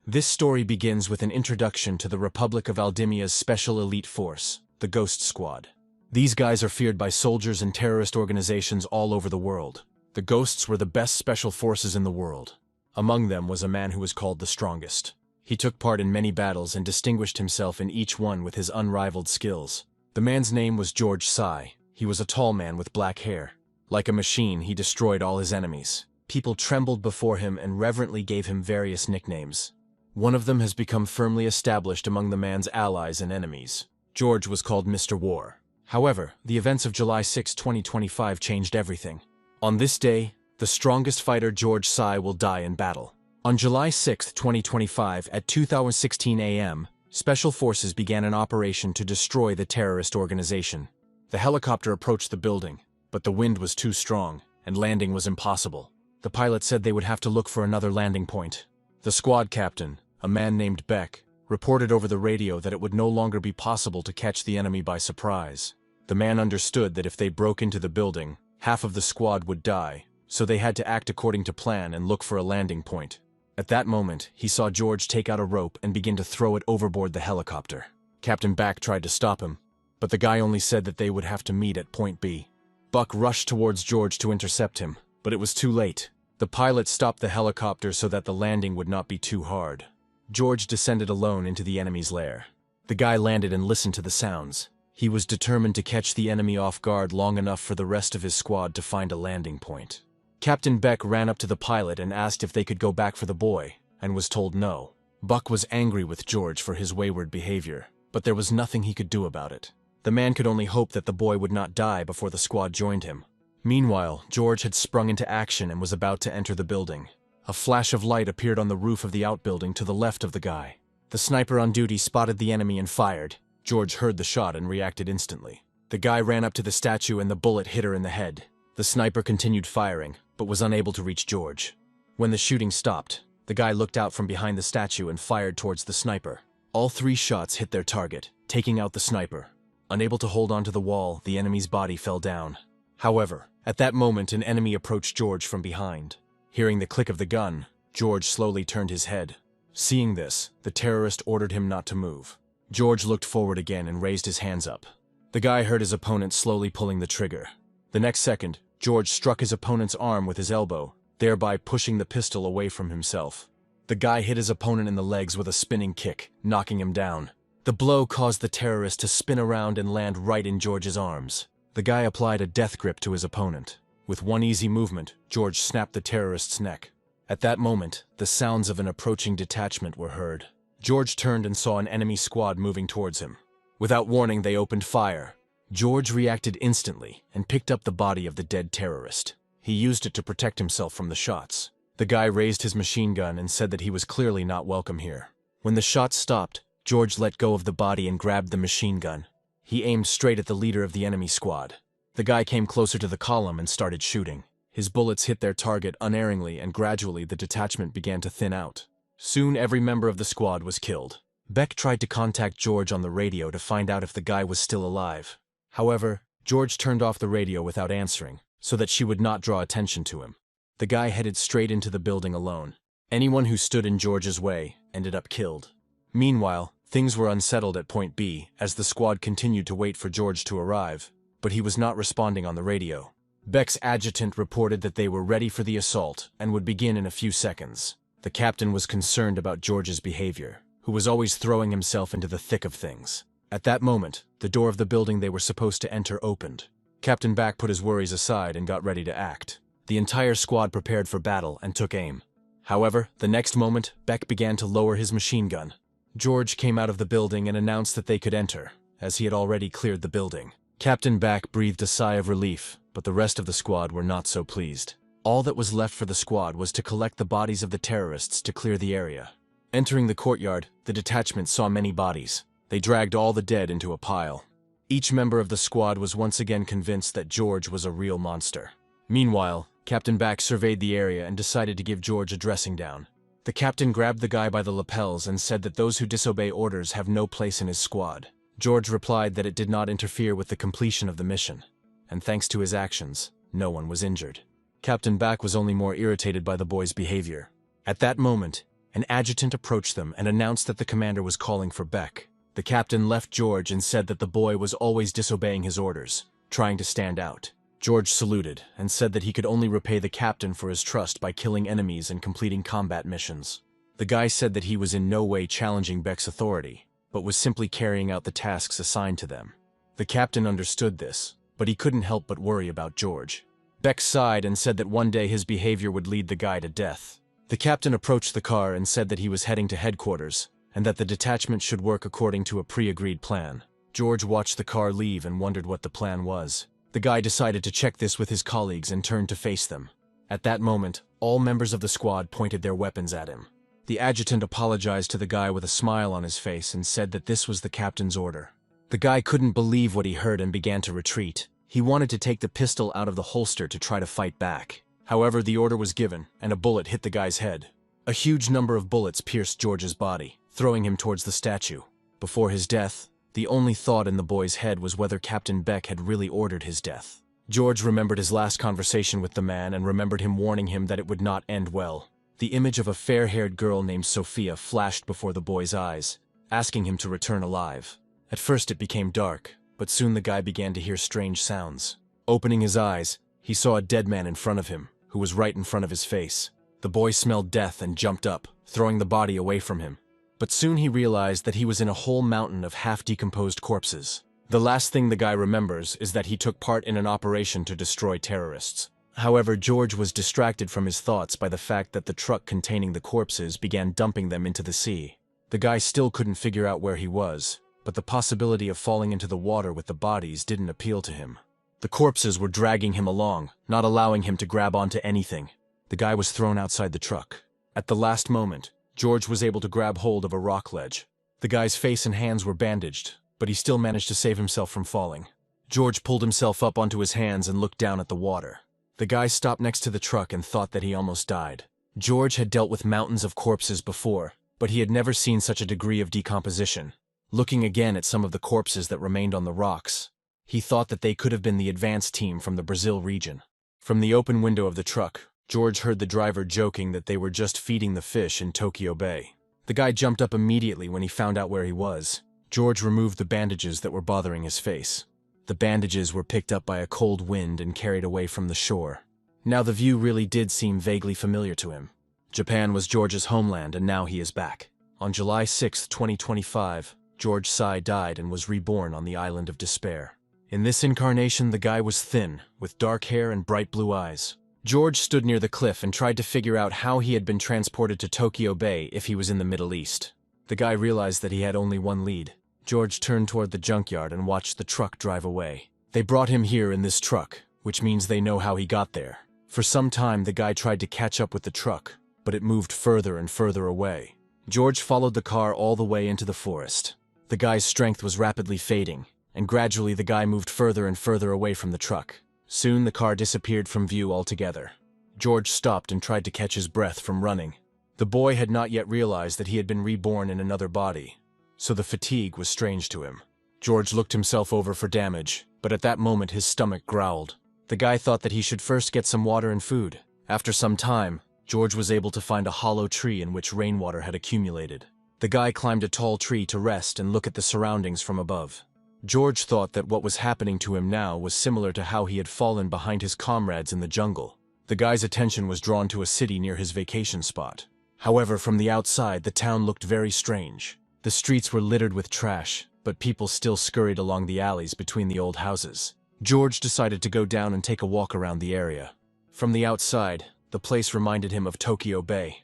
This story begins with an introduction to the Republic of Aldimia's special elite force, the Ghost Squad. These guys are feared by soldiers and terrorist organizations all over the world. The Ghosts were the best special forces in the world. Among them was a man who was called the Strongest. He took part in many battles and distinguished himself in each one with his unrivaled skills. The man's name was George Sai. He was a tall man with black hair. Like a machine, he destroyed all his enemies. People trembled before him and reverently gave him various nicknames. One of them has become firmly established among the man's allies and enemies. George was called Mr. War. However, the events of July 6, 2025 changed everything. On this day, the strongest fighter George Sai will die in battle. On July 6, 2025 at 2016 a.m., Special Forces began an operation to destroy the terrorist organization. The helicopter approached the building, but the wind was too strong, and landing was impossible. The pilot said they would have to look for another landing point. The squad captain, a man named Beck, reported over the radio that it would no longer be possible to catch the enemy by surprise. The man understood that if they broke into the building, half of the squad would die, so they had to act according to plan and look for a landing point. At that moment, he saw George take out a rope and begin to throw it overboard the helicopter. Captain Beck tried to stop him, but the guy only said that they would have to meet at point B. Buck rushed towards George to intercept him, but it was too late. The pilot stopped the helicopter so that the landing would not be too hard. George descended alone into the enemy's lair. The guy landed and listened to the sounds. He was determined to catch the enemy off guard long enough for the rest of his squad to find a landing point. Captain Beck ran up to the pilot and asked if they could go back for the boy, and was told no. Buck was angry with George for his wayward behavior, but there was nothing he could do about it. The man could only hope that the boy would not die before the squad joined him. Meanwhile, George had sprung into action and was about to enter the building. A flash of light appeared on the roof of the outbuilding to the left of the guy. The sniper on duty spotted the enemy and fired. George heard the shot and reacted instantly. The guy ran up to the statue and the bullet hit her in the head. The sniper continued firing, but was unable to reach George. When the shooting stopped, the guy looked out from behind the statue and fired towards the sniper. All 3 shots hit their target, taking out the sniper. Unable to hold onto the wall, the enemy's body fell down. However, at that moment an enemy approached George from behind. Hearing the click of the gun, George slowly turned his head. Seeing this, the terrorist ordered him not to move. George looked forward again and raised his hands up. The guy heard his opponent slowly pulling the trigger. The next second, George struck his opponent's arm with his elbow, thereby pushing the pistol away from himself. The guy hit his opponent in the legs with a spinning kick, knocking him down. The blow caused the terrorist to spin around and land right in George's arms. The guy applied a death grip to his opponent. With one easy movement, George snapped the terrorist's neck. At that moment, the sounds of an approaching detachment were heard. George turned and saw an enemy squad moving towards him. Without warning, they opened fire. George reacted instantly and picked up the body of the dead terrorist. He used it to protect himself from the shots. The guy raised his machine gun and said that he was clearly not welcome here. When the shots stopped, George let go of the body and grabbed the machine gun. He aimed straight at the leader of the enemy squad. The guy came closer to the column and started shooting. His bullets hit their target unerringly, and gradually the detachment began to thin out. Soon every member of the squad was killed. Beck tried to contact George on the radio to find out if the guy was still alive. However, George turned off the radio without answering, so that she would not draw attention to him. The guy headed straight into the building alone. Anyone who stood in George's way ended up killed. Meanwhile, things were unsettled at point B as the squad continued to wait for George to arrive, but he was not responding on the radio. Beck's adjutant reported that they were ready for the assault and would begin in a few seconds. The captain was concerned about George's behavior, who was always throwing himself into the thick of things. At that moment, the door of the building they were supposed to enter opened. Captain Beck put his worries aside and got ready to act. The entire squad prepared for battle and took aim. However, the next moment, Beck began to lower his machine gun. George came out of the building and announced that they could enter, as he had already cleared the building. Captain Beck breathed a sigh of relief, but the rest of the squad were not so pleased. All that was left for the squad was to collect the bodies of the terrorists to clear the area. Entering the courtyard, the detachment saw many bodies. They dragged all the dead into a pile. Each member of the squad was once again convinced that George was a real monster. Meanwhile, Captain Beck surveyed the area and decided to give George a dressing down. The captain grabbed the guy by the lapels and said that those who disobey orders have no place in his squad. George replied that it did not interfere with the completion of the mission, and thanks to his actions, no one was injured. Captain Beck was only more irritated by the boy's behavior. At that moment, An adjutant approached them and announced that the commander was calling for Beck. The captain left George and said that the boy was always disobeying his orders, trying to stand out. George saluted and said that he could only repay the captain for his trust by killing enemies and completing combat missions. The guy said that he was in no way challenging Beck's authority, but was simply carrying out the tasks assigned to them. The captain understood this, but he couldn't help but worry about George. Beck sighed and said that one day his behavior would lead the guy to death. The captain approached the car and said that he was heading to headquarters, and that the detachment should work according to a pre-agreed plan. George watched the car leave and wondered what the plan was. The guy decided to check this with his colleagues and turned to face them. At that moment, all members of the squad pointed their weapons at him. The adjutant apologized to the guy with a smile on his face and said that this was the captain's order. The guy couldn't believe what he heard and began to retreat. He wanted to take the pistol out of the holster to try to fight back. However, the order was given, and a bullet hit the guy's head. A huge number of bullets pierced George's body, throwing him towards the statue. Before his death, the only thought in the boy's head was whether Captain Beck had really ordered his death. George remembered his last conversation with the man and remembered him warning him that it would not end well. The image of a fair-haired girl named Sophia flashed before the boy's eyes, asking him to return alive. At first it became dark, but soon the guy began to hear strange sounds. Opening his eyes, he saw a dead man in front of him, who was right in front of his face. The boy smelled death and jumped up, throwing the body away from him. But soon he realized that he was in a whole mountain of half-decomposed corpses. The last thing the guy remembers is that he took part in an operation to destroy terrorists. However, George was distracted from his thoughts by the fact that the truck containing the corpses began dumping them into the sea. The guy still couldn't figure out where he was, but the possibility of falling into the water with the bodies didn't appeal to him. The corpses were dragging him along, not allowing him to grab onto anything. The guy was thrown outside the truck. At the last moment, George was able to grab hold of a rock ledge. The guy's face and hands were bandaged, but he still managed to save himself from falling. George pulled himself up onto his hands and looked down at the water. The guy stopped next to the truck and thought that he almost died. George had dealt with mountains of corpses before, but he had never seen such a degree of decomposition. Looking again at some of the corpses that remained on the rocks, he thought that they could have been the advance team from the Brazil region. From the open window of the truck, George heard the driver joking that they were just feeding the fish in Tokyo Bay. The guy jumped up immediately when he found out where he was. George removed the bandages that were bothering his face. The bandages were picked up by a cold wind and carried away from the shore. Now the view really did seem vaguely familiar to him. Japan was George's homeland, and now he is back. On July 6, 2025, George Sai died and was reborn on the island of despair. In this incarnation, the guy was thin, with dark hair and bright blue eyes. George stood near the cliff and tried to figure out how he had been transported to Tokyo Bay if he was in the Middle East. The guy realized that he had only one lead. George turned toward the junkyard and watched the truck drive away. They brought him here in this truck, which means they know how he got there. For some time, the guy tried to catch up with the truck, but it moved further and further away. George followed the car all the way into the forest. The guy's strength was rapidly fading, and gradually the guy moved further and further away from the truck. Soon the car disappeared from view altogether. George stopped and tried to catch his breath from running. The boy had not yet realized that he had been reborn in another body, so the fatigue was strange to him. George looked himself over for damage, but at that moment his stomach growled. The guy thought that he should first get some water and food. After some time, George was able to find a hollow tree in which rainwater had accumulated. The guy climbed a tall tree to rest and look at the surroundings from above. George thought that what was happening to him now was similar to how he had fallen behind his comrades in the jungle. The guy's attention was drawn to a city near his vacation spot. However, from the outside, the town looked very strange. The streets were littered with trash, but people still scurried along the alleys between the old houses. George decided to go down and take a walk around the area. From the outside, the place reminded him of Tokyo Bay.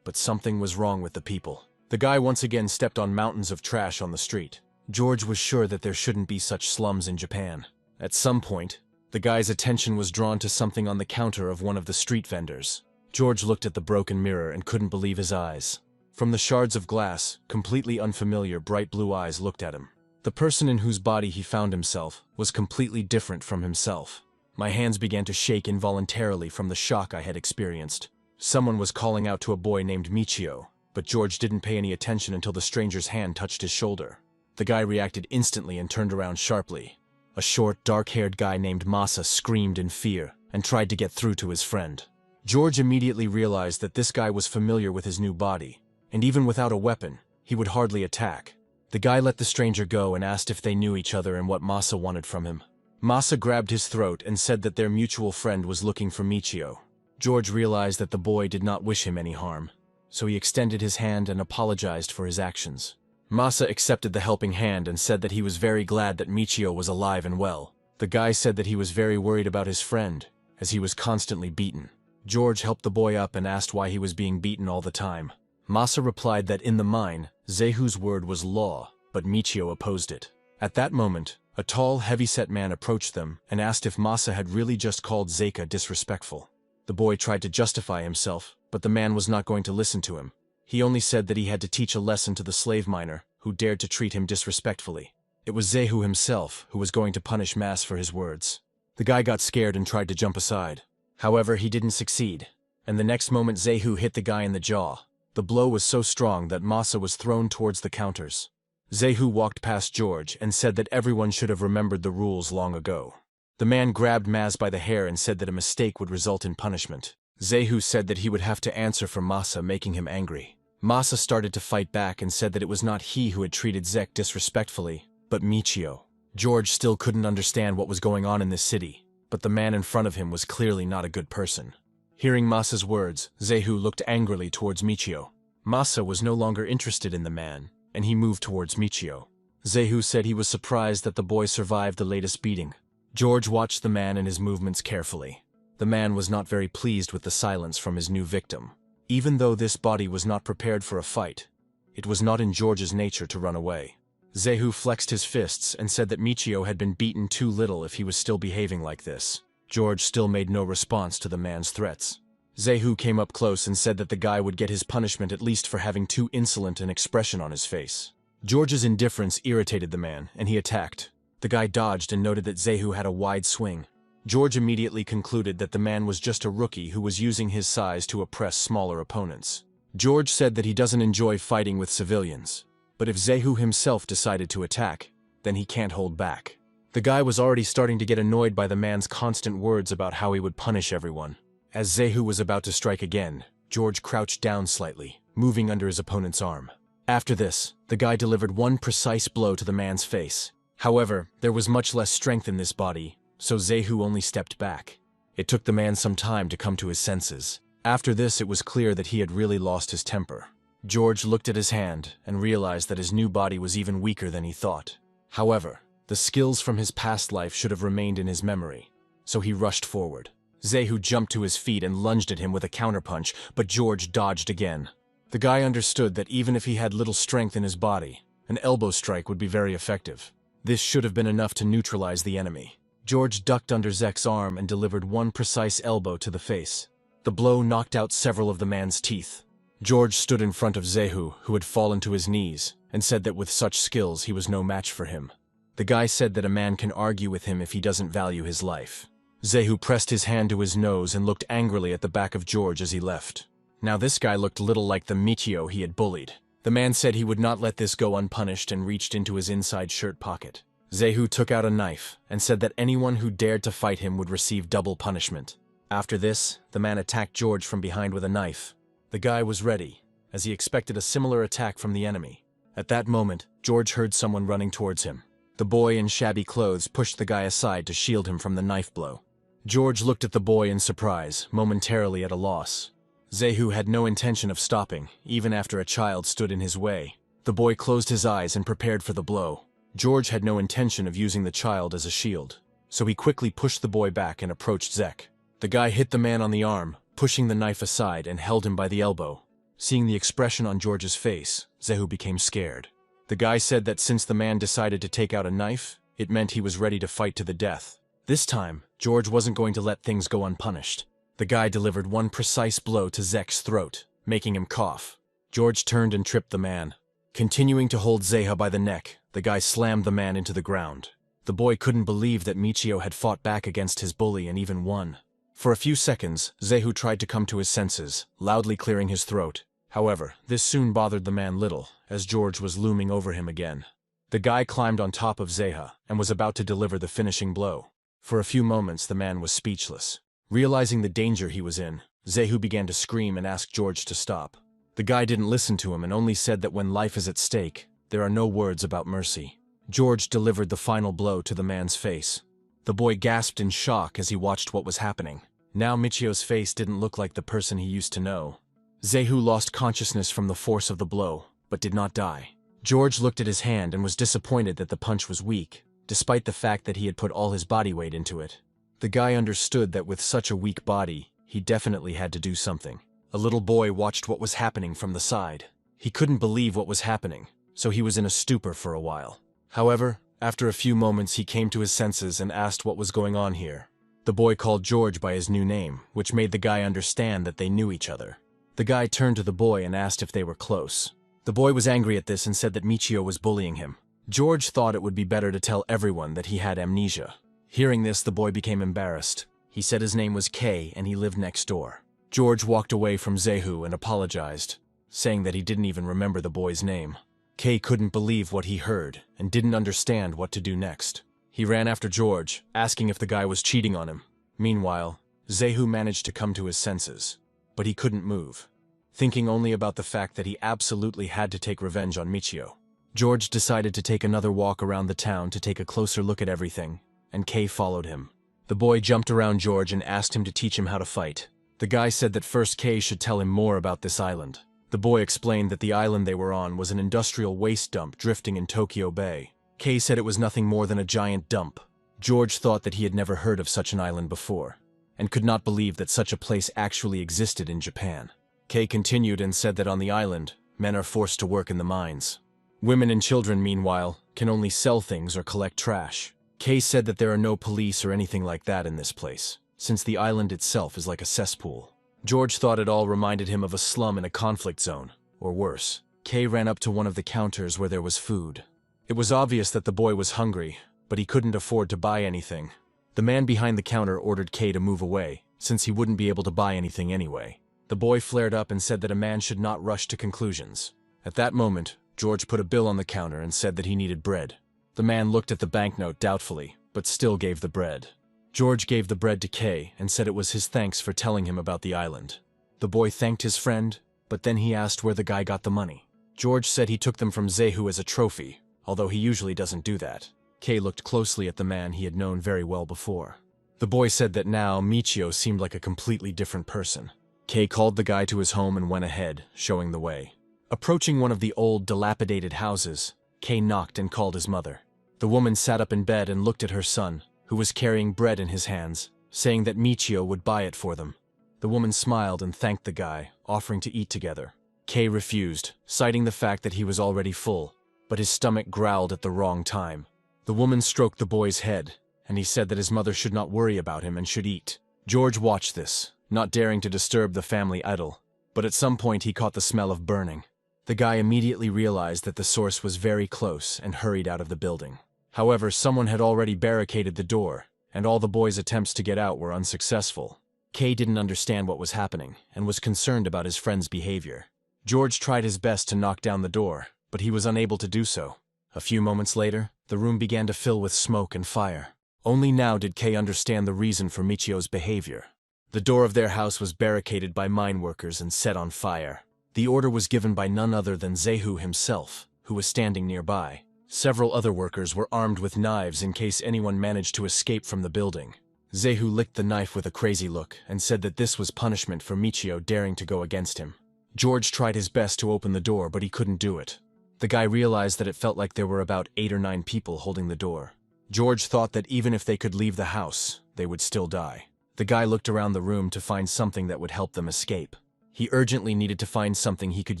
But something was wrong with the people. The guy once again stepped on mountains of trash on the street. George was sure that there shouldn't be such slums in Japan. At some point, the guy's attention was drawn to something on the counter of one of the street vendors. George looked at the broken mirror and couldn't believe his eyes. From the shards of glass, completely unfamiliar, bright blue eyes looked at him. The person in whose body he found himself was completely different from himself. My hands began to shake involuntarily from the shock I had experienced. Someone was calling out to a boy named Michio, but George didn't pay any attention until the stranger's hand touched his shoulder. The guy reacted instantly and turned around sharply. A short, dark-haired guy named Masa screamed in fear and tried to get through to his friend. George immediately realized that this guy was familiar with his new body. and even without a weapon, he would hardly attack. The guy let the stranger go and asked if they knew each other and what Masa wanted from him. Masa grabbed his throat and said that their mutual friend was looking for Michio. George realized that the boy did not wish him any harm, so he extended his hand and apologized for his actions. Masa accepted the helping hand and said that he was very glad that Michio was alive and well. The guy said that he was very worried about his friend, as he was constantly beaten. George helped the boy up and asked why he was being beaten all the time. Masa replied that in the mine, Zehu's word was law, but Michio opposed it. At that moment, a tall, heavy-set man approached them and asked if Masa had really just called Zeika disrespectful. The boy tried to justify himself, but the man was not going to listen to him. He only said that he had to teach a lesson to the slave miner, who dared to treat him disrespectfully. It was Zehu himself who was going to punish Mas for his words. The guy got scared and tried to jump aside. However, he didn't succeed, and the next moment Zehu hit the guy in the jaw. The blow was so strong that Masa was thrown towards the counters. Zehu walked past George and said that everyone should have remembered the rules long ago. The man grabbed Maz by the hair and said that a mistake would result in punishment. Zehu said that he would have to answer for Masa, making him angry. Masa started to fight back and said that it was not he who had treated Zek disrespectfully, but Michio. George still couldn't understand what was going on in this city, but the man in front of him was clearly not a good person. Hearing Masa's words, Zehu looked angrily towards Michio. Masa was no longer interested in the man, and he moved towards Michio. Zehu said he was surprised that the boy survived the latest beating. George watched the man and his movements carefully. The man was not very pleased with the silence from his new victim. Even though this body was not prepared for a fight, it was not in George's nature to run away. Zehu flexed his fists and said that Michio had been beaten too little if he was still behaving like this. George still made no response to the man's threats. Zehu came up close and said that the guy would get his punishment at least for having too insolent an expression on his face. George's indifference irritated the man, and he attacked. The guy dodged and noted that Zehu had a wide swing. George immediately concluded that the man was just a rookie who was using his size to oppress smaller opponents. George said that he doesn't enjoy fighting with civilians, but if Zehu himself decided to attack, then he can't hold back. The guy was already starting to get annoyed by the man's constant words about how he would punish everyone. As Zehu was about to strike again, George crouched down slightly, moving under his opponent's arm. After this, the guy delivered one precise blow to the man's face. However, there was much less strength in this body, so Zehu only stepped back. It took the man some time to come to his senses. After this, it was clear that he had really lost his temper. George looked at his hand and realized that his new body was even weaker than he thought. However, the skills from his past life should have remained in his memory, so he rushed forward. Zehu jumped to his feet and lunged at him with a counterpunch, but George dodged again. The guy understood that even if he had little strength in his body, an elbow strike would be very effective. This should have been enough to neutralize the enemy. George ducked under Zek's arm and delivered one precise elbow to the face. The blow knocked out several of the man's teeth. George stood in front of Zehu, who had fallen to his knees, and said that with such skills he was no match for him. The guy said that a man can argue with him if he doesn't value his life. Zehu pressed his hand to his nose and looked angrily at the back of George as he left. Now this guy looked little like the Michio he had bullied. The man said he would not let this go unpunished and reached into his inside shirt pocket. Zehu took out a knife and said that anyone who dared to fight him would receive double punishment. After this, the man attacked George from behind with a knife. The guy was ready, as he expected a similar attack from the enemy. At that moment, George heard someone running towards him. The boy in shabby clothes pushed the guy aside to shield him from the knife blow. George looked at the boy in surprise, momentarily at a loss. Zehu had no intention of stopping, even after a child stood in his way. The boy closed his eyes and prepared for the blow. George had no intention of using the child as a shield, so he quickly pushed the boy back and approached Zek. The guy hit the man on the arm, pushing the knife aside and held him by the elbow. Seeing the expression on George's face, Zehu became scared. The guy said that since the man decided to take out a knife, it meant he was ready to fight to the death. This time, George wasn't going to let things go unpunished. The guy delivered one precise blow to Zek's throat, making him cough. George turned and tripped the man. Continuing to hold Zeha by the neck, the guy slammed the man into the ground. The boy couldn't believe that Michio had fought back against his bully and even won. For a few seconds, Zehu tried to come to his senses, loudly clearing his throat. However, this soon bothered the man little, as George was looming over him again. The guy climbed on top of Zeha and was about to deliver the finishing blow. For a few moments, the man was speechless. Realizing the danger he was in, Zehu began to scream and ask George to stop. The guy didn't listen to him and only said that when life is at stake, there are no words about mercy. George delivered the final blow to the man's face. The boy gasped in shock as he watched what was happening. Now Michio's face didn't look like the person he used to know. Zehu lost consciousness from the force of the blow, but did not die. George looked at his hand and was disappointed that the punch was weak, despite the fact that he had put all his body weight into it. The guy understood that with such a weak body, he definitely had to do something. A little boy watched what was happening from the side. He couldn't believe what was happening, so he was in a stupor for a while. However, after a few moments he came to his senses and asked what was going on here. The boy called George by his new name, which made the guy understand that they knew each other. The guy turned to the boy and asked if they were close. The boy was angry at this and said that Michio was bullying him. George thought it would be better to tell everyone that he had amnesia. Hearing this, the boy became embarrassed. He said his name was Kei and he lived next door. George walked away from Zehu and apologized, saying that he didn't even remember the boy's name. Kei couldn't believe what he heard and didn't understand what to do next. He ran after George, asking if the guy was cheating on him. Meanwhile, Zehu managed to come to his senses, but he couldn't move, thinking only about the fact that he absolutely had to take revenge on Michio. George decided to take another walk around the town to take a closer look at everything, and Kei followed him. The boy jumped around George and asked him to teach him how to fight. The guy said that first Kei should tell him more about this island. The boy explained that the island they were on was an industrial waste dump drifting in Tokyo Bay. Kei said it was nothing more than a giant dump. George thought that he had never heard of such an island before, and could not believe that such a place actually existed in Japan. Kei continued and said that on the island, men are forced to work in the mines. Women and children, meanwhile, can only sell things or collect trash. Kei said that there are no police or anything like that in this place, since the island itself is like a cesspool. George thought it all reminded him of a slum in a conflict zone, or worse. Kei ran up to one of the counters where there was food. It was obvious that the boy was hungry, but he couldn't afford to buy anything. The man behind the counter ordered Kei to move away, since he wouldn't be able to buy anything anyway. The boy flared up and said that a man should not rush to conclusions. At that moment, George put a bill on the counter and said that he needed bread. The man looked at the banknote doubtfully, but still gave the bread. George gave the bread to Kei and said it was his thanks for telling him about the island. The boy thanked his friend, but then he asked where the guy got the money. George said he took them from Zehu as a trophy, although he usually doesn't do that. Kei looked closely at the man he had known very well before. The boy said that now Michio seemed like a completely different person. Kei called the guy to his home and went ahead, showing the way. Approaching one of the old, dilapidated houses, Kei knocked and called his mother. The woman sat up in bed and looked at her son, who was carrying bread in his hands, saying that Michio would buy it for them. The woman smiled and thanked the guy, offering to eat together. Kei refused, citing the fact that he was already full, but his stomach growled at the wrong time. The woman stroked the boy's head, and he said that his mother should not worry about him and should eat. George watched this, not daring to disturb the family idyll, but at some point he caught the smell of burning. The guy immediately realized that the source was very close and hurried out of the building. However, someone had already barricaded the door, and all the boy's attempts to get out were unsuccessful. Kei didn't understand what was happening and was concerned about his friend's behavior. George tried his best to knock down the door, but he was unable to do so. A few moments later, the room began to fill with smoke and fire. Only now did Kei understand the reason for Michio's behavior. The door of their house was barricaded by mine workers and set on fire. The order was given by none other than Zehu himself, who was standing nearby. Several other workers were armed with knives in case anyone managed to escape from the building. Zehu licked the knife with a crazy look and said that this was punishment for Michio daring to go against him. George tried his best to open the door, but he couldn't do it. The guy realized that it felt like there were about 8 or 9 people holding the door. George thought that even if they could leave the house, they would still die. The guy looked around the room to find something that would help them escape. He urgently needed to find something he could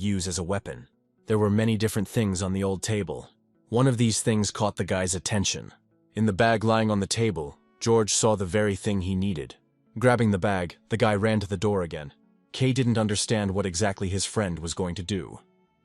use as a weapon. There were many different things on the old table. One of these things caught the guy's attention. In the bag lying on the table, George saw the very thing he needed. Grabbing the bag, the guy ran to the door again. Kei didn't understand what exactly his friend was going to do,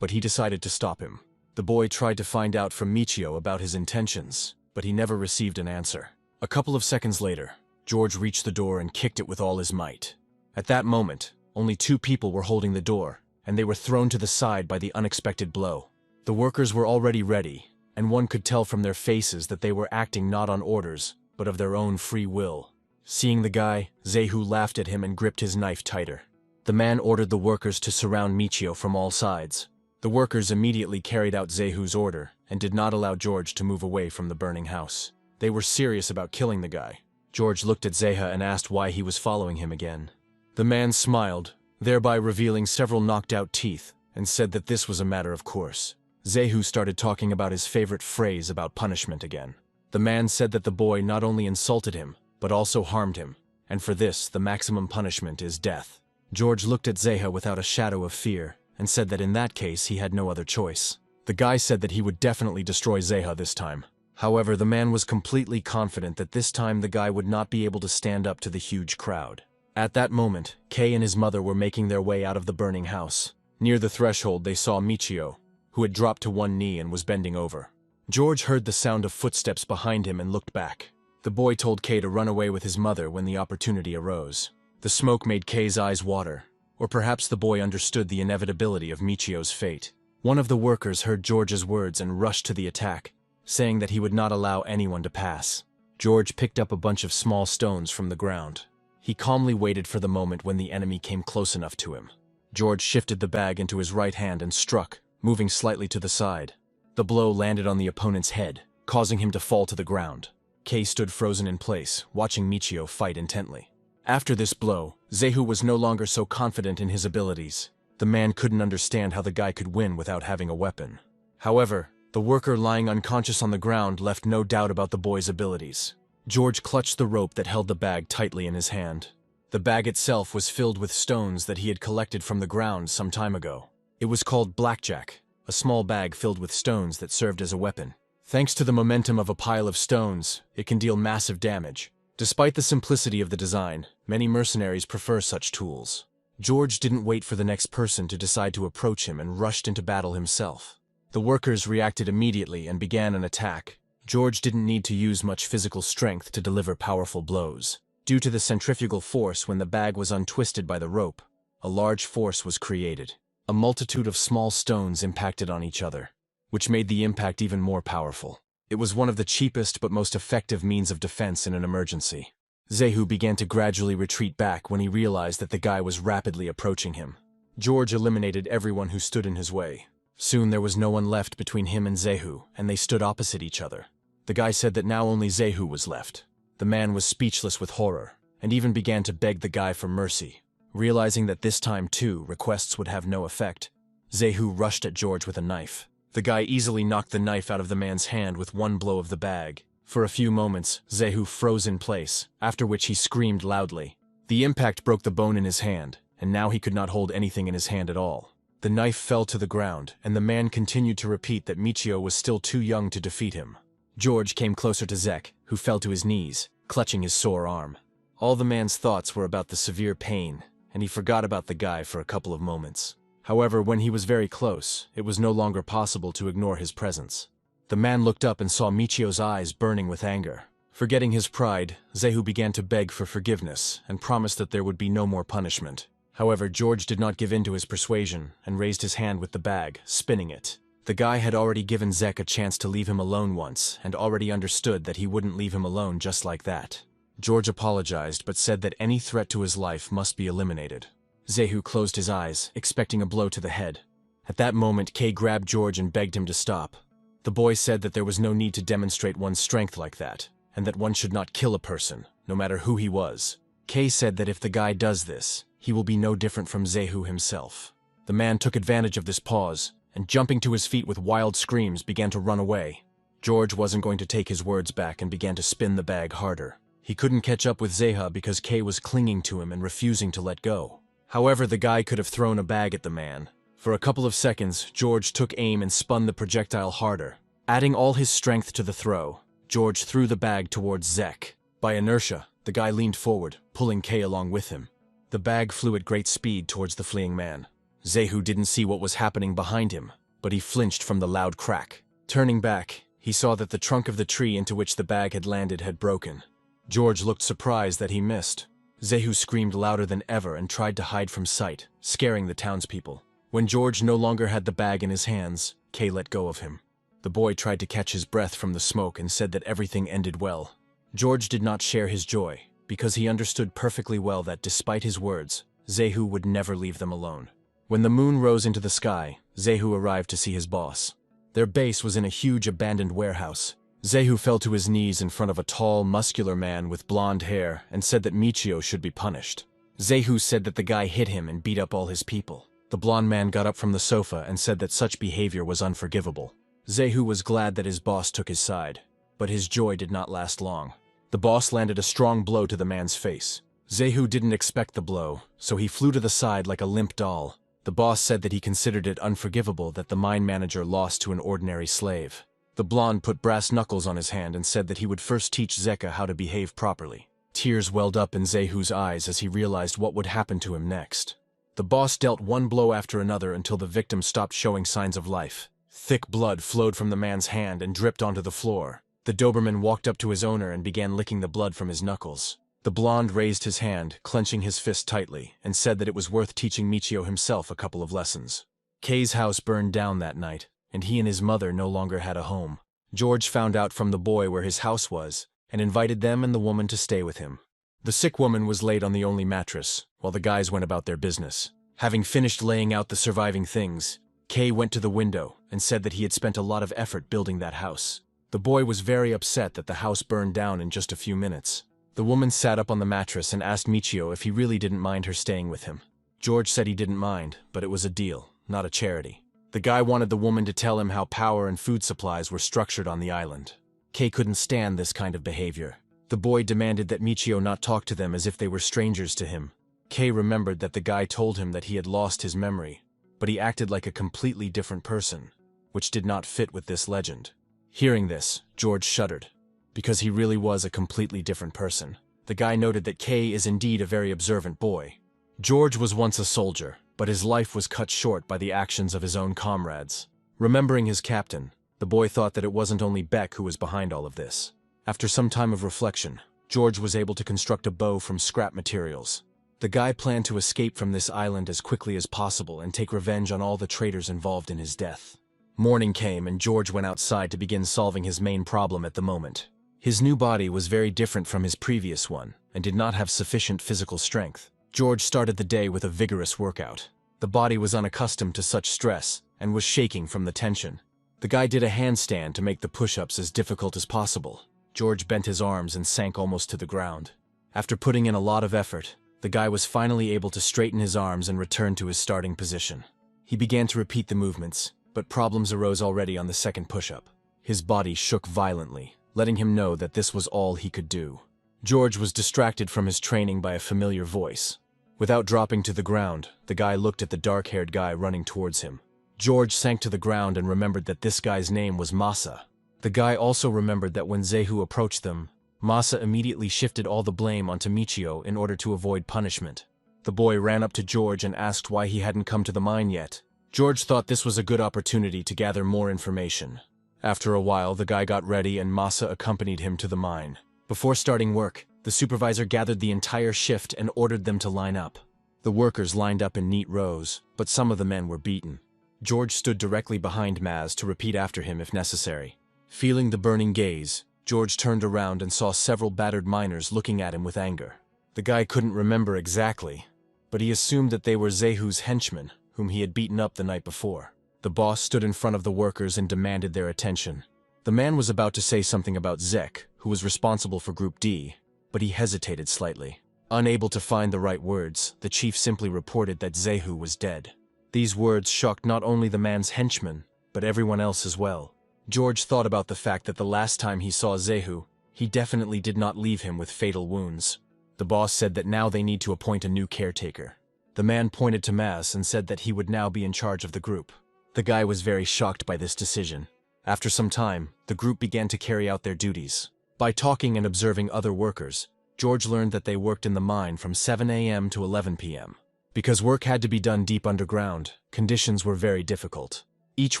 but he decided to stop him. The boy tried to find out from Michio about his intentions, but he never received an answer. A couple of seconds later, George reached the door and kicked it with all his might. At that moment, only 2 people were holding the door, and they were thrown to the side by the unexpected blow. The workers were already ready, and one could tell from their faces that they were acting not on orders, but of their own free will. Seeing the guy, Zehu laughed at him and gripped his knife tighter. The man ordered the workers to surround Michio from all sides. The workers immediately carried out Zehu's order and did not allow George to move away from the burning house. They were serious about killing the guy. George looked at Zeha and asked why he was following him again. The man smiled, thereby revealing several knocked-out teeth, and said that this was a matter of course. Zehu started talking about his favorite phrase about punishment again. The man said that the boy not only insulted him, but also harmed him, and for this, the maximum punishment is death. George looked at Zeha without a shadow of fear, and said that in that case he had no other choice. The guy said that he would definitely destroy Zeha this time. However, the man was completely confident that this time the guy would not be able to stand up to the huge crowd. At that moment, Kei and his mother were making their way out of the burning house. Near the threshold they saw Michio, who had dropped to one knee and was bending over. George heard the sound of footsteps behind him and looked back. The boy told Kei to run away with his mother when the opportunity arose. The smoke made Kei's eyes water, or perhaps the boy understood the inevitability of Michio's fate. One of the workers heard George's words and rushed to the attack, saying that he would not allow anyone to pass. George picked up a bunch of small stones from the ground. He calmly waited for the moment when the enemy came close enough to him. George shifted the bag into his right hand and struck, moving slightly to the side. The blow landed on the opponent's head, causing him to fall to the ground. Kei stood frozen in place, watching Michio fight intently. After this blow, Zehu was no longer so confident in his abilities. The man couldn't understand how the guy could win without having a weapon. However, the worker lying unconscious on the ground left no doubt about the boy's abilities. George clutched the rope that held the bag tightly in his hand. The bag itself was filled with stones that he had collected from the ground some time ago. It was called Blackjack, a small bag filled with stones that served as a weapon. Thanks to the momentum of a pile of stones, it can deal massive damage. Despite the simplicity of the design, many mercenaries prefer such tools. George didn't wait for the next person to decide to approach him and rushed into battle himself. The workers reacted immediately and began an attack. George didn't need to use much physical strength to deliver powerful blows. Due to the centrifugal force when the bag was untwisted by the rope, a large force was created. A multitude of small stones impacted on each other, which made the impact even more powerful. It was one of the cheapest but most effective means of defense in an emergency. Zehu began to gradually retreat back when he realized that the guy was rapidly approaching him. George eliminated everyone who stood in his way. Soon there was no one left between him and Zehu, and they stood opposite each other. The guy said that now only Zehu was left. The man was speechless with horror, and even began to beg the guy for mercy. Realizing that this time, too, requests would have no effect, Zehu rushed at George with a knife. The guy easily knocked the knife out of the man's hand with one blow of the bag. For a few moments, Zehu froze in place, after which he screamed loudly. The impact broke the bone in his hand, and now he could not hold anything in his hand at all. The knife fell to the ground, and the man continued to repeat that Michio was still too young to defeat him. George came closer to Zek, who fell to his knees, clutching his sore arm. All the man's thoughts were about the severe pain, and he forgot about the guy for a couple of moments. However, when he was very close, it was no longer possible to ignore his presence. The man looked up and saw Michio's eyes burning with anger. Forgetting his pride, Zehu began to beg for forgiveness and promised that there would be no more punishment. However, George did not give in to his persuasion and raised his hand with the bag, spinning it. The guy had already given Zek a chance to leave him alone once and already understood that he wouldn't leave him alone just like that. George apologized but said that any threat to his life must be eliminated. Zehu closed his eyes, expecting a blow to the head. At that moment, Kei grabbed George and begged him to stop. The boy said that there was no need to demonstrate one's strength like that, and that one should not kill a person, no matter who he was. Kei said that if the guy does this, he will be no different from Zehu himself. The man took advantage of this pause, and jumping to his feet with wild screams began to run away. George wasn't going to take his words back and began to spin the bag harder. He couldn't catch up with Zeha because Kei was clinging to him and refusing to let go. However, the guy could have thrown a bag at the man. For a couple of seconds, George took aim and spun the projectile harder. Adding all his strength to the throw, George threw the bag towards Zek. By inertia, the guy leaned forward, pulling Kei along with him. The bag flew at great speed towards the fleeing man. Zehu didn't see what was happening behind him, but he flinched from the loud crack. Turning back, he saw that the trunk of the tree into which the bag had landed had broken. George looked surprised that he missed. Zehu screamed louder than ever and tried to hide from sight, scaring the townspeople. When George no longer had the bag in his hands, Kei let go of him. The boy tried to catch his breath from the smoke and said that everything ended well. George did not share his joy, because he understood perfectly well that despite his words, Zehu would never leave them alone. When the moon rose into the sky, Zehu arrived to see his boss. Their base was in a huge abandoned warehouse. Zehu fell to his knees in front of a tall, muscular man with blonde hair and said that Michio should be punished. Zehu said that the guy hit him and beat up all his people. The blonde man got up from the sofa and said that such behavior was unforgivable. Zehu was glad that his boss took his side, but his joy did not last long. The boss landed a strong blow to the man's face. Zehu didn't expect the blow, so he flew to the side like a limp doll. The boss said that he considered it unforgivable that the mine manager lost to an ordinary slave. The blonde put brass knuckles on his hand and said that he would first teach Zeka how to behave properly. Tears welled up in Zehu's eyes as he realized what would happen to him next. The boss dealt one blow after another until the victim stopped showing signs of life. Thick blood flowed from the man's hand and dripped onto the floor. The Doberman walked up to his owner and began licking the blood from his knuckles. The blonde raised his hand, clenching his fist tightly, and said that it was worth teaching Michio himself a couple of lessons. Kei's house burned down that night, and he and his mother no longer had a home. George found out from the boy where his house was, and invited them and the woman to stay with him. The sick woman was laid on the only mattress, while the guys went about their business. Having finished laying out the surviving things, Kei went to the window and said that he had spent a lot of effort building that house. The boy was very upset that the house burned down in just a few minutes. The woman sat up on the mattress and asked Michio if he really didn't mind her staying with him. George said he didn't mind, but it was a deal, not a charity. The guy wanted the woman to tell him how power and food supplies were structured on the island. Kei couldn't stand this kind of behavior. The boy demanded that Michio not talk to them as if they were strangers to him. Kei remembered that the guy told him that he had lost his memory, but he acted like a completely different person, which did not fit with this legend. Hearing this, George shuddered, because he really was a completely different person. The guy noted that Kei is indeed a very observant boy. George was once a soldier, but his life was cut short by the actions of his own comrades. Remembering his captain, the boy thought that it wasn't only Beck who was behind all of this. After some time of reflection, George was able to construct a bow from scrap materials. The guy planned to escape from this island as quickly as possible and take revenge on all the traitors involved in his death. Morning came and George went outside to begin solving his main problem at the moment. His new body was very different from his previous one and did not have sufficient physical strength. George started the day with a vigorous workout. The body was unaccustomed to such stress and was shaking from the tension. The guy did a handstand to make the push-ups as difficult as possible. George bent his arms and sank almost to the ground. After putting in a lot of effort, the guy was finally able to straighten his arms and return to his starting position. He began to repeat the movements, but problems arose already on the second push-up. His body shook violently, letting him know that this was all he could do. George was distracted from his training by a familiar voice. Without dropping to the ground, the guy looked at the dark-haired guy running towards him. George sank to the ground and remembered that this guy's name was Masa. The guy also remembered that when Zehu approached them, Masa immediately shifted all the blame onto Michio in order to avoid punishment. The boy ran up to George and asked why he hadn't come to the mine yet. George thought this was a good opportunity to gather more information. After a while, the guy got ready and Masa accompanied him to the mine. Before starting work, the supervisor gathered the entire shift and ordered them to line up. The workers lined up in neat rows, but some of the men were beaten. George stood directly behind Maz to repeat after him if necessary. Feeling the burning gaze, George turned around and saw several battered miners looking at him with anger. The guy couldn't remember exactly, but he assumed that they were Zehu's henchmen, whom he had beaten up the night before. The boss stood in front of the workers and demanded their attention. The man was about to say something about Zek, who was responsible for Group D, but he hesitated slightly. Unable to find the right words, the chief simply reported that Zehu was dead. These words shocked not only the man's henchmen, but everyone else as well. George thought about the fact that the last time he saw Zehu, he definitely did not leave him with fatal wounds. The boss said that now they need to appoint a new caretaker. The man pointed to Maz and said that he would now be in charge of the group. The guy was very shocked by this decision. After some time, the group began to carry out their duties. By talking and observing other workers, George learned that they worked in the mine from 7 a.m. to 11 p.m. Because work had to be done deep underground, conditions were very difficult. Each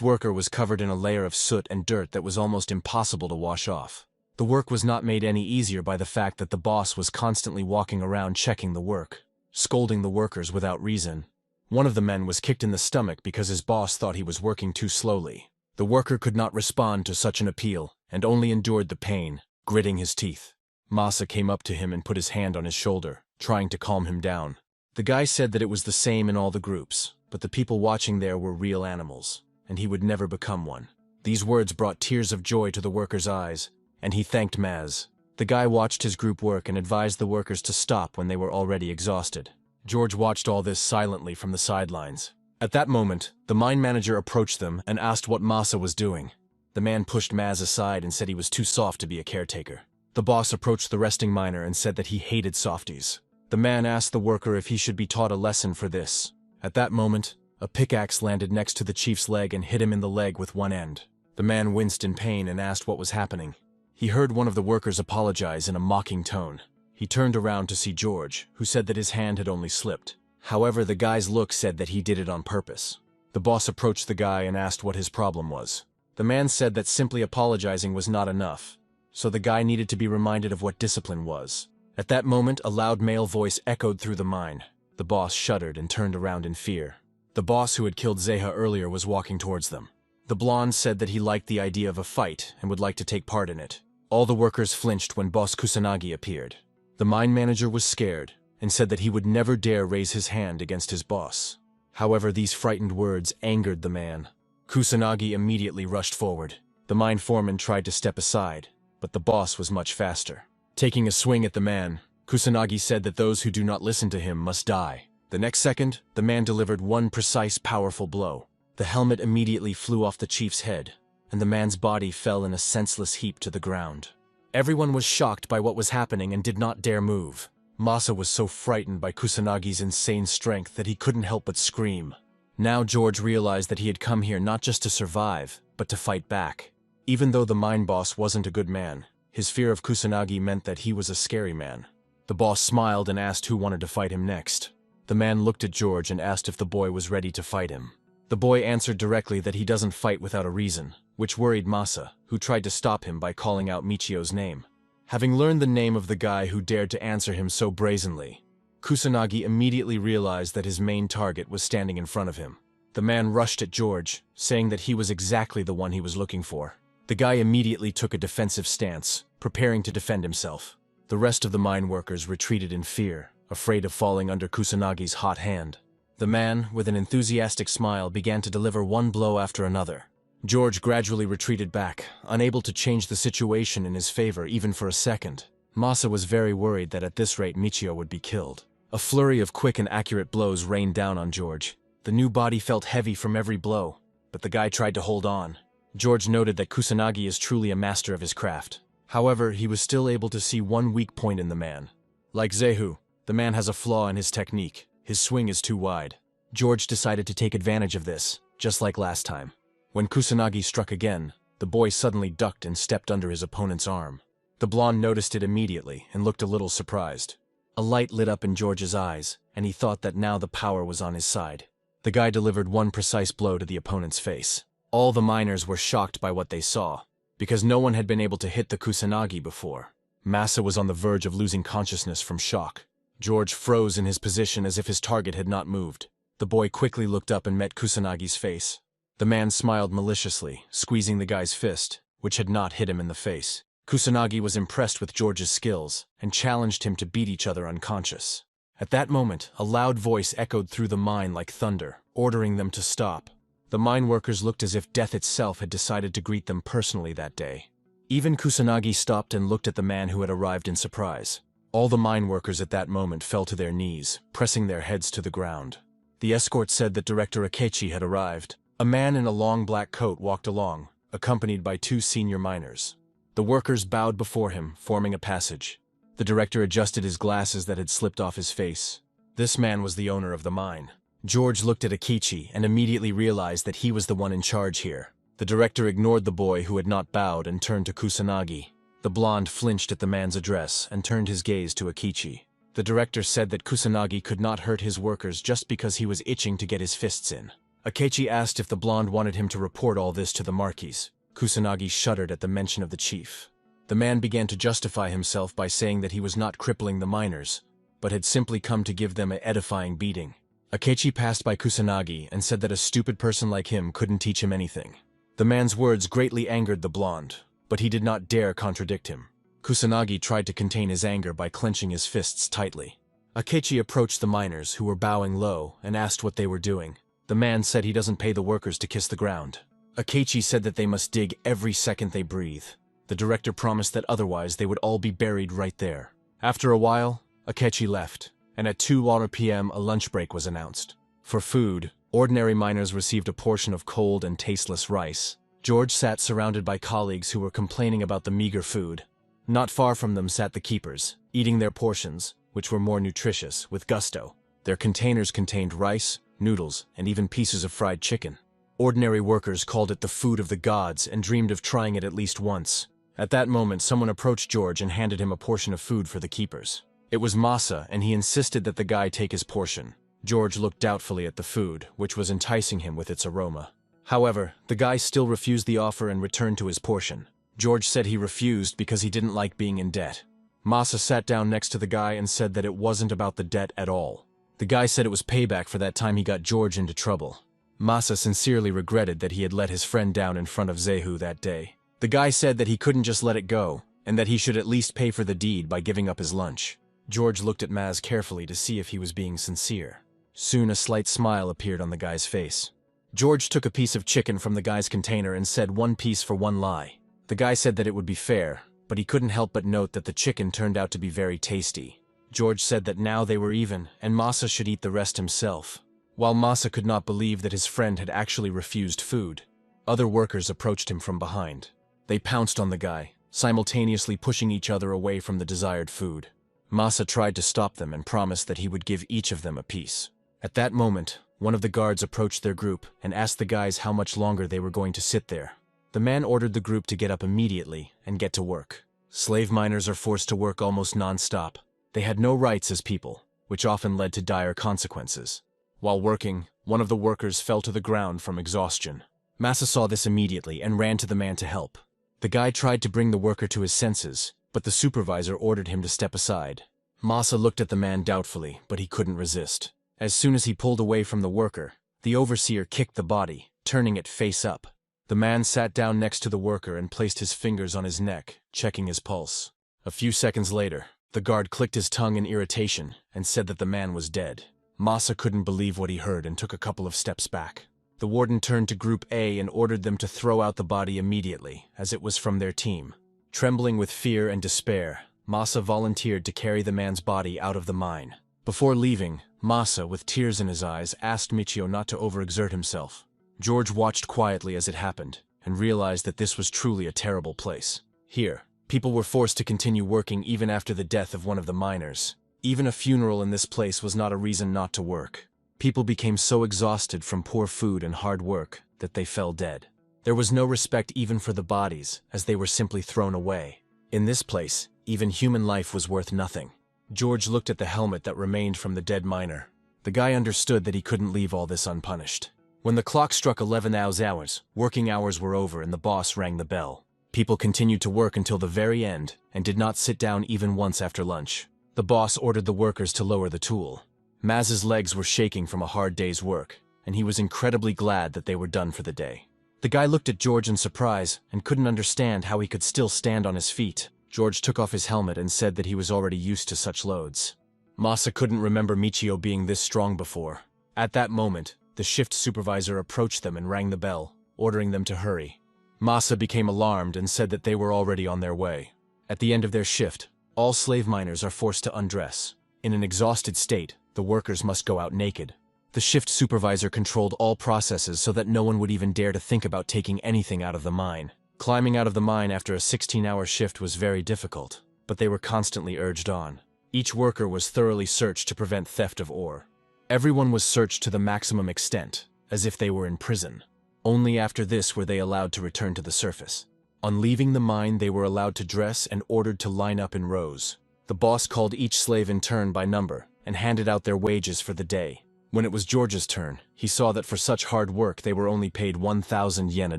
worker was covered in a layer of soot and dirt that was almost impossible to wash off. The work was not made any easier by the fact that the boss was constantly walking around checking the work, scolding the workers without reason. One of the men was kicked in the stomach because his boss thought he was working too slowly. The worker could not respond to such an appeal and only endured the pain, gritting his teeth. Masa came up to him and put his hand on his shoulder, trying to calm him down. The guy said that it was the same in all the groups, but the people watching there were real animals, and he would never become one. These words brought tears of joy to the worker's eyes, and he thanked Maz. The guy watched his group work and advised the workers to stop when they were already exhausted. George watched all this silently from the sidelines. At that moment, the mine manager approached them and asked what Masa was doing. The man pushed Maz aside and said he was too soft to be a caretaker. The boss approached the resting miner and said that he hated softies. The man asked the worker if he should be taught a lesson for this. At that moment, a pickaxe landed next to the chief's leg and hit him in the leg with one end. The man winced in pain and asked what was happening. He heard one of the workers apologize in a mocking tone. He turned around to see George, who said that his hand had only slipped. However, the guy's look said that he did it on purpose. The boss approached the guy and asked what his problem was. The man said that simply apologizing was not enough, so the guy needed to be reminded of what discipline was. At that moment, a loud male voice echoed through the mine. The boss shuddered and turned around in fear. The boss who had killed Zeha earlier was walking towards them. The blonde said that he liked the idea of a fight and would like to take part in it. All the workers flinched when Boss Kusanagi appeared. The mine manager was scared and said that he would never dare raise his hand against his boss. However, these frightened words angered the man. Kusanagi immediately rushed forward. The mine foreman tried to step aside, but the boss was much faster. Taking a swing at the man, Kusanagi said that those who do not listen to him must die. The next second, the man delivered one precise, powerful blow. The helmet immediately flew off the chief's head, and the man's body fell in a senseless heap to the ground. Everyone was shocked by what was happening and did not dare move. Masa was so frightened by Kusanagi's insane strength that he couldn't help but scream. Now George realized that he had come here not just to survive, but to fight back. Even though the mine boss wasn't a good man, his fear of Kusanagi meant that he was a scary man. The boss smiled and asked who wanted to fight him next. The man looked at George and asked if the boy was ready to fight him. The boy answered directly that he doesn't fight without a reason, which worried Masa, who tried to stop him by calling out Michio's name. Having learned the name of the guy who dared to answer him so brazenly, Kusanagi immediately realized that his main target was standing in front of him. The man rushed at George, saying that he was exactly the one he was looking for. The guy immediately took a defensive stance, preparing to defend himself. The rest of the mine workers retreated in fear, afraid of falling under Kusanagi's hot hand. The man, with an enthusiastic smile, began to deliver one blow after another. George gradually retreated back, unable to change the situation in his favor even for a second. Masa was very worried that at this rate Michio would be killed. A flurry of quick and accurate blows rained down on George. The new body felt heavy from every blow, but the guy tried to hold on. George noted that Kusanagi is truly a master of his craft. However, he was still able to see one weak point in the man. Like Zehu, the man has a flaw in his technique. His swing is too wide. George decided to take advantage of this, just like last time. When Kusanagi struck again, the boy suddenly ducked and stepped under his opponent's arm. The blonde noticed it immediately and looked a little surprised. A light lit up in George's eyes, and he thought that now the power was on his side. The guy delivered one precise blow to the opponent's face. All the miners were shocked by what they saw, because no one had been able to hit the Kusanagi before. Masa was on the verge of losing consciousness from shock. George froze in his position as if his target had not moved. The boy quickly looked up and met Kusanagi's face. The man smiled maliciously, squeezing the guy's fist, which had not hit him in the face. Kusanagi was impressed with George's skills and challenged him to beat each other unconscious. At that moment, a loud voice echoed through the mine like thunder, ordering them to stop. The mine workers looked as if death itself had decided to greet them personally that day. Even Kusanagi stopped and looked at the man who had arrived in surprise. All the mine workers at that moment fell to their knees, pressing their heads to the ground. The escort said that Director Akechi had arrived. A man in a long black coat walked along, accompanied by two senior miners. The workers bowed before him, forming a passage. The director adjusted his glasses that had slipped off his face. This man was the owner of the mine. George looked at Akechi and immediately realized that he was the one in charge here. The director ignored the boy who had not bowed and turned to Kusanagi. The blonde flinched at the man's address and turned his gaze to Akechi. The director said that Kusanagi could not hurt his workers just because he was itching to get his fists in. Akechi asked if the blonde wanted him to report all this to the Marquis. Kusanagi shuddered at the mention of the chief. The man began to justify himself by saying that he was not crippling the miners, but had simply come to give them an edifying beating. Akechi passed by Kusanagi and said that a stupid person like him couldn't teach him anything. The man's words greatly angered the blonde, but he did not dare contradict him. Kusanagi tried to contain his anger by clenching his fists tightly. Akechi approached the miners, who were bowing low, and asked what they were doing. The man said he doesn't pay the workers to kiss the ground. Akechi said that they must dig every second they breathe. The director promised that otherwise they would all be buried right there. After a while, Akechi left, and at 2 p.m. a lunch break was announced. For food, ordinary miners received a portion of cold and tasteless rice. George sat surrounded by colleagues who were complaining about the meager food. Not far from them sat the keepers, eating their portions, which were more nutritious, with gusto. Their containers contained rice, noodles, and even pieces of fried chicken. Ordinary workers called it the food of the gods and dreamed of trying it at least once. At that moment, someone approached George and handed him a portion of food for the keepers. It was masa, and he insisted that the guy take his portion. George looked doubtfully at the food, which was enticing him with its aroma. However, the guy still refused the offer and returned to his portion. George said he refused because he didn't like being in debt. Masa sat down next to the guy and said that it wasn't about the debt at all. The guy said it was payback for that time he got George into trouble. Masa sincerely regretted that he had let his friend down in front of Zehu that day. The guy said that he couldn't just let it go, and that he should at least pay for the deed by giving up his lunch. George looked at Maz carefully to see if he was being sincere. Soon a slight smile appeared on the guy's face. George took a piece of chicken from the guy's container and said 1 piece for 1 lie. The guy said that it would be fair, but he couldn't help but note that the chicken turned out to be very tasty. George said that now they were even, and Masa should eat the rest himself. While Masa could not believe that his friend had actually refused food, other workers approached him from behind. They pounced on the guy, simultaneously pushing each other away from the desired food. Masa tried to stop them and promised that he would give each of them a piece. At that moment, one of the guards approached their group and asked the guys how much longer they were going to sit there. The man ordered the group to get up immediately and get to work. Slave miners are forced to work almost non-stop. They had no rights as people, which often led to dire consequences. While working, one of the workers fell to the ground from exhaustion. Masa saw this immediately and ran to the man to help. The guy tried to bring the worker to his senses, but the supervisor ordered him to step aside. Masa looked at the man doubtfully, but he couldn't resist. As soon as he pulled away from the worker, the overseer kicked the body, turning it face up. The man sat down next to the worker and placed his fingers on his neck, checking his pulse. A few seconds later, the guard clicked his tongue in irritation and said that the man was dead. Masa couldn't believe what he heard and took a couple of steps back. The warden turned to Group A and ordered them to throw out the body immediately, as it was from their team. Trembling with fear and despair, Masa volunteered to carry the man's body out of the mine. Before leaving, Masa, with tears in his eyes, asked Michio not to overexert himself. George watched quietly as it happened, and realized that this was truly a terrible place. Here, people were forced to continue working even after the death of one of the miners. Even a funeral in this place was not a reason not to work. People became so exhausted from poor food and hard work that they fell dead. There was no respect even for the bodies, as they were simply thrown away. In this place, even human life was worth nothing. George looked at the helmet that remained from the dead miner. The guy understood that he couldn't leave all this unpunished. When the clock struck 11 hours, working hours were over and the boss rang the bell. People continued to work until the very end and did not sit down even once after lunch. The boss ordered the workers to lower the tool. Maz's legs were shaking from a hard day's work, and he was incredibly glad that they were done for the day. The guy looked at George in surprise and couldn't understand how he could still stand on his feet. George took off his helmet and said that he was already used to such loads. Masa couldn't remember Michio being this strong before. At that moment, the shift supervisor approached them and rang the bell, ordering them to hurry. Masa became alarmed and said that they were already on their way. At the end of their shift, all slave miners are forced to undress. In an exhausted state, the workers must go out naked. The shift supervisor controlled all processes so that no one would even dare to think about taking anything out of the mine. Climbing out of the mine after a 16-hour shift was very difficult, but they were constantly urged on. Each worker was thoroughly searched to prevent theft of ore. Everyone was searched to the maximum extent, as if they were in prison. Only after this were they allowed to return to the surface. On leaving the mine, they were allowed to dress and ordered to line up in rows. The boss called each slave in turn by number and handed out their wages for the day. When it was George's turn, he saw that for such hard work they were only paid 1,000 yen a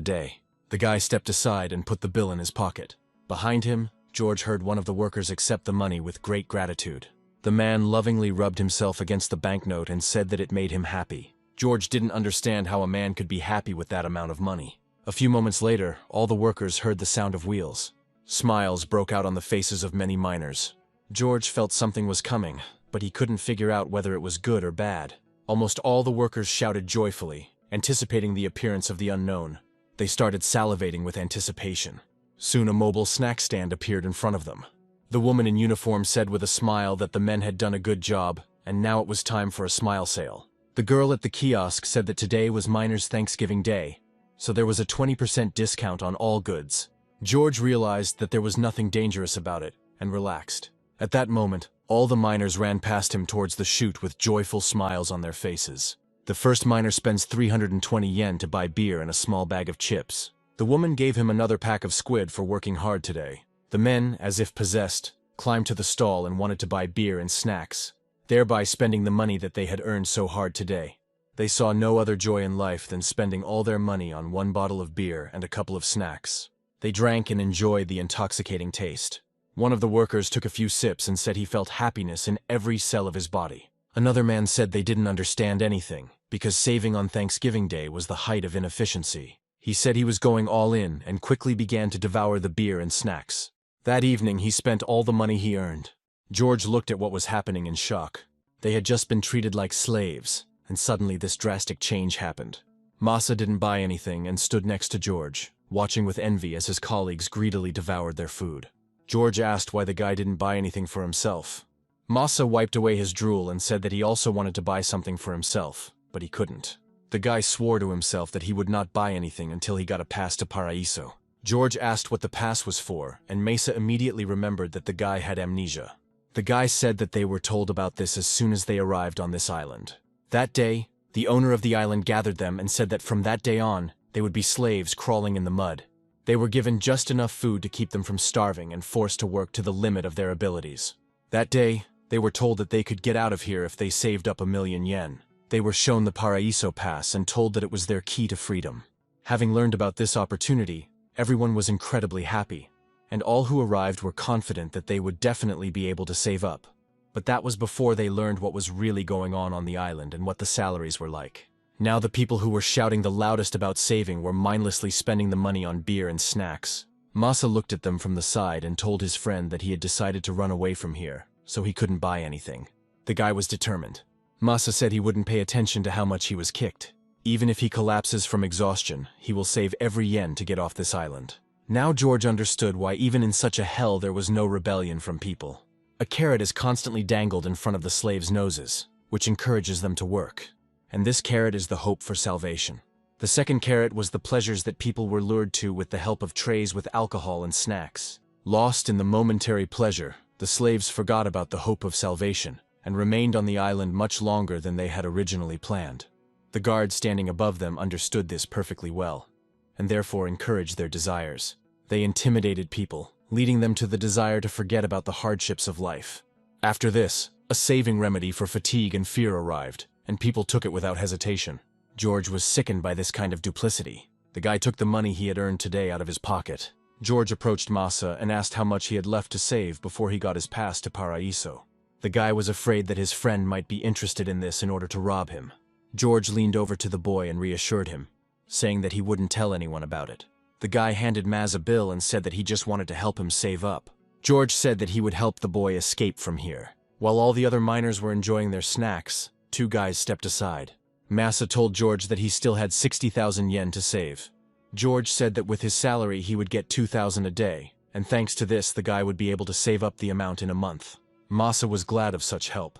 day. The guy stepped aside and put the bill in his pocket. Behind him, George heard one of the workers accept the money with great gratitude. The man lovingly rubbed himself against the banknote and said that it made him happy. George didn't understand how a man could be happy with that amount of money. A few moments later, all the workers heard the sound of wheels. Smiles broke out on the faces of many miners. George felt something was coming, but he couldn't figure out whether it was good or bad. Almost all the workers shouted joyfully, anticipating the appearance of the unknown. They started salivating with anticipation. Soon a mobile snack stand appeared in front of them. The woman in uniform said with a smile that the men had done a good job, and now it was time for a smile sale. The girl at the kiosk said that today was Miners' Thanksgiving Day, so there was a 20% discount on all goods. George realized that there was nothing dangerous about it, and relaxed. At that moment, all the miners ran past him towards the chute with joyful smiles on their faces. The first miner spends 320 yen to buy beer and a small bag of chips. The woman gave him another pack of squid for working hard today. The men, as if possessed, climbed to the stall and wanted to buy beer and snacks, thereby spending the money that they had earned so hard today. They saw no other joy in life than spending all their money on one bottle of beer and a couple of snacks. They drank and enjoyed the intoxicating taste. One of the workers took a few sips and said he felt happiness in every cell of his body. Another man said they didn't understand anything, because saving on Thanksgiving Day was the height of inefficiency. He said he was going all in and quickly began to devour the beer and snacks. That evening he spent all the money he earned. George looked at what was happening in shock. They had just been treated like slaves, and suddenly this drastic change happened. Masa didn't buy anything and stood next to George, watching with envy as his colleagues greedily devoured their food. George asked why the guy didn't buy anything for himself. Masa wiped away his drool and said that he also wanted to buy something for himself, but he couldn't. The guy swore to himself that he would not buy anything until he got a pass to Paraiso. George asked what the pass was for, and Mesa immediately remembered that the guy had amnesia. The guy said that they were told about this as soon as they arrived on this island. That day, the owner of the island gathered them and said that from that day on, they would be slaves crawling in the mud. They were given just enough food to keep them from starving and forced to work to the limit of their abilities. That day, they were told that they could get out of here if they saved up 1,000,000 yen. They were shown the Paraiso Pass and told that it was their key to freedom. Having learned about this opportunity, everyone was incredibly happy, and all who arrived were confident that they would definitely be able to save up. But that was before they learned what was really going on the island and what the salaries were like. Now the people who were shouting the loudest about saving were mindlessly spending the money on beer and snacks. Masa looked at them from the side and told his friend that he had decided to run away from here, so he couldn't buy anything. The guy was determined. Masa said he wouldn't pay attention to how much he was kicked. Even if he collapses from exhaustion, he will save every yen to get off this island. Now George understood why even in such a hell there was no rebellion from people. A carrot is constantly dangled in front of the slaves' noses, which encourages them to work. And this carrot is the hope for salvation. The second carrot was the pleasures that people were lured to with the help of trays with alcohol and snacks. Lost in the momentary pleasure, the slaves forgot about the hope of salvation and remained on the island much longer than they had originally planned. The guard standing above them understood this perfectly well, and therefore encouraged their desires. They intimidated people, leading them to the desire to forget about the hardships of life. After this, a saving remedy for fatigue and fear arrived, and people took it without hesitation. George was sickened by this kind of duplicity. The guy took the money he had earned today out of his pocket. George approached Masa and asked how much he had left to save before he got his pass to Paraiso. The guy was afraid that his friend might be interested in this in order to rob him. George leaned over to the boy and reassured him, saying that he wouldn't tell anyone about it. The guy handed Maz a bill and said that he just wanted to help him save up. George said that he would help the boy escape from here. While all the other miners were enjoying their snacks, two guys stepped aside. Masa told George that he still had 60,000 yen to save. George said that with his salary he would get 2,000 a day, and thanks to this the guy would be able to save up the amount in a month. Masa was glad of such help,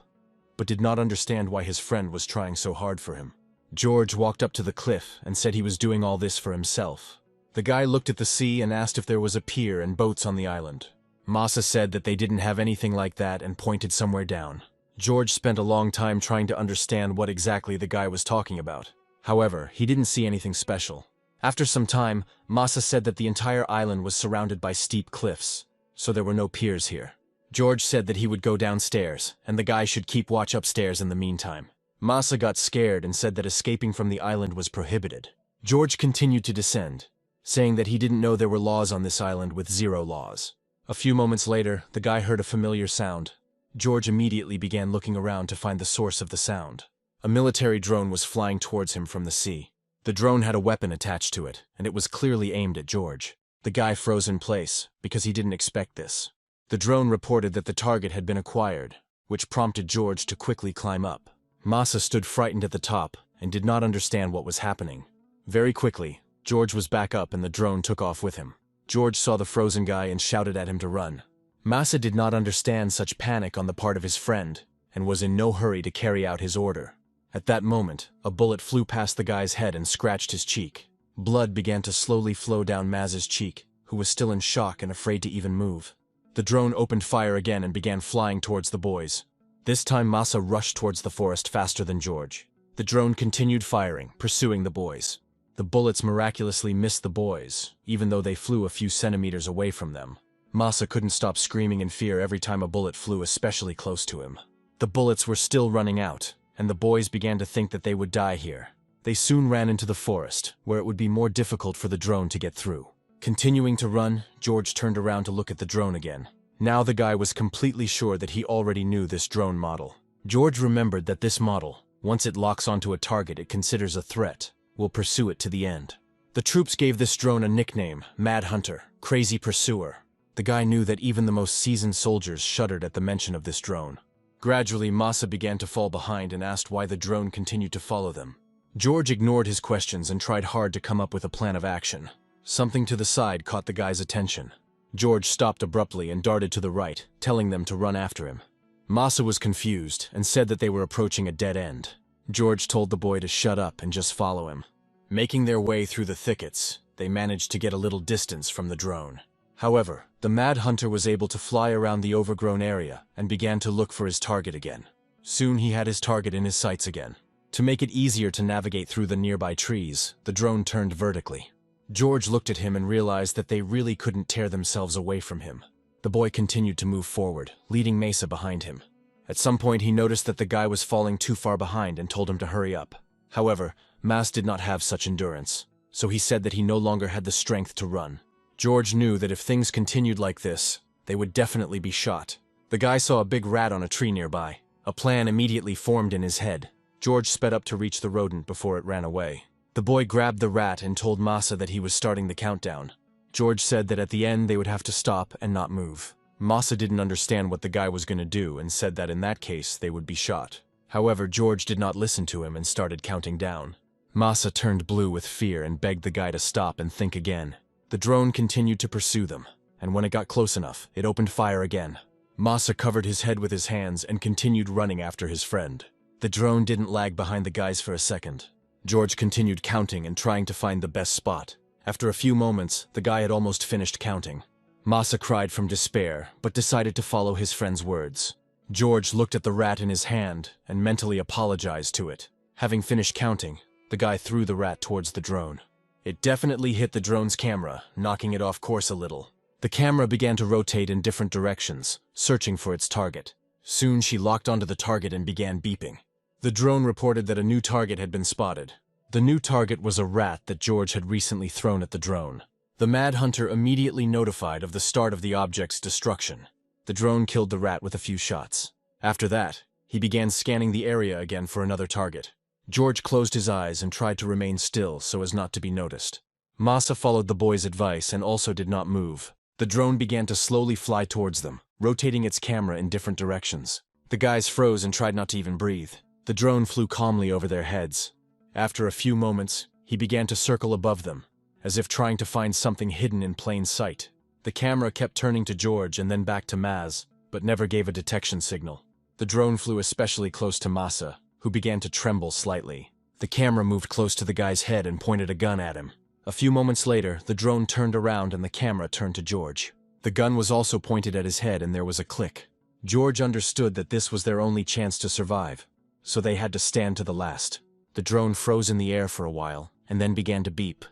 but did not understand why his friend was trying so hard for him. George walked up to the cliff and said he was doing all this for himself. The guy looked at the sea and asked if there was a pier and boats on the island. Masa said that they didn't have anything like that and pointed somewhere down. George spent a long time trying to understand what exactly the guy was talking about. However, he didn't see anything special. After some time, Masa said that the entire island was surrounded by steep cliffs, so there were no piers here. George said that he would go downstairs, and the guy should keep watch upstairs in the meantime. Masa got scared and said that escaping from the island was prohibited. George continued to descend, saying that he didn't know there were laws on this island with 0 laws. A few moments later, the guy heard a familiar sound. George immediately began looking around to find the source of the sound. A military drone was flying towards him from the sea. The drone had a weapon attached to it, and it was clearly aimed at George. The guy froze in place, because he didn't expect this. The drone reported that the target had been acquired, which prompted George to quickly climb up. Masa stood frightened at the top and did not understand what was happening. Very quickly, George was back up and the drone took off with him. George saw the frozen guy and shouted at him to run. Masa did not understand such panic on the part of his friend and was in no hurry to carry out his order. At that moment, a bullet flew past the guy's head and scratched his cheek. Blood began to slowly flow down Maz's cheek, who was still in shock and afraid to even move. The drone opened fire again and began flying towards the boys. This time Masa rushed towards the forest faster than George. The drone continued firing, pursuing the boys. The bullets miraculously missed the boys, even though they flew a few centimeters away from them. Masa couldn't stop screaming in fear every time a bullet flew especially close to him. The bullets were still running out, and the boys began to think that they would die here. They soon ran into the forest, where it would be more difficult for the drone to get through. Continuing to run, George turned around to look at the drone again. Now the guy was completely sure that he already knew this drone model. George remembered that this model, once it locks onto a target it considers a threat, will pursue it to the end. The troops gave this drone a nickname, Mad Hunter, Crazy Pursuer. The guy knew that even the most seasoned soldiers shuddered at the mention of this drone. Gradually, Masa began to fall behind and asked why the drone continued to follow them. George ignored his questions and tried hard to come up with a plan of action. Something to the side caught the guy's attention. George stopped abruptly and darted to the right, telling them to run after him. Masa was confused and said that they were approaching a dead end. George told the boy to shut up and just follow him. Making their way through the thickets, they managed to get a little distance from the drone. However, the Mad Hunter was able to fly around the overgrown area and began to look for his target again. Soon he had his target in his sights again. To make it easier to navigate through the nearby trees, the drone turned vertically. George looked at him and realized that they really couldn't tear themselves away from him. The boy continued to move forward, leading Mesa behind him. At some point he noticed that the guy was falling too far behind and told him to hurry up. However, Mas did not have such endurance, so he said that he no longer had the strength to run. George knew that if things continued like this, they would definitely be shot. The guy saw a big rat on a tree nearby. A plan immediately formed in his head. George sped up to reach the rodent before it ran away. The boy grabbed the rat and told Masa that he was starting the countdown. George said that at the end they would have to stop and not move. Masa didn't understand what the guy was going to do and said that in that case they would be shot. However, George did not listen to him and started counting down. Masa turned blue with fear and begged the guy to stop and think again. The drone continued to pursue them, and when it got close enough, it opened fire again. Masa covered his head with his hands and continued running after his friend. The drone didn't lag behind the guys for a second. George continued counting and trying to find the best spot. After a few moments, the guy had almost finished counting. Masa cried from despair, but decided to follow his friend's words. George looked at the rat in his hand and mentally apologized to it. Having finished counting, the guy threw the rat towards the drone. It definitely hit the drone's camera, knocking it off course a little. The camera began to rotate in different directions, searching for its target. Soon she locked onto the target and began beeping. The drone reported that a new target had been spotted. The new target was a rat that George had recently thrown at the drone. The Mad Hunter immediately notified of the start of the object's destruction. The drone killed the rat with a few shots. After that, he began scanning the area again for another target. George closed his eyes and tried to remain still so as not to be noticed. Masa followed the boy's advice and also did not move. The drone began to slowly fly towards them, rotating its camera in different directions. The guys froze and tried not to even breathe. The drone flew calmly over their heads. After a few moments, he began to circle above them, as if trying to find something hidden in plain sight. The camera kept turning to George and then back to Maz, but never gave a detection signal. The drone flew especially close to Masa, who began to tremble slightly. The camera moved close to the guy's head and pointed a gun at him. A few moments later, the drone turned around and the camera turned to George. The gun was also pointed at his head and there was a click. George understood that this was their only chance to survive, so they had to stand to the last. The drone froze in the air for a while and then began to beep.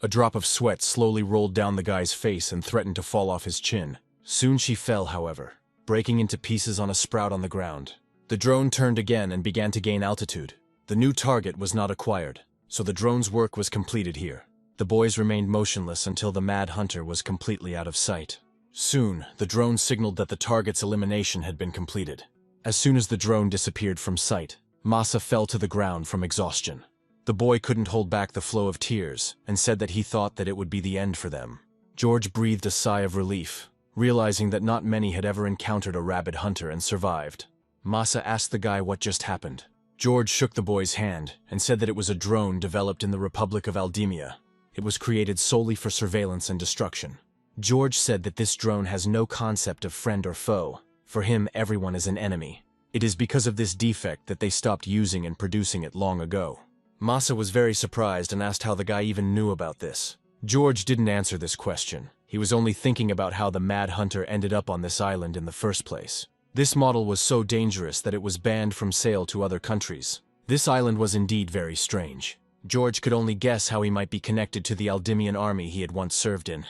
A drop of sweat slowly rolled down the guy's face and threatened to fall off his chin. Soon she fell, however, breaking into pieces on a sprout on the ground. The drone turned again and began to gain altitude. The new target was not acquired, so the drone's work was completed here. The boys remained motionless until the Mad Hunter was completely out of sight. Soon, the drone signaled that the target's elimination had been completed. As soon as the drone disappeared from sight, Masa fell to the ground from exhaustion. The boy couldn't hold back the flow of tears and said that he thought that it would be the end for them. George breathed a sigh of relief, realizing that not many had ever encountered a rabid hunter and survived. Masa asked the guy what just happened. George shook the boy's hand and said that it was a drone developed in the Republic of Aldemia. It was created solely for surveillance and destruction. George said that this drone has no concept of friend or foe. For him, everyone is an enemy. It is because of this defect that they stopped using and producing it long ago. Masa was very surprised and asked how the guy even knew about this. George didn't answer this question. He was only thinking about how the Mad Hunter ended up on this island in the first place. This model was so dangerous that it was banned from sale to other countries. This island was indeed very strange. George could only guess how he might be connected to the Aldemian army he had once served in.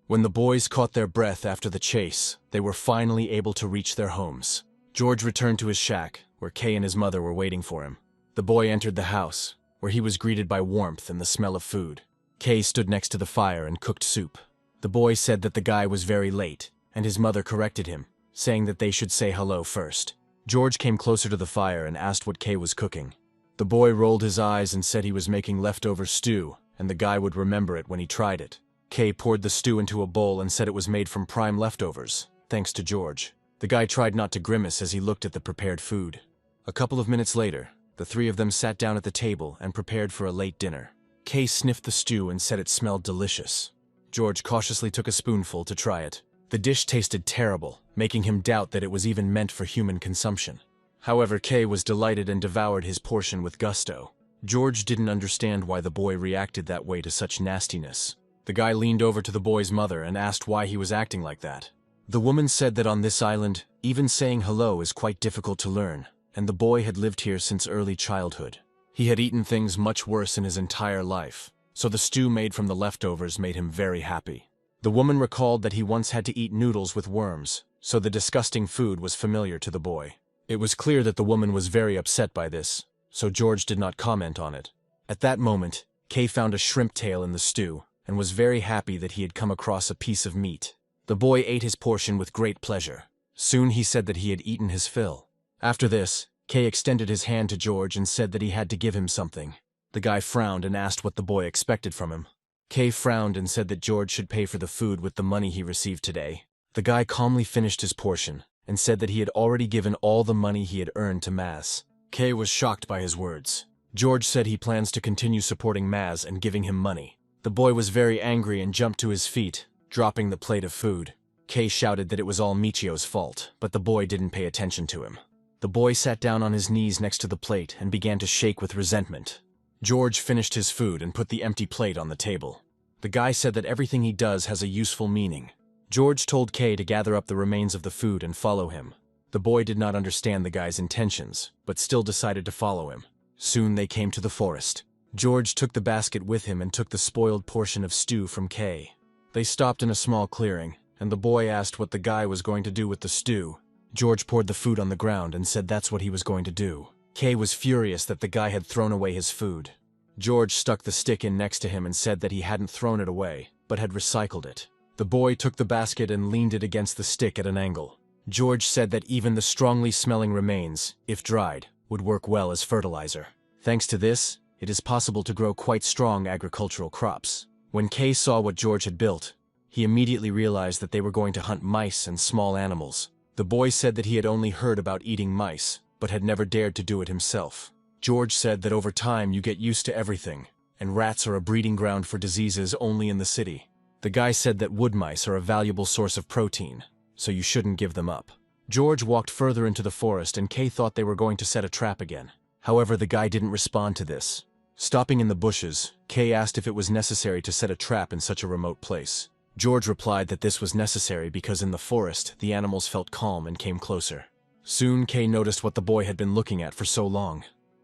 When the boys caught their breath after the chase, they were finally able to reach their homes. George returned to his shack, where Kay and his mother were waiting for him. The boy entered the house, where he was greeted by warmth and the smell of food. Kay stood next to the fire and cooked soup. The boy said that the guy was very late, and his mother corrected him, saying that they should say hello first. George came closer to the fire and asked what Kay was cooking. The boy rolled his eyes and said he was making leftover stew, and the guy would remember it when he tried it. Kay poured the stew into a bowl and said it was made from prime leftovers, thanks to George. The guy tried not to grimace as he looked at the prepared food. A couple of minutes later, the three of them sat down at the table and prepared for a late dinner. Kay sniffed the stew and said it smelled delicious. George cautiously took a spoonful to try it. The dish tasted terrible, making him doubt that it was even meant for human consumption. However, Kay was delighted and devoured his portion with gusto. George didn't understand why the boy reacted that way to such nastiness. The guy leaned over to the boy's mother and asked why he was acting like that. The woman said that on this island, even saying hello is quite difficult to learn, and the boy had lived here since early childhood. He had eaten things much worse in his entire life, so the stew made from the leftovers made him very happy. The woman recalled that he once had to eat noodles with worms, so the disgusting food was familiar to the boy. It was clear that the woman was very upset by this, so George did not comment on it. At that moment, Kay found a shrimp tail in the stew, and was very happy that he had come across a piece of meat. The boy ate his portion with great pleasure. Soon he said that he had eaten his fill. After this, Kay extended his hand to George and said that he had to give him something. The guy frowned and asked what the boy expected from him. Kay frowned and said that George should pay for the food with the money he received today. The guy calmly finished his portion and said that he had already given all the money he had earned to Maz. Kay was shocked by his words. George said he plans to continue supporting Maz and giving him money. The boy was very angry and jumped to his feet, dropping the plate of food. Kay shouted that it was all Michio's fault, but the boy didn't pay attention to him. The boy sat down on his knees next to the plate and began to shake with resentment. George finished his food and put the empty plate on the table. The guy said that everything he does has a useful meaning. George told Kay to gather up the remains of the food and follow him. The boy did not understand the guy's intentions, but still decided to follow him. Soon they came to the forest. George took the basket with him and took the spoiled portion of stew from Kay. They stopped in a small clearing, and the boy asked what the guy was going to do with the stew. George poured the food on the ground and said that's what he was going to do. Kay was furious that the guy had thrown away his food. George stuck the stick in next to him and said that he hadn't thrown it away, but had recycled it. The boy took the basket and leaned it against the stick at an angle. George said that even the strongly smelling remains, if dried, would work well as fertilizer. Thanks to this, it is possible to grow quite strong agricultural crops. When Kay saw what George had built, he immediately realized that they were going to hunt mice and small animals. The boy said that he had only heard about eating mice, but had never dared to do it himself. George said that over time you get used to everything, and rats are a breeding ground for diseases only in the city. The guy said that wood mice are a valuable source of protein, so you shouldn't give them up. George walked further into the forest and Kay thought they were going to set a trap again. However, the guy didn't respond to this. Stopping in the bushes, Kay asked if it was necessary to set a trap in such a remote place. George replied that this was necessary because in the forest, the animals felt calm and came closer. Soon, Kay noticed what the boy had been looking at for so long.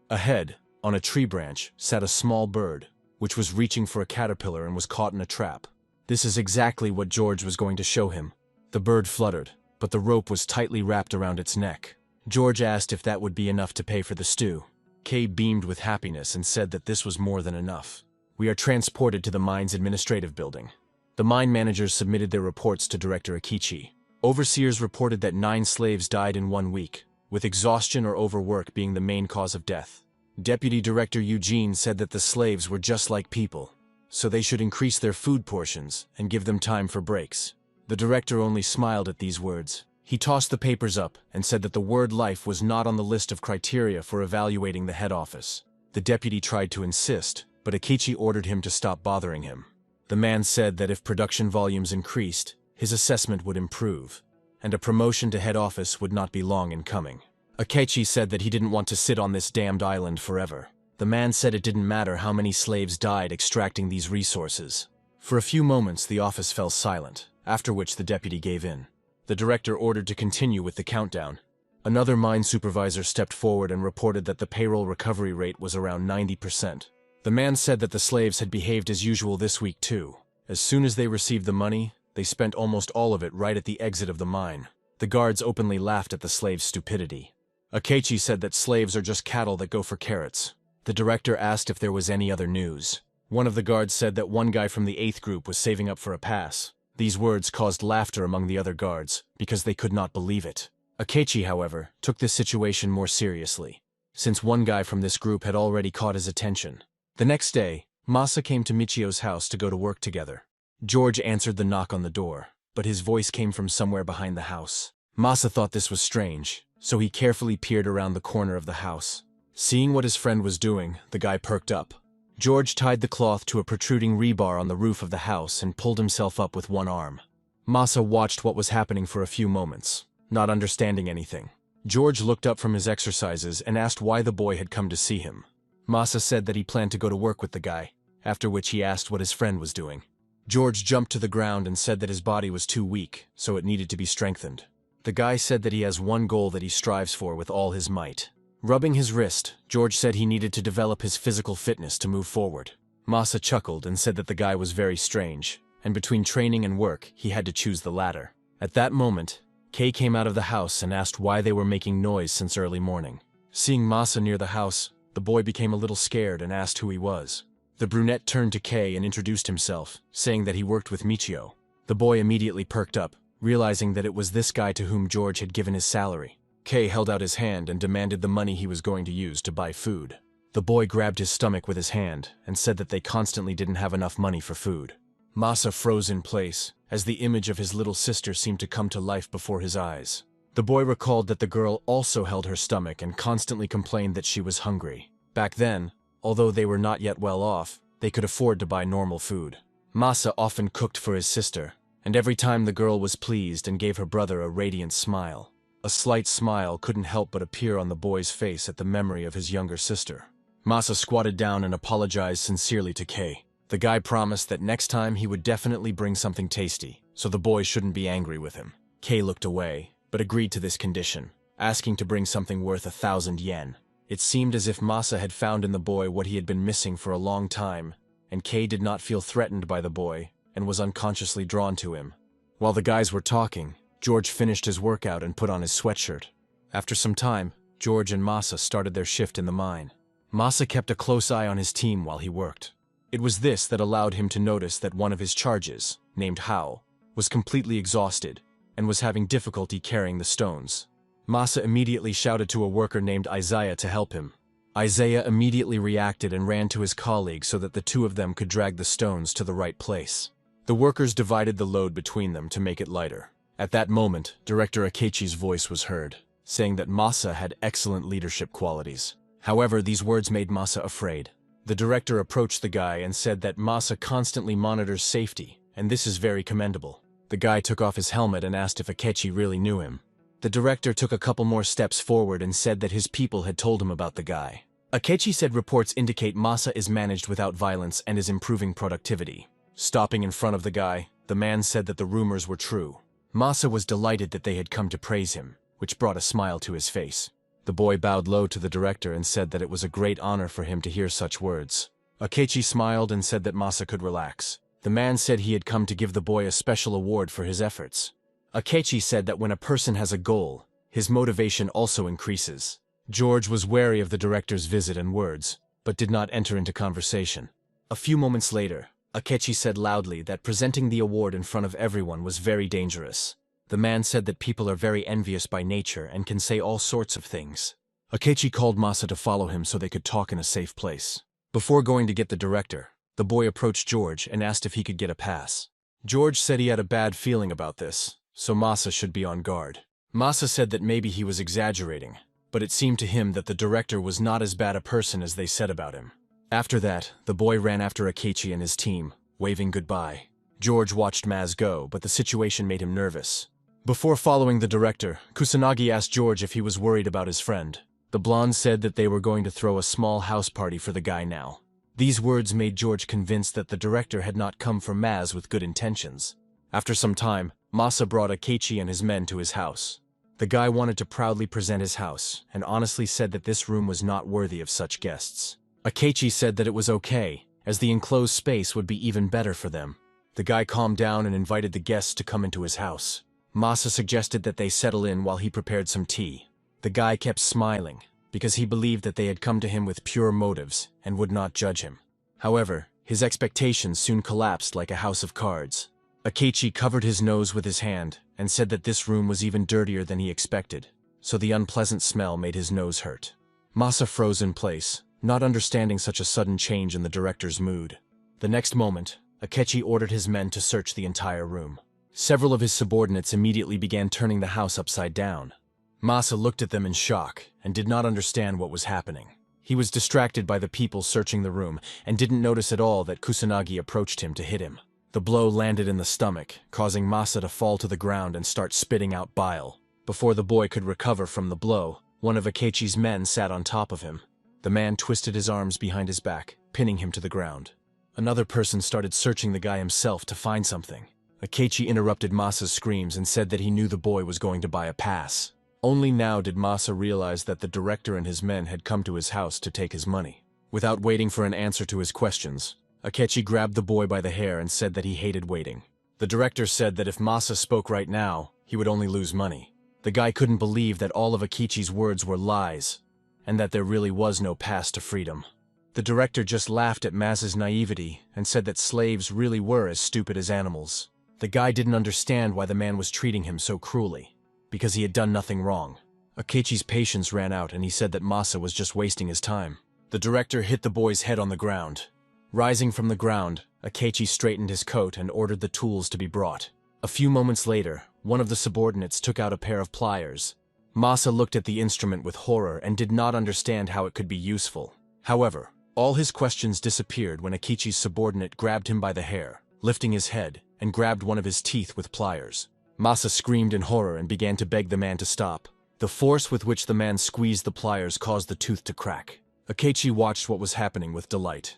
Ahead, on a tree branch, sat a small bird, which was reaching for a caterpillar and was caught in a trap. This is exactly what George was going to show him. The bird fluttered, but the rope was tightly wrapped around its neck. George asked if that would be enough to pay for the stew. Kay beamed with happiness and said that this was more than enough. We are transported to the mine's administrative building. The mine managers submitted their reports to Director Akichi. Overseers reported that 9 slaves died in 1 week, with exhaustion or overwork being the main cause of death. Deputy Director Eugene said that the slaves were just like people, so they should increase their food portions and give them time for breaks. The director only smiled at these words. He tossed the papers up and said that the word life was not on the list of criteria for evaluating the head office. The deputy tried to insist, but Akechi ordered him to stop bothering him. The man said that if production volumes increased, his assessment would improve, and a promotion to head office would not be long in coming. Akechi said that he didn't want to sit on this damned island forever. The man said it didn't matter how many slaves died extracting these resources. For a few moments the office fell silent, after which the deputy gave in. The director ordered to continue with the countdown. Another mine supervisor stepped forward and reported that the payroll recovery rate was around 90%. The man said that the slaves had behaved as usual this week too. As soon as they received the money, they spent almost all of it right at the exit of the mine. The guards openly laughed at the slaves' stupidity. Akechi said that slaves are just cattle that go for carrots. The director asked if there was any other news. One of the guards said that one guy from the 8th group was saving up for a pass. These words caused laughter among the other guards, because they could not believe it. Akechi, however, took this situation more seriously, since one guy from this group had already caught his attention. The next day, Masa came to Michio's house to go to work together. George answered the knock on the door, but his voice came from somewhere behind the house. Masa thought this was strange, so he carefully peered around the corner of the house. Seeing what his friend was doing, the guy perked up. George tied the cloth to a protruding rebar on the roof of the house and pulled himself up with one arm. Masa watched what was happening for a few moments, not understanding anything. George looked up from his exercises and asked why the boy had come to see him. Masa said that he planned to go to work with the guy, after which he asked what his friend was doing. George jumped to the ground and said that his body was too weak, so it needed to be strengthened. The guy said that he has one goal that he strives for with all his might. Rubbing his wrist, George said he needed to develop his physical fitness to move forward. Masa chuckled and said that the guy was very strange, and between training and work, he had to choose the latter. At that moment, Kei came out of the house and asked why they were making noise since early morning. Seeing Masa near the house, the boy became a little scared and asked who he was. The brunette turned to Kei and introduced himself, saying that he worked with Michio. The boy immediately perked up, realizing that it was this guy to whom George had given his salary. Kei held out his hand and demanded the money he was going to use to buy food. The boy grabbed his stomach with his hand and said that they constantly didn't have enough money for food. Masa froze in place, as the image of his little sister seemed to come to life before his eyes. The boy recalled that the girl also held her stomach and constantly complained that she was hungry. Back then, although they were not yet well off, they could afford to buy normal food. Masa often cooked for his sister, and every time the girl was pleased and gave her brother a radiant smile. A slight smile couldn't help but appear on the boy's face at the memory of his younger sister. Masa squatted down and apologized sincerely to Kei. The guy promised that next time he would definitely bring something tasty, so the boy shouldn't be angry with him. Kei looked away, but agreed to this condition, asking to bring something worth 1,000 yen. It seemed as if Masa had found in the boy what he had been missing for a long time, and Kei did not feel threatened by the boy and was unconsciously drawn to him. While the guys were talking, George finished his workout and put on his sweatshirt. After some time, George and Masa started their shift in the mine. Masa kept a close eye on his team while he worked. It was this that allowed him to notice that one of his charges, named Hao, was completely exhausted and was having difficulty carrying the stones. Masa immediately shouted to a worker named Isaiah to help him. Isaiah immediately reacted and ran to his colleague so that the two of them could drag the stones to the right place. The workers divided the load between them to make it lighter. At that moment, Director Akechi's voice was heard, saying that Masa had excellent leadership qualities. However, these words made Masa afraid. The director approached the guy and said that Masa constantly monitors safety, and this is very commendable. The guy took off his helmet and asked if Akechi really knew him. The director took a couple more steps forward and said that his people had told him about the guy. Akechi said reports indicate Masa is managed without violence and is improving productivity. Stopping in front of the guy, the man said that the rumors were true. Masa was delighted that they had come to praise him, which brought a smile to his face. The boy bowed low to the director and said that it was a great honor for him to hear such words. Akechi smiled and said that Masa could relax. The man said he had come to give the boy a special award for his efforts. Akechi said that when a person has a goal, his motivation also increases. George was wary of the director's visit and words, but did not enter into conversation. A few moments later, Akechi said loudly that presenting the award in front of everyone was very dangerous. The man said that people are very envious by nature and can say all sorts of things. Akechi called Masa to follow him so they could talk in a safe place. Before going to get the director, the boy approached George and asked if he could get a pass. George said he had a bad feeling about this, so Masa should be on guard. Masa said that maybe he was exaggerating, but it seemed to him that the director was not as bad a person as they said about him. After that, the boy ran after Akechi and his team, waving goodbye. George watched Maz go, but the situation made him nervous. Before following the director, Kusanagi asked George if he was worried about his friend. The blonde said that they were going to throw a small house party for the guy now. These words made George convinced that the director had not come for Maz with good intentions. After some time, Masa brought Akechi and his men to his house. The guy wanted to proudly present his house, and honestly said that this room was not worthy of such guests. Akechi said that it was okay, as the enclosed space would be even better for them. The guy calmed down and invited the guests to come into his house. Masa suggested that they settle in while he prepared some tea. The guy kept smiling, because he believed that they had come to him with pure motives and would not judge him. However, his expectations soon collapsed like a house of cards. Akechi covered his nose with his hand and said that this room was even dirtier than he expected, so the unpleasant smell made his nose hurt. Masa froze in place, not understanding such a sudden change in the director's mood. The next moment, Akechi ordered his men to search the entire room. Several of his subordinates immediately began turning the house upside down. Masa looked at them in shock and did not understand what was happening. He was distracted by the people searching the room and didn't notice at all that Kusanagi approached him to hit him. The blow landed in the stomach, causing Masa to fall to the ground and start spitting out bile. Before the boy could recover from the blow, one of Akechi's men sat on top of him. The man twisted his arms behind his back, pinning him to the ground. Another person started searching the guy himself to find something. Akechi interrupted Masa's screams and said that he knew the boy was going to buy a pass. Only now did Masa realize that the director and his men had come to his house to take his money. Without waiting for an answer to his questions, Akechi grabbed the boy by the hair and said that he hated waiting. The director said that if Masa spoke right now, he would only lose money. The guy couldn't believe that all of Akechi's words were lies, and that there really was no path to freedom. The director just laughed at Masa's naivety and said that slaves really were as stupid as animals. The guy didn't understand why the man was treating him so cruelly, because he had done nothing wrong. Akechi's patience ran out and he said that Masa was just wasting his time. The director hit the boy's head on the ground. Rising from the ground, Akechi straightened his coat and ordered the tools to be brought. A few moments later, one of the subordinates took out a pair of pliers. Masa looked at the instrument with horror and did not understand how it could be useful. However, all his questions disappeared when Akechi's subordinate grabbed him by the hair, lifting his head, and grabbed one of his teeth with pliers. Masa screamed in horror and began to beg the man to stop. The force with which the man squeezed the pliers caused the tooth to crack. Akechi watched what was happening with delight.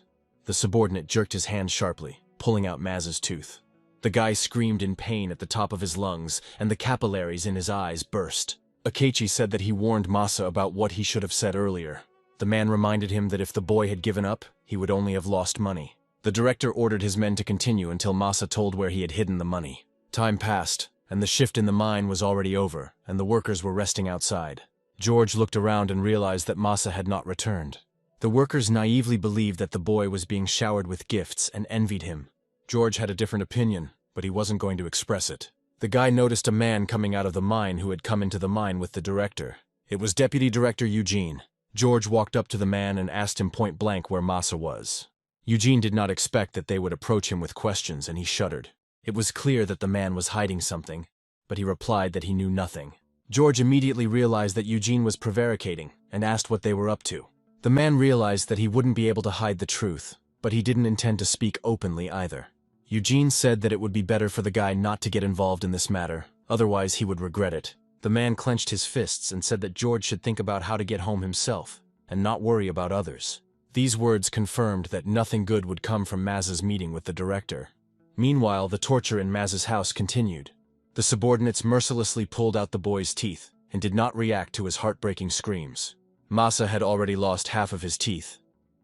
The subordinate jerked his hand sharply, pulling out Masa's tooth. The guy screamed in pain at the top of his lungs, and the capillaries in his eyes burst. Akechi said that he warned Masa about what he should have said earlier. The man reminded him that if the boy had given up, he would only have lost money. The director ordered his men to continue until Masa told where he had hidden the money. Time passed, and the shift in the mine was already over, and the workers were resting outside. George looked around and realized that Masa had not returned. The workers naively believed that the boy was being showered with gifts and envied him. George had a different opinion, but he wasn't going to express it. The guy noticed a man coming out of the mine who had come into the mine with the director. It was Deputy Director Eugene. George walked up to the man and asked him point blank where Masa was. Eugene did not expect that they would approach him with questions, and he shuddered. It was clear that the man was hiding something, but he replied that he knew nothing. George immediately realized that Eugene was prevaricating and asked what they were up to. The man realized that he wouldn't be able to hide the truth, but he didn't intend to speak openly either. Eugene said that it would be better for the guy not to get involved in this matter, otherwise he would regret it. The man clenched his fists and said that George should think about how to get home himself, and not worry about others. These words confirmed that nothing good would come from Masa's meeting with the director. Meanwhile, the torture in Masa's house continued. The subordinates mercilessly pulled out the boy's teeth, and did not react to his heartbreaking screams. Masa had already lost half of his teeth,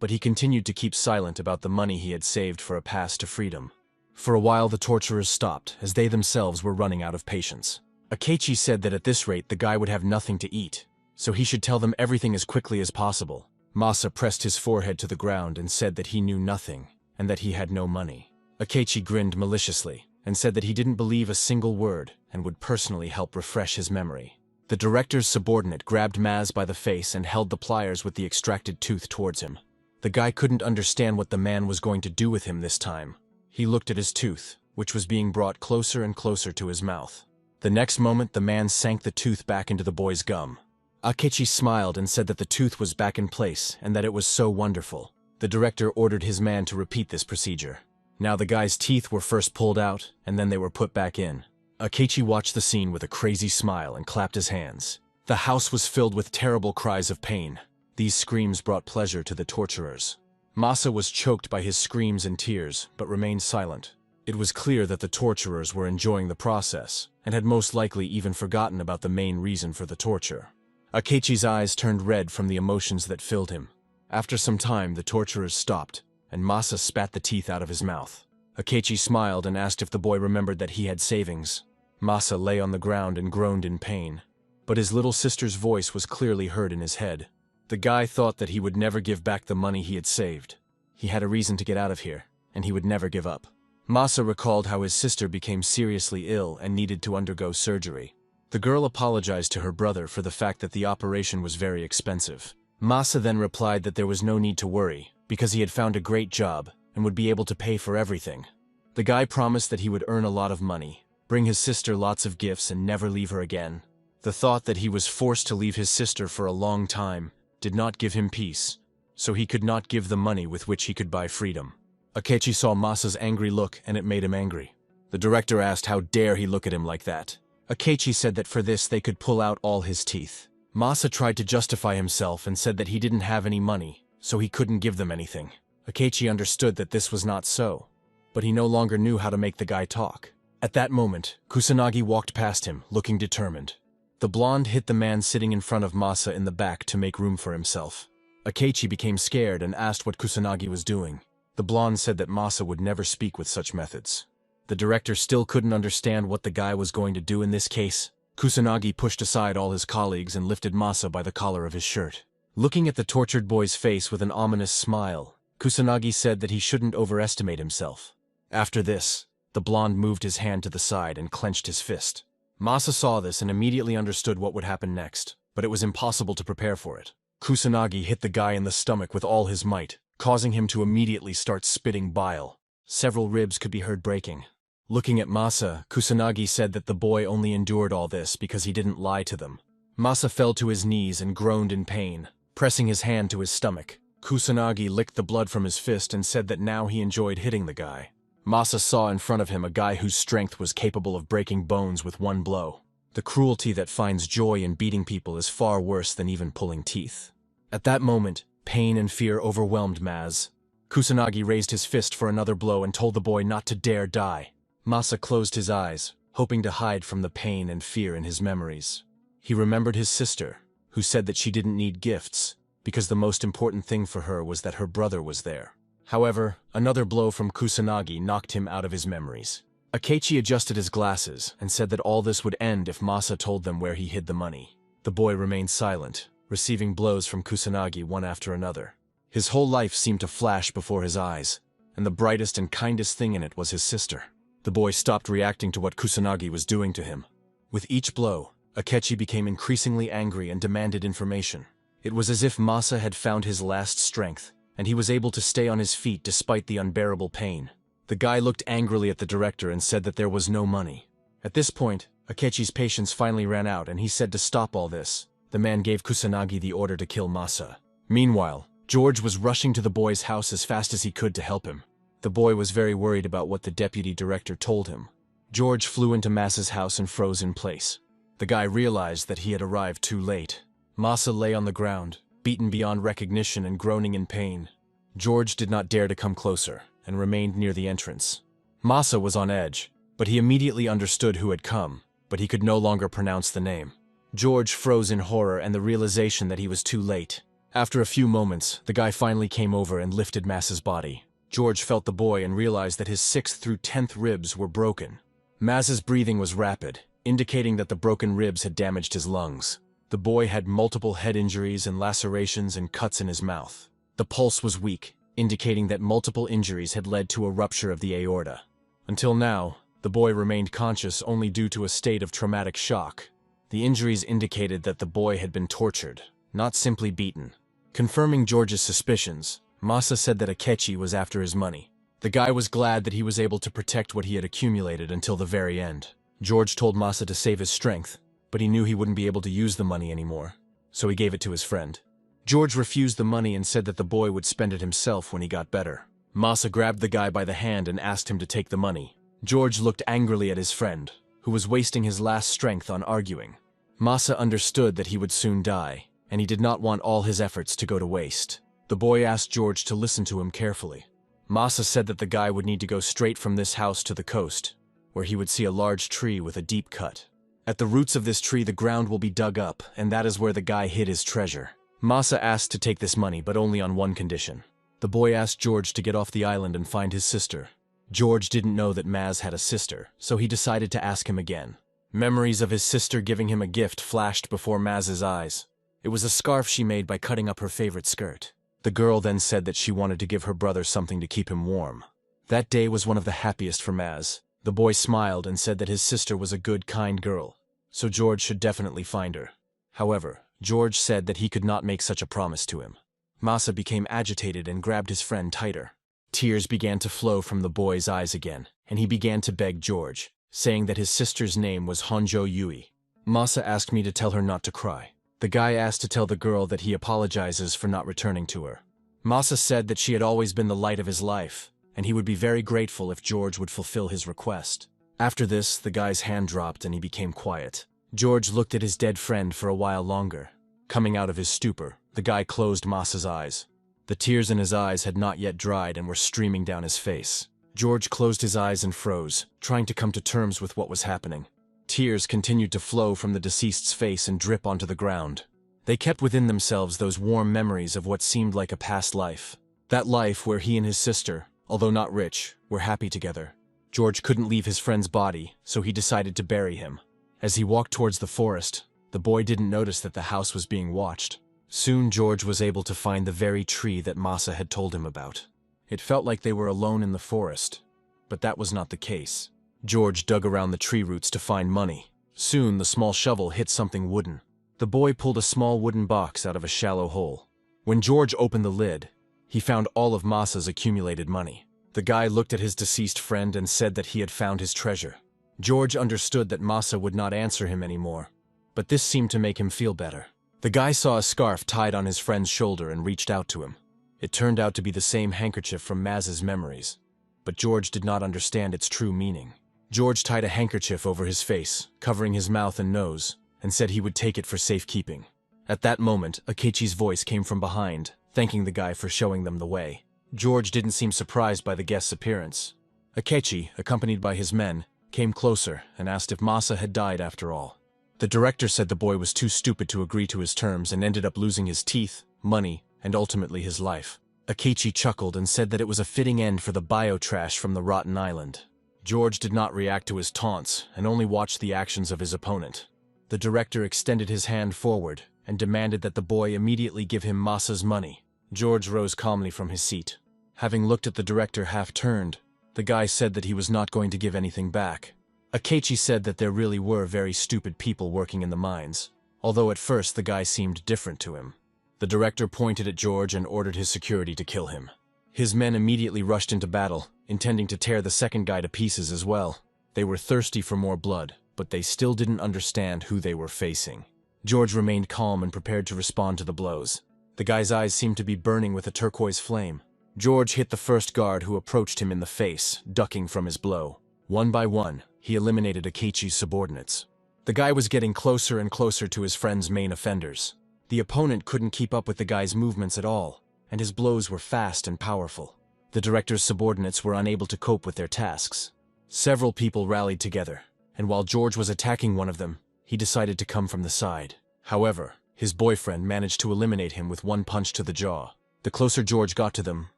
but he continued to keep silent about the money he had saved for a pass to freedom. For a while the torturers stopped, as they themselves were running out of patience. Akechi said that at this rate the guy would have nothing to eat, so he should tell them everything as quickly as possible. Masa pressed his forehead to the ground and said that he knew nothing, and that he had no money. Akechi grinned maliciously, and said that he didn't believe a single word, and would personally help refresh his memory. The director's subordinate grabbed Maz by the face and held the pliers with the extracted tooth towards him. The guy couldn't understand what the man was going to do with him this time. He looked at his tooth, which was being brought closer and closer to his mouth. The next moment, the man sank the tooth back into the boy's gum. Akechi smiled and said that the tooth was back in place and that it was so wonderful. The director ordered his man to repeat this procedure. Now the guy's teeth were first pulled out, and then they were put back in. Akechi watched the scene with a crazy smile and clapped his hands. The house was filled with terrible cries of pain. These screams brought pleasure to the torturers. Masa was choked by his screams and tears, but remained silent. It was clear that the torturers were enjoying the process, and had most likely even forgotten about the main reason for the torture. Akechi's eyes turned red from the emotions that filled him. After some time, the torturers stopped, and Masa spat the teeth out of his mouth. Akechi smiled and asked if the boy remembered that he had savings. Masa lay on the ground and groaned in pain. But his little sister's voice was clearly heard in his head. The guy thought that he would never give back the money he had saved. He had a reason to get out of here, and he would never give up. Masa recalled how his sister became seriously ill and needed to undergo surgery. The girl apologized to her brother for the fact that the operation was very expensive. Masa then replied that there was no need to worry, because he had found a great job and would be able to pay for everything. The guy promised that he would earn a lot of money, bring his sister lots of gifts, and never leave her again. The thought that he was forced to leave his sister for a long time did not give him peace, so he could not give the money with which he could buy freedom. Akechi saw Masa's angry look, and it made him angry. The director asked how dare he look at him like that. Akechi said that for this they could pull out all his teeth. Masa tried to justify himself and said that he didn't have any money, so he couldn't give them anything. Akechi understood that this was not so, but he no longer knew how to make the guy talk. At that moment, Kusanagi walked past him, looking determined. The blonde hit the man sitting in front of Masa in the back to make room for himself. Akechi became scared and asked what Kusanagi was doing. The blonde said that Masa would never speak with such methods. The director still couldn't understand what the guy was going to do in this case. Kusanagi pushed aside all his colleagues and lifted Masa by the collar of his shirt. Looking at the tortured boy's face with an ominous smile, Kusanagi said that he shouldn't overestimate himself. After this, the blonde moved his hand to the side and clenched his fist. Masa saw this and immediately understood what would happen next, but it was impossible to prepare for it. Kusanagi hit the guy in the stomach with all his might, causing him to immediately start spitting bile. Several ribs could be heard breaking. Looking at Masa, Kusanagi said that the boy only endured all this because he didn't lie to them. Masa fell to his knees and groaned in pain, pressing his hand to his stomach. Kusanagi licked the blood from his fist and said that now he enjoyed hitting the guy. Masa saw in front of him a guy whose strength was capable of breaking bones with one blow. The cruelty that finds joy in beating people is far worse than even pulling teeth. At that moment, pain and fear overwhelmed Maz. Kusanagi raised his fist for another blow and told the boy not to dare die. Masa closed his eyes, hoping to hide from the pain and fear in his memories. He remembered his sister, who said that she didn't need gifts, because the most important thing for her was that her brother was there. However, another blow from Kusanagi knocked him out of his memories. Akechi adjusted his glasses and said that all this would end if Masa told them where he hid the money. The boy remained silent, receiving blows from Kusanagi one after another. His whole life seemed to flash before his eyes, and the brightest and kindest thing in it was his sister. The boy stopped reacting to what Kusanagi was doing to him. With each blow, Akechi became increasingly angry and demanded information. It was as if Masa had found his last strength, and he was able to stay on his feet despite the unbearable pain. The guy looked angrily at the director and said that there was no money. At this point, Akechi's patience finally ran out and he said to stop all this. The man gave Kusanagi the order to kill Masa. Meanwhile, George was rushing to the boy's house as fast as he could to help him. The boy was very worried about what the deputy director told him. George flew into Masa's house and froze in place. The guy realized that he had arrived too late. Masa lay on the ground, beaten beyond recognition and groaning in pain. George did not dare to come closer and remained near the entrance. Masa was on edge, but he immediately understood who had come, but he could no longer pronounce the name. George froze in horror and the realization that he was too late. After a few moments, the guy finally came over and lifted Masa's body. George felt the boy and realized that his 6th through 10th ribs were broken. Masa's breathing was rapid, indicating that the broken ribs had damaged his lungs. The boy had multiple head injuries and lacerations and cuts in his mouth. The pulse was weak, indicating that multiple injuries had led to a rupture of the aorta. Until now, the boy remained conscious only due to a state of traumatic shock. The injuries indicated that the boy had been tortured, not simply beaten. Confirming George's suspicions, Masa said that Akechi was after his money. The guy was glad that he was able to protect what he had accumulated until the very end. George told Masa to save his strength, but he knew he wouldn't be able to use the money anymore, so he gave it to his friend. George refused the money and said that the boy would spend it himself when he got better. Masa grabbed the guy by the hand and asked him to take the money. George looked angrily at his friend, who was wasting his last strength on arguing. Masa understood that he would soon die, and he did not want all his efforts to go to waste. The boy asked George to listen to him carefully. Masa said that the guy would need to go straight from this house to the coast, where he would see a large tree with a deep cut. At the roots of this tree, the ground will be dug up, and that is where the guy hid his treasure. Masa asked to take this money, but only on one condition. The boy asked George to get off the island and find his sister. George didn't know that Maz had a sister, so he decided to ask him again. Memories of his sister giving him a gift flashed before Maz's eyes. It was a scarf she made by cutting up her favorite skirt. The girl then said that she wanted to give her brother something to keep him warm. That day was one of the happiest for Maz. The boy smiled and said that his sister was a good, kind girl, so George should definitely find her. However, George said that he could not make such a promise to him. Masa became agitated and grabbed his friend tighter. Tears began to flow from the boy's eyes again, and he began to beg George, saying that his sister's name was Honjo Yui. Masa asked me to tell her not to cry. The guy asked to tell the girl that he apologizes for not returning to her. Masa said that she had always been the light of his life, and he would be very grateful if George would fulfill his request. After this, the guy's hand dropped and he became quiet. George looked at his dead friend for a while longer. Coming out of his stupor, the guy closed Masa's eyes. The tears in his eyes had not yet dried and were streaming down his face. George closed his eyes and froze, trying to come to terms with what was happening. Tears continued to flow from the deceased's face and drip onto the ground. They kept within themselves those warm memories of what seemed like a past life. That life where he and his sister, although not rich, were happy together. George couldn't leave his friend's body, so he decided to bury him. As he walked towards the forest, the boy didn't notice that the house was being watched. Soon George was able to find the very tree that Masa had told him about. It felt like they were alone in the forest, but that was not the case. George dug around the tree roots to find money. Soon the small shovel hit something wooden. The boy pulled a small wooden box out of a shallow hole. When George opened the lid, he found all of Masa's accumulated money. The guy looked at his deceased friend and said that he had found his treasure. George understood that Masa would not answer him anymore, but this seemed to make him feel better. The guy saw a scarf tied on his friend's shoulder and reached out to him. It turned out to be the same handkerchief from Maz's memories, but George did not understand its true meaning. George tied a handkerchief over his face, covering his mouth and nose, and said he would take it for safekeeping. At that moment, Akechi's voice came from behind, thanking the guy for showing them the way. George didn't seem surprised by the guest's appearance. Akechi, accompanied by his men, came closer and asked if Masa had died after all. The director said the boy was too stupid to agree to his terms and ended up losing his teeth, money, and ultimately his life. Akechi chuckled and said that it was a fitting end for the biotrash from the rotten island. George did not react to his taunts and only watched the actions of his opponent. The director extended his hand forward and demanded that the boy immediately give him Masa's money. George rose calmly from his seat. Having looked at the director half-turned, the guy said that he was not going to give anything back. Akechi said that there really were very stupid people working in the mines, although at first the guy seemed different to him. The director pointed at George and ordered his security to kill him. His men immediately rushed into battle, intending to tear the second guy to pieces as well. They were thirsty for more blood, but they still didn't understand who they were facing. George remained calm and prepared to respond to the blows. The guy's eyes seemed to be burning with a turquoise flame. George hit the first guard who approached him in the face, ducking from his blow. One by one, he eliminated Akechi's subordinates. The guy was getting closer and closer to his friend's main offenders. The opponent couldn't keep up with the guy's movements at all, and his blows were fast and powerful. The director's subordinates were unable to cope with their tasks. Several people rallied together, and while George was attacking one of them, he decided to come from the side. However, his boyfriend managed to eliminate him with one punch to the jaw. The closer George got to them,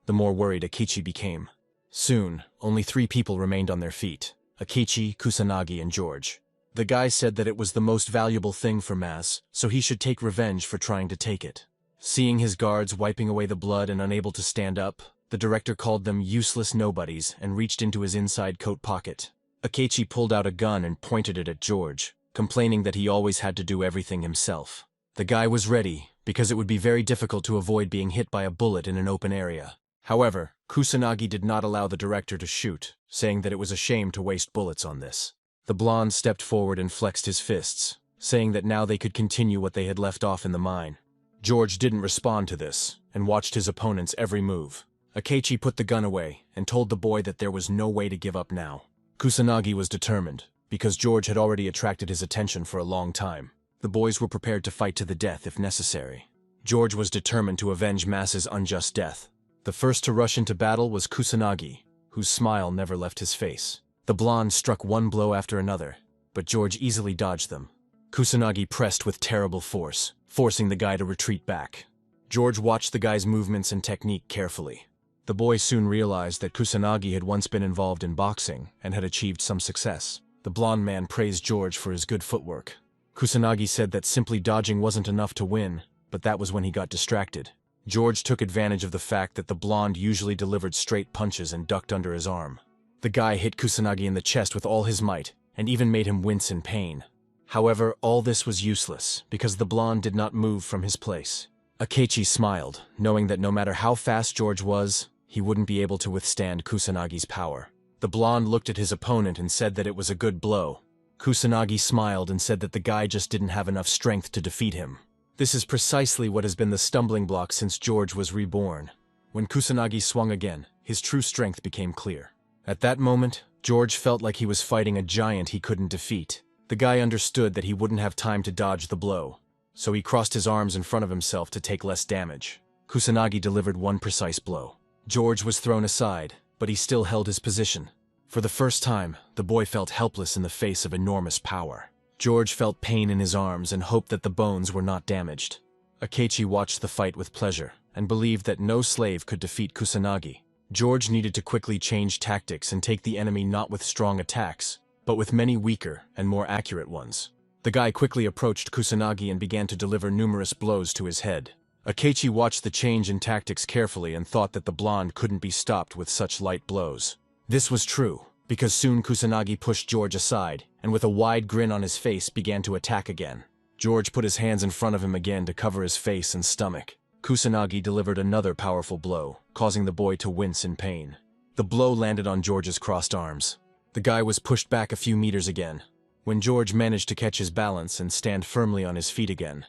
the more worried Akechi became. Soon, only 3 people remained on their feet: Akechi, Kusanagi, and George. The guy said that it was the most valuable thing for Maz, so he should take revenge for trying to take it. Seeing his guards wiping away the blood and unable to stand up, the director called them useless nobodies and reached into his inside coat pocket. Akechi pulled out a gun and pointed it at George, complaining that he always had to do everything himself. The guy was ready, because it would be very difficult to avoid being hit by a bullet in an open area. However, Kusanagi did not allow the director to shoot, saying that it was a shame to waste bullets on this. The blonde stepped forward and flexed his fists, saying that now they could continue what they had left off in the mine. George didn't respond to this, and watched his opponent's every move. Akechi put the gun away, and told the boy that there was no way to give up now. Kusanagi was determined, because George had already attracted his attention for a long time. The boys were prepared to fight to the death if necessary. George was determined to avenge Mas's unjust death. The first to rush into battle was Kusanagi, whose smile never left his face. The blonde struck one blow after another, but George easily dodged them. Kusanagi pressed with terrible force, forcing the guy to retreat back. George watched the guy's movements and technique carefully. The boy soon realized that Kusanagi had once been involved in boxing and had achieved some success. The blonde man praised George for his good footwork. Kusanagi said that simply dodging wasn't enough to win, but that was when he got distracted. George took advantage of the fact that the blonde usually delivered straight punches and ducked under his arm. The guy hit Kusanagi in the chest with all his might, and even made him wince in pain. However, all this was useless, because the blonde did not move from his place. Akechi smiled, knowing that no matter how fast George was, he wouldn't be able to withstand Kusanagi's power. The blonde looked at his opponent and said that it was a good blow. Kusanagi smiled and said that the guy just didn't have enough strength to defeat him. This is precisely what has been the stumbling block since George was reborn. When Kusanagi swung again, his true strength became clear. At that moment, George felt like he was fighting a giant he couldn't defeat. The guy understood that he wouldn't have time to dodge the blow, so he crossed his arms in front of himself to take less damage. Kusanagi delivered one precise blow. George was thrown aside, but he still held his position. For the first time, the boy felt helpless in the face of enormous power. George felt pain in his arms and hoped that the bones were not damaged. Akechi watched the fight with pleasure, and believed that no slave could defeat Kusanagi. George needed to quickly change tactics and take the enemy not with strong attacks, but with many weaker and more accurate ones. The guy quickly approached Kusanagi and began to deliver numerous blows to his head. Akechi watched the change in tactics carefully and thought that the blonde couldn't be stopped with such light blows. This was true, because soon Kusanagi pushed George aside, and with a wide grin on his face began to attack again. George put his hands in front of him again to cover his face and stomach. Kusanagi delivered another powerful blow, causing the boy to wince in pain. The blow landed on George's crossed arms. The guy was pushed back a few meters again. When George managed to catch his balance and stand firmly on his feet again,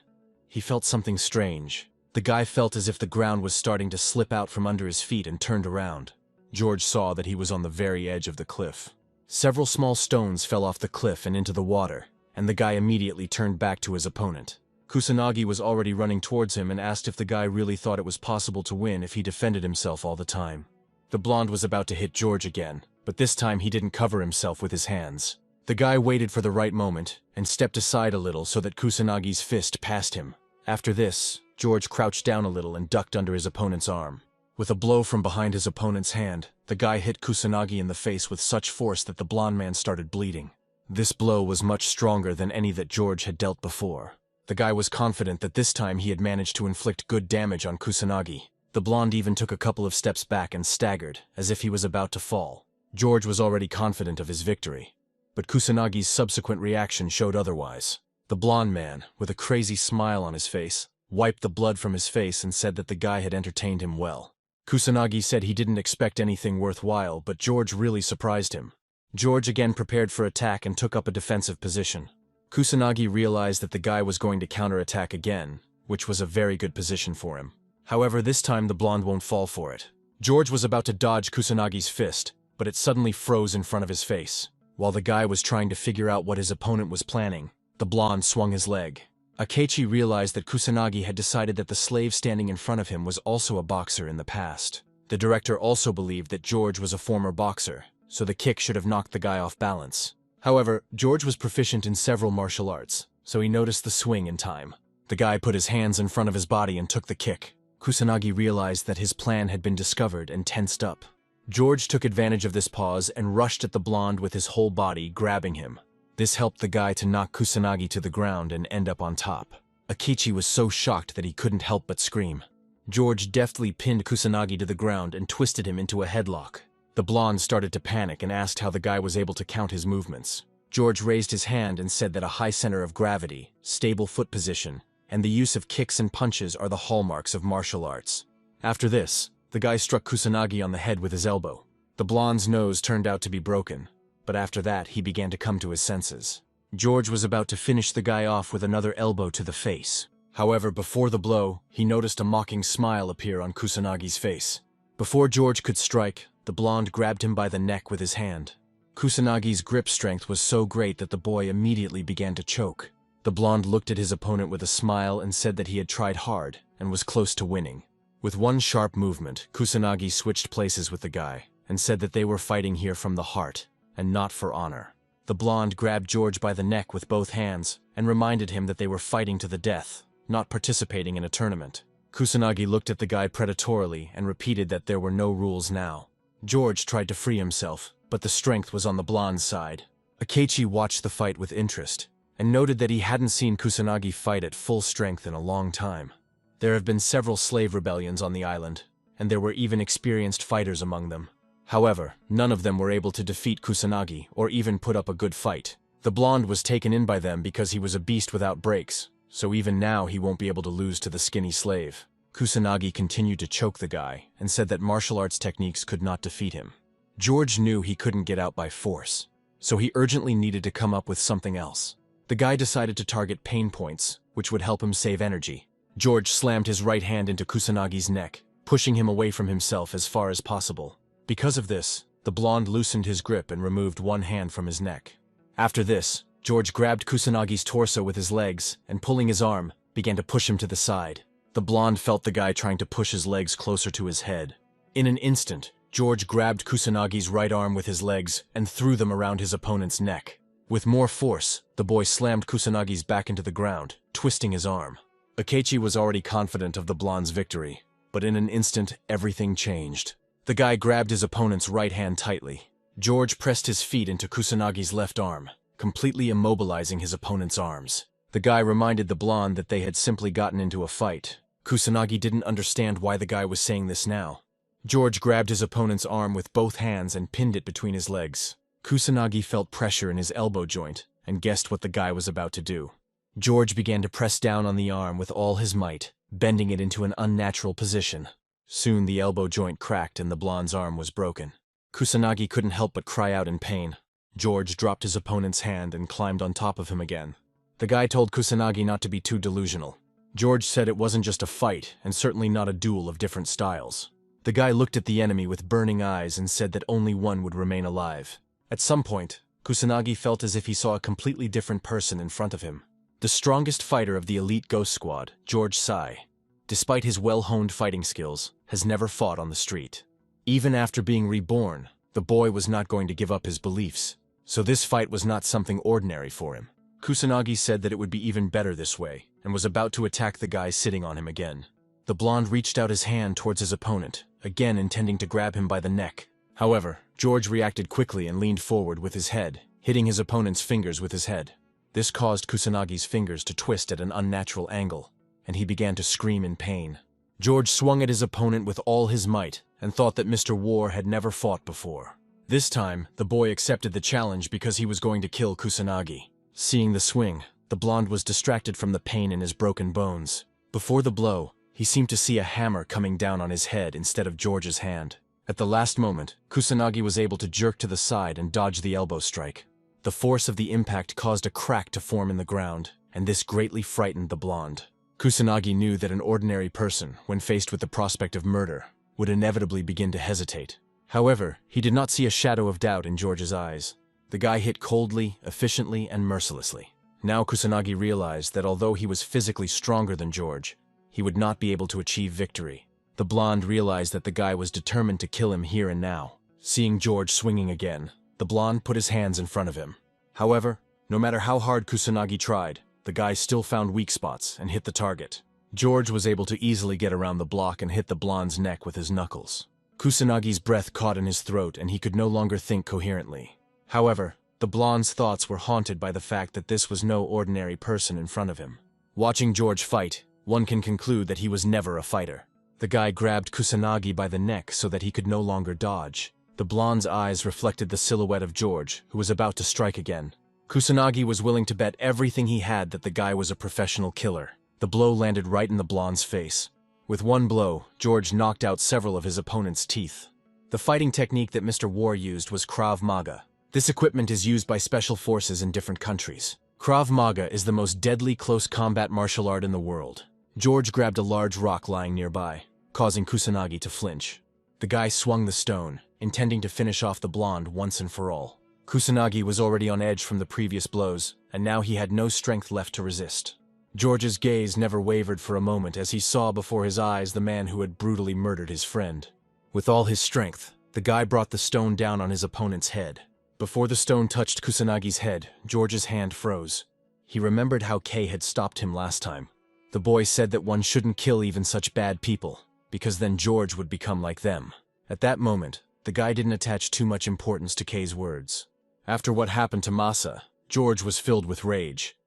he felt something strange. The guy felt as if the ground was starting to slip out from under his feet and turned around. George saw that he was on the very edge of the cliff. Several small stones fell off the cliff and into the water, and the guy immediately turned back to his opponent. Kusanagi was already running towards him and asked if the guy really thought it was possible to win if he defended himself all the time. The blonde was about to hit George again, but this time he didn't cover himself with his hands. The guy waited for the right moment and stepped aside a little so that Kusanagi's fist passed him. After this, George crouched down a little and ducked under his opponent's arm. With a blow from behind his opponent's hand, the guy hit Kusanagi in the face with such force that the blonde man started bleeding. This blow was much stronger than any that George had dealt before. The guy was confident that this time he had managed to inflict good damage on Kusanagi. The blonde even took a couple of steps back and staggered, as if he was about to fall. George was already confident of his victory, but Kusanagi's subsequent reaction showed otherwise. The blonde man, with a crazy smile on his face, wiped the blood from his face and said that the guy had entertained him well. Kusanagi said he didn't expect anything worthwhile, but George really surprised him. George again prepared for attack and took up a defensive position. Kusanagi realized that the guy was going to counterattack again, which was a very good position for him. However, this time the blonde won't fall for it. George was about to dodge Kusanagi's fist, but it suddenly froze in front of his face. While the guy was trying to figure out what his opponent was planning, the blonde swung his leg. Akechi realized that Kusanagi had decided that the slave standing in front of him was also a boxer in the past. The director also believed that George was a former boxer, so the kick should have knocked the guy off balance. However, George was proficient in several martial arts, so he noticed the swing in time. The guy put his hands in front of his body and took the kick. Kusanagi realized that his plan had been discovered and tensed up. George took advantage of this pause and rushed at the blonde with his whole body, grabbing him. This helped the guy to knock Kusanagi to the ground and end up on top. Akechi was so shocked that he couldn't help but scream. George deftly pinned Kusanagi to the ground and twisted him into a headlock. The blonde started to panic and asked how the guy was able to count his movements. George raised his hand and said that a high center of gravity, stable foot position, and the use of kicks and punches are the hallmarks of martial arts. After this, the guy struck Kusanagi on the head with his elbow. The blonde's nose turned out to be broken. but after that he began to come to his senses. George was about to finish the guy off with another elbow to the face. However, before the blow, he noticed a mocking smile appear on Kusanagi's face. Before George could strike, the blonde grabbed him by the neck with his hand. Kusanagi's grip strength was so great that the boy immediately began to choke. The blonde looked at his opponent with a smile and said that he had tried hard and was close to winning. With one sharp movement, Kusanagi switched places with the guy and said that they were fighting here from the heart and not for honor. The blonde grabbed George by the neck with both hands and reminded him that they were fighting to the death, not participating in a tournament. Kusanagi looked at the guy predatorily and repeated that there were no rules now. George tried to free himself, but the strength was on the blonde's side. Akechi watched the fight with interest and noted that he hadn't seen Kusanagi fight at full strength in a long time. There have been several slave rebellions on the island, and there were even experienced fighters among them. However, none of them were able to defeat Kusanagi or even put up a good fight. The blonde was taken in by them because he was a beast without breaks, so even now he won't be able to lose to the skinny slave. Kusanagi continued to choke the guy and said that martial arts techniques could not defeat him. George knew he couldn't get out by force, so he urgently needed to come up with something else. The guy decided to target pain points, which would help him save energy. George slammed his right hand into Kusanagi's neck, pushing him away from himself as far as possible. Because of this, the blonde loosened his grip and removed one hand from his neck. After this, George grabbed Kusanagi's torso with his legs and, pulling his arm, began to push him to the side. The blonde felt the guy trying to push his legs closer to his head. In an instant, George grabbed Kusanagi's right arm with his legs and threw them around his opponent's neck. With more force, the boy slammed Kusanagi's back into the ground, twisting his arm. Akechi was already confident of the blonde's victory, but in an instant, everything changed. The guy grabbed his opponent's right hand tightly. George pressed his feet into Kusanagi's left arm, completely immobilizing his opponent's arms. The guy reminded the blonde that they had simply gotten into a fight. Kusanagi didn't understand why the guy was saying this now. George grabbed his opponent's arm with both hands and pinned it between his legs. Kusanagi felt pressure in his elbow joint and guessed what the guy was about to do. George began to press down on the arm with all his might, bending it into an unnatural position. Soon the elbow joint cracked and the blonde's arm was broken. Kusanagi couldn't help but cry out in pain. George dropped his opponent's hand and climbed on top of him again. The guy told Kusanagi not to be too delusional. George said it wasn't just a fight, and certainly not a duel of different styles. The guy looked at the enemy with burning eyes and said that only one would remain alive. At some point, Kusanagi felt as if he saw a completely different person in front of him. The strongest fighter of the elite ghost squad, George Sai, despite his well-honed fighting skills, has never fought on the street. Even after being reborn, the boy was not going to give up his beliefs, so this fight was not something ordinary for him. Kusanagi said that it would be even better this way, and was about to attack the guy sitting on him again. The blonde reached out his hand towards his opponent, again intending to grab him by the neck. However, George reacted quickly and leaned forward with his head, hitting his opponent's fingers with his head. This caused Kusanagi's fingers to twist at an unnatural angle, and he began to scream in pain. George swung at his opponent with all his might and thought that Mr. War had never fought before. This time, the boy accepted the challenge because he was going to kill Kusanagi. Seeing the swing, the blonde was distracted from the pain in his broken bones. Before the blow, he seemed to see a hammer coming down on his head instead of George's hand. At the last moment, Kusanagi was able to jerk to the side and dodge the elbow strike. The force of the impact caused a crack to form in the ground, and this greatly frightened the blonde. Kusanagi knew that an ordinary person, when faced with the prospect of murder, would inevitably begin to hesitate. However, he did not see a shadow of doubt in George's eyes. The guy hit coldly, efficiently, and mercilessly. Now Kusanagi realized that although he was physically stronger than George, he would not be able to achieve victory. The blonde realized that the guy was determined to kill him here and now. Seeing George swinging again, the blonde put his hands in front of him. However, no matter how hard Kusanagi tried, the guy still found weak spots and hit the target. George was able to easily get around the block and hit the blonde's neck with his knuckles. Kusanagi's breath caught in his throat and he could no longer think coherently. However, the blonde's thoughts were haunted by the fact that this was no ordinary person in front of him. Watching George fight, one can conclude that he was never a fighter. The guy grabbed Kusanagi by the neck so that he could no longer dodge. The blonde's eyes reflected the silhouette of George, who was about to strike again. Kusanagi was willing to bet everything he had that the guy was a professional killer. The blow landed right in the blonde's face. With one blow, George knocked out several of his opponent's teeth. The fighting technique that Mr. War used was Krav Maga. This equipment is used by special forces in different countries. Krav Maga is the most deadly close combat martial art in the world. George grabbed a large rock lying nearby, causing Kusanagi to flinch. The guy swung the stone, intending to finish off the blonde once and for all. Kusanagi was already on edge from the previous blows, and now he had no strength left to resist. George's gaze never wavered for a moment as he saw before his eyes the man who had brutally murdered his friend. With all his strength, the guy brought the stone down on his opponent's head. Before the stone touched Kusanagi's head, George's hand froze. He remembered how Kei had stopped him last time. The boy said that one shouldn't kill even such bad people, because then George would become like them. At that moment, the guy didn't attach too much importance to Kei's words. After what happened to Masa, George was filled with rage.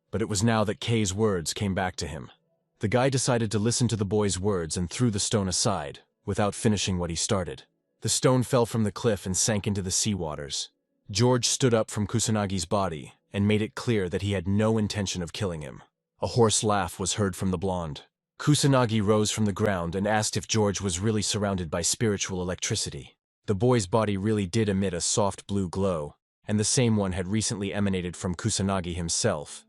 But it was now that Kei's words came back to him. The guy decided to listen to the boy's words and threw the stone aside, without finishing what he started. The stone fell from the cliff and sank into the sea waters. George stood up from Kusanagi's body and made it clear that he had no intention of killing him. A hoarse laugh was heard from the blonde. Kusanagi rose from the ground and asked if George was really surrounded by spiritual electricity. The boy's body really did emit a soft blue glow, and the same one had recently emanated from Kusanagi himself,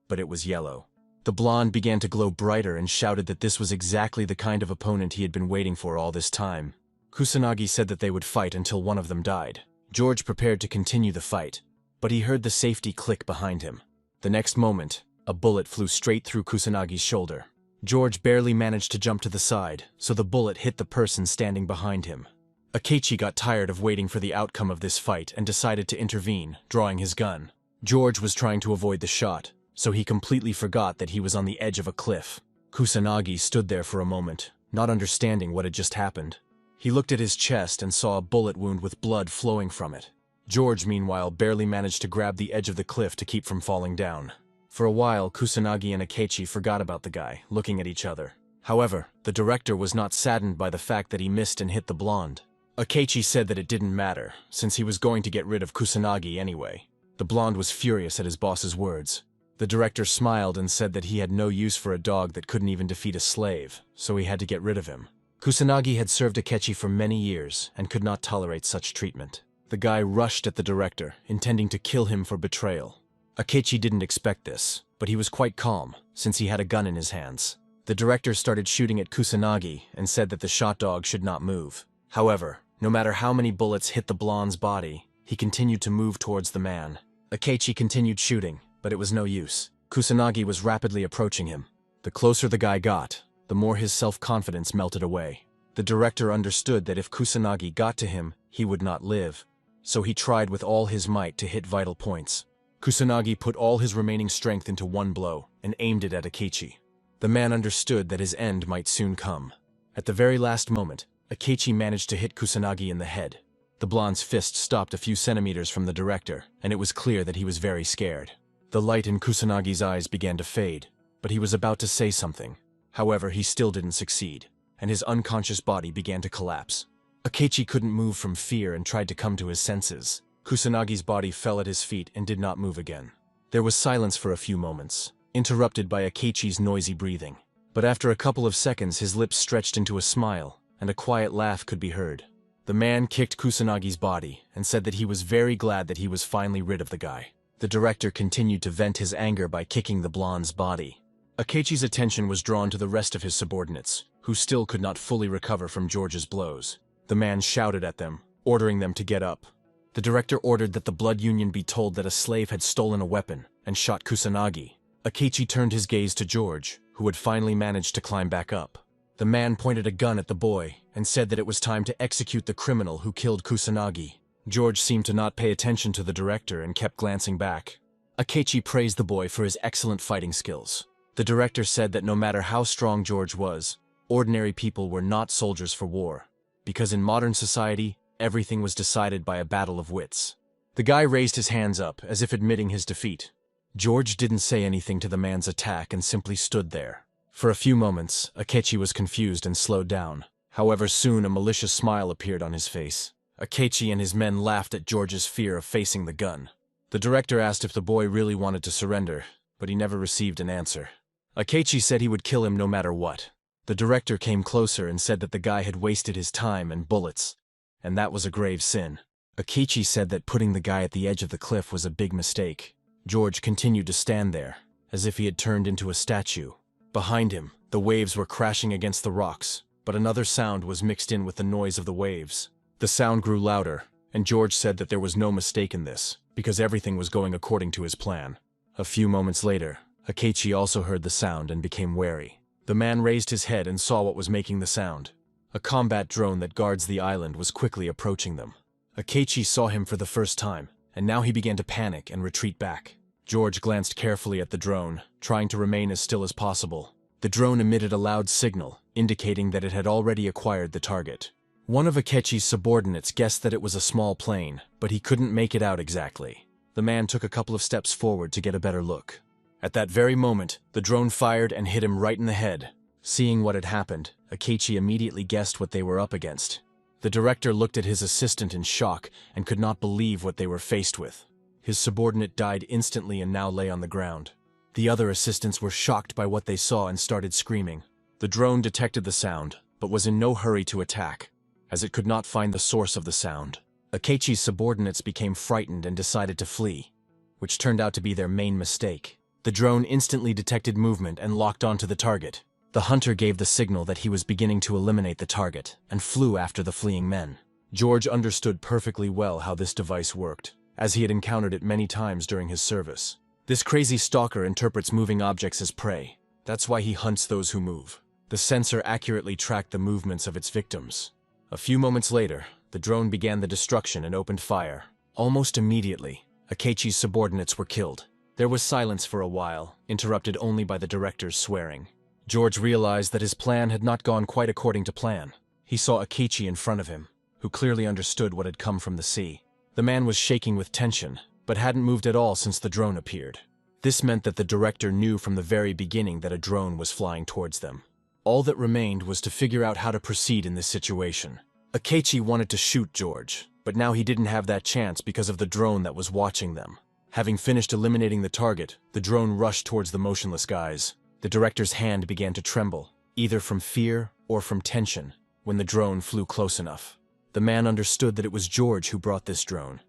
but it was yellow. The blonde began to glow brighter and shouted that this was exactly the kind of opponent he had been waiting for all this time. Kusanagi said that they would fight until one of them died. George prepared to continue the fight, but he heard the safety click behind him. The next moment, a bullet flew straight through Kusanagi's shoulder. George barely managed to jump to the side, so the bullet hit the person standing behind him. Akechi got tired of waiting for the outcome of this fight and decided to intervene, drawing his gun. George was trying to avoid the shot, so he completely forgot that he was on the edge of a cliff. Kusanagi stood there for a moment, not understanding what had just happened. He looked at his chest and saw a bullet wound with blood flowing from it. George, meanwhile, barely managed to grab the edge of the cliff to keep from falling down. For a while, Kusanagi and Akechi forgot about the guy, looking at each other. However, the director was not saddened by the fact that he missed and hit the blonde. Akechi said that it didn't matter, since he was going to get rid of Kusanagi anyway. The blonde was furious at his boss's words. The director smiled and said that he had no use for a dog that couldn't even defeat a slave, so he had to get rid of him. Kusanagi had served Akechi for many years and could not tolerate such treatment. The guy rushed at the director, intending to kill him for betrayal. Akechi didn't expect this, but he was quite calm, since he had a gun in his hands. The director started shooting at Kusanagi and said that the shot dog should not move. However, no matter how many bullets hit the blonde's body, he continued to move towards the man. Akechi continued shooting, but it was no use. Kusanagi was rapidly approaching him. The closer the guy got, the more his self-confidence melted away. The director understood that if Kusanagi got to him, he would not live, so he tried with all his might to hit vital points. Kusanagi put all his remaining strength into one blow and aimed it at Akechi. The man understood that his end might soon come. At the very last moment, Akechi managed to hit Kusanagi in the head. The blonde's fist stopped a few centimeters from the director, and it was clear that he was very scared. The light in Kusanagi's eyes began to fade, but he was about to say something. However, he still didn't succeed, and his unconscious body began to collapse. Akechi couldn't move from fear and tried to come to his senses. Kusanagi's body fell at his feet and did not move again. There was silence for a few moments, interrupted by Akechi's noisy breathing. But after a couple of seconds, his lips stretched into a smile, and a quiet laugh could be heard. The man kicked Kusanagi's body and said that he was very glad that he was finally rid of the guy. The director continued to vent his anger by kicking the blonde's body. Akechi's attention was drawn to the rest of his subordinates, who still could not fully recover from George's blows. The man shouted at them, ordering them to get up. The director ordered that the Blood Union be told that a slave had stolen a weapon and shot Kusanagi. Akechi turned his gaze to George, who had finally managed to climb back up. The man pointed a gun at the boy and said that it was time to execute the criminal who killed Kusanagi. George seemed to not pay attention to the director and kept glancing back. Akechi praised the boy for his excellent fighting skills. The director said that no matter how strong George was, ordinary people were not soldiers for war, because in modern society, everything was decided by a battle of wits. The guy raised his hands up, as if admitting his defeat. George didn't say anything to the man's attack and simply stood there. For a few moments, Akechi was confused and slowed down. However, soon a malicious smile appeared on his face. Akechi and his men laughed at George's fear of facing the gun. The director asked if the boy really wanted to surrender, but he never received an answer. Akechi said he would kill him no matter what. The director came closer and said that the guy had wasted his time and bullets, and that was a grave sin. Akechi said that putting the guy at the edge of the cliff was a big mistake. George continued to stand there, as if he had turned into a statue. Behind him, the waves were crashing against the rocks, but another sound was mixed in with the noise of the waves. The sound grew louder, and George said that there was no mistake in this, because everything was going according to his plan. A few moments later, Akechi also heard the sound and became wary. The man raised his head and saw what was making the sound. A combat drone that guards the island was quickly approaching them. Akechi saw him for the first time, and now he began to panic and retreat back. George glanced carefully at the drone, trying to remain as still as possible. The drone emitted a loud signal, indicating that it had already acquired the target. One of Akechi's subordinates guessed that it was a small plane, but he couldn't make it out exactly. The man took a couple of steps forward to get a better look. At that very moment, the drone fired and hit him right in the head. Seeing what had happened, Akechi immediately guessed what they were up against. The director looked at his assistant in shock and could not believe what they were faced with. His subordinate died instantly and now lay on the ground. The other assistants were shocked by what they saw and started screaming. The drone detected the sound, but was in no hurry to attack, as it could not find the source of the sound. Akechi's subordinates became frightened and decided to flee, which turned out to be their main mistake. The drone instantly detected movement and locked onto the target. The hunter gave the signal that he was beginning to eliminate the target and flew after the fleeing men. George understood perfectly well how this device worked, as he had encountered it many times during his service. This crazy stalker interprets moving objects as prey. That's why he hunts those who move. The sensor accurately tracked the movements of its victims. A few moments later, the drone began the destruction and opened fire. Almost immediately, Akechi's subordinates were killed. There was silence for a while, interrupted only by the director's swearing. George realized that his plan had not gone quite according to plan. He saw Akechi in front of him, who clearly understood what had come from the sea. The man was shaking with tension, but hadn't moved at all since the drone appeared. This meant that the director knew from the very beginning that a drone was flying towards them. All that remained was to figure out how to proceed in this situation. Akechi wanted to shoot George, but now he didn't have that chance because of the drone that was watching them. Having finished eliminating the target, the drone rushed towards the motionless guys. The director's hand began to tremble, either from fear or from tension, when the drone flew close enough. The man understood that it was George who brought this drone,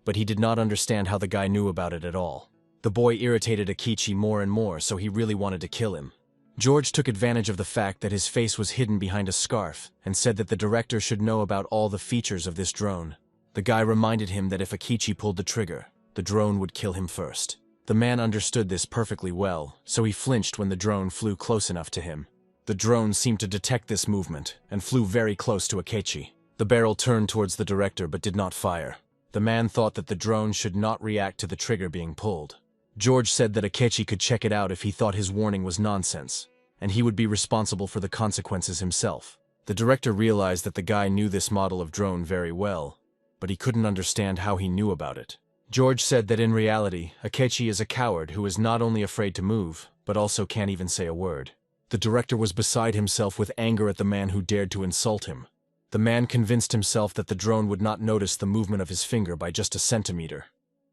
but he did not understand how the guy knew about it at all. The boy irritated Akechi more and more, so he really wanted to kill him. George took advantage of the fact that his face was hidden behind a scarf and said that the director should know about all the features of this drone. The guy reminded him that if Akechi pulled the trigger, the drone would kill him first. The man understood this perfectly well, so he flinched when the drone flew close enough to him. The drone seemed to detect this movement and flew very close to Akechi. The barrel turned towards the director but did not fire. The man thought that the drone should not react to the trigger being pulled. George said that Akechi could check it out if he thought his warning was nonsense, and he would be responsible for the consequences himself. The director realized that the guy knew this model of drone very well, but he couldn't understand how he knew about it. George said that in reality, Akechi is a coward who is not only afraid to move, but also can't even say a word. The director was beside himself with anger at the man who dared to insult him. The man convinced himself that the drone would not notice the movement of his finger by just a centimeter,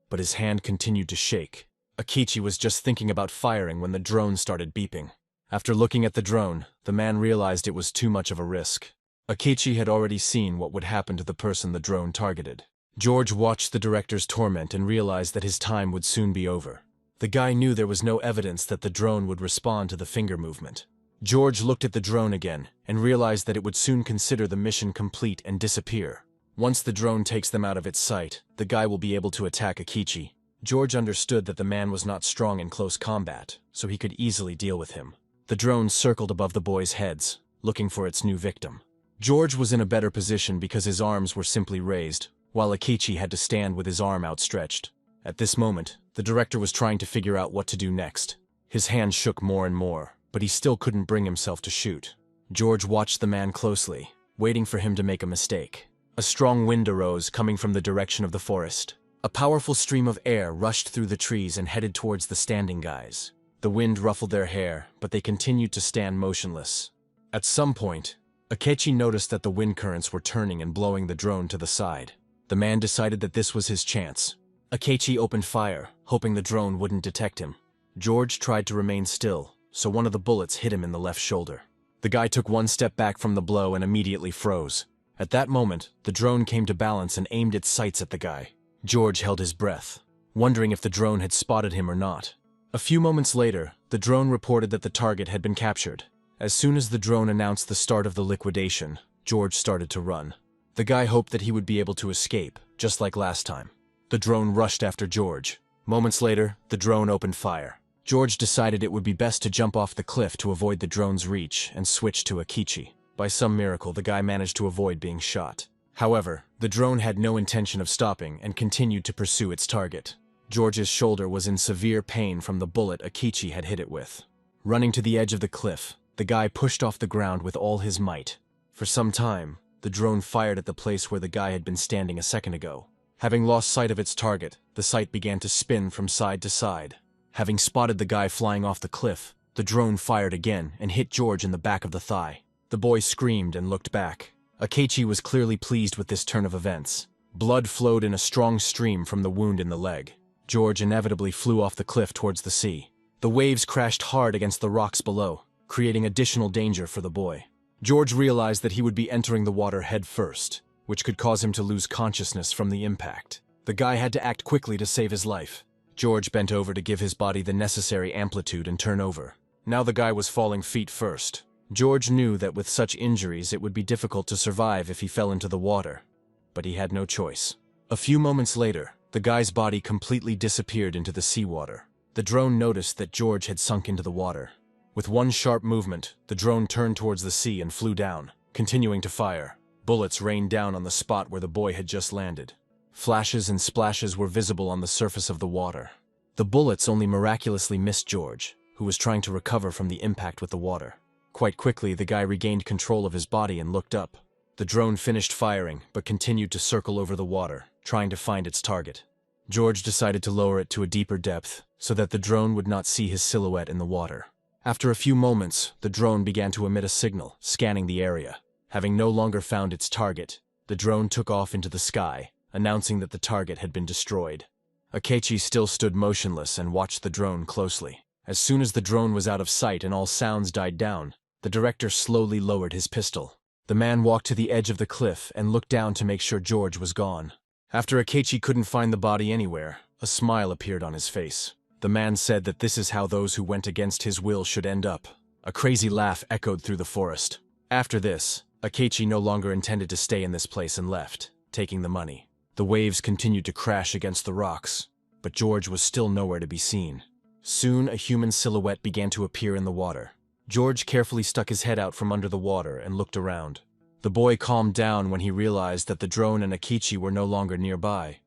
but his hand continued to shake. Akechi was just thinking about firing when the drone started beeping. After looking at the drone, the man realized it was too much of a risk. Akechi had already seen what would happen to the person the drone targeted. George watched the director's torment and realized that his time would soon be over. The guy knew there was no evidence that the drone would respond to the finger movement. George looked at the drone again and realized that it would soon consider the mission complete and disappear. Once the drone takes them out of its sight, the guy will be able to attack Akechi. George understood that the man was not strong in close combat, so he could easily deal with him. The drone circled above the boys' heads, looking for its new victim. George was in a better position because his arms were simply raised, while Akechi had to stand with his arm outstretched. At this moment, the director was trying to figure out what to do next. His hand shook more and more, but he still couldn't bring himself to shoot. George watched the man closely, waiting for him to make a mistake. A strong wind arose coming from the direction of the forest. A powerful stream of air rushed through the trees and headed towards the standing guys. The wind ruffled their hair, but they continued to stand motionless. At some point, Akechi noticed that the wind currents were turning and blowing the drone to the side. The man decided that this was his chance. Akechi opened fire, hoping the drone wouldn't detect him. George tried to remain still, so one of the bullets hit him in the left shoulder. The guy took one step back from the blow and immediately froze. At that moment, the drone came to balance and aimed its sights at the guy. George held his breath, wondering if the drone had spotted him or not. A few moments later, the drone reported that the target had been captured. As soon as the drone announced the start of the liquidation, George started to run. The guy hoped that he would be able to escape, just like last time. The drone rushed after George. Moments later, the drone opened fire. George decided it would be best to jump off the cliff to avoid the drone's reach and switch to Akechi. By some miracle, the guy managed to avoid being shot. However, the drone had no intention of stopping and continued to pursue its target. George's shoulder was in severe pain from the bullet Akechi had hit it with. Running to the edge of the cliff, the guy pushed off the ground with all his might. For some time, the drone fired at the place where the guy had been standing a second ago. Having lost sight of its target, the sight began to spin from side to side. Having spotted the guy flying off the cliff, the drone fired again and hit George in the back of the thigh. The boy screamed and looked back. Akechi was clearly pleased with this turn of events. Blood flowed in a strong stream from the wound in the leg. George inevitably flew off the cliff towards the sea. The waves crashed hard against the rocks below, creating additional danger for the boy. George realized that he would be entering the water head first, which could cause him to lose consciousness from the impact. The guy had to act quickly to save his life. George bent over to give his body the necessary amplitude and turn over. Now the guy was falling feet first. George knew that with such injuries it would be difficult to survive if he fell into the water, but he had no choice. A few moments later, the guy's body completely disappeared into the seawater. The drone noticed that George had sunk into the water. With one sharp movement, the drone turned towards the sea and flew down, continuing to fire. Bullets rained down on the spot where the boy had just landed. Flashes and splashes were visible on the surface of the water. The bullets only miraculously missed George, who was trying to recover from the impact with the water. Quite quickly, the guy regained control of his body and looked up. The drone finished firing, but continued to circle over the water, trying to find its target. George decided to lower it to a deeper depth, so that the drone would not see his silhouette in the water. After a few moments, the drone began to emit a signal, scanning the area. Having no longer found its target, the drone took off into the sky, announcing that the target had been destroyed. Akechi still stood motionless and watched the drone closely. As soon as the drone was out of sight and all sounds died down, the director slowly lowered his pistol. The man walked to the edge of the cliff and looked down to make sure George was gone. After Akechi couldn't find the body anywhere, a smile appeared on his face. The man said that this is how those who went against his will should end up. A crazy laugh echoed through the forest. After this, Akechi no longer intended to stay in this place and left, taking the money. The waves continued to crash against the rocks, but George was still nowhere to be seen. Soon a human silhouette began to appear in the water. George carefully stuck his head out from under the water and looked around. The boy calmed down when he realized that the drone and Akechi were no longer nearby,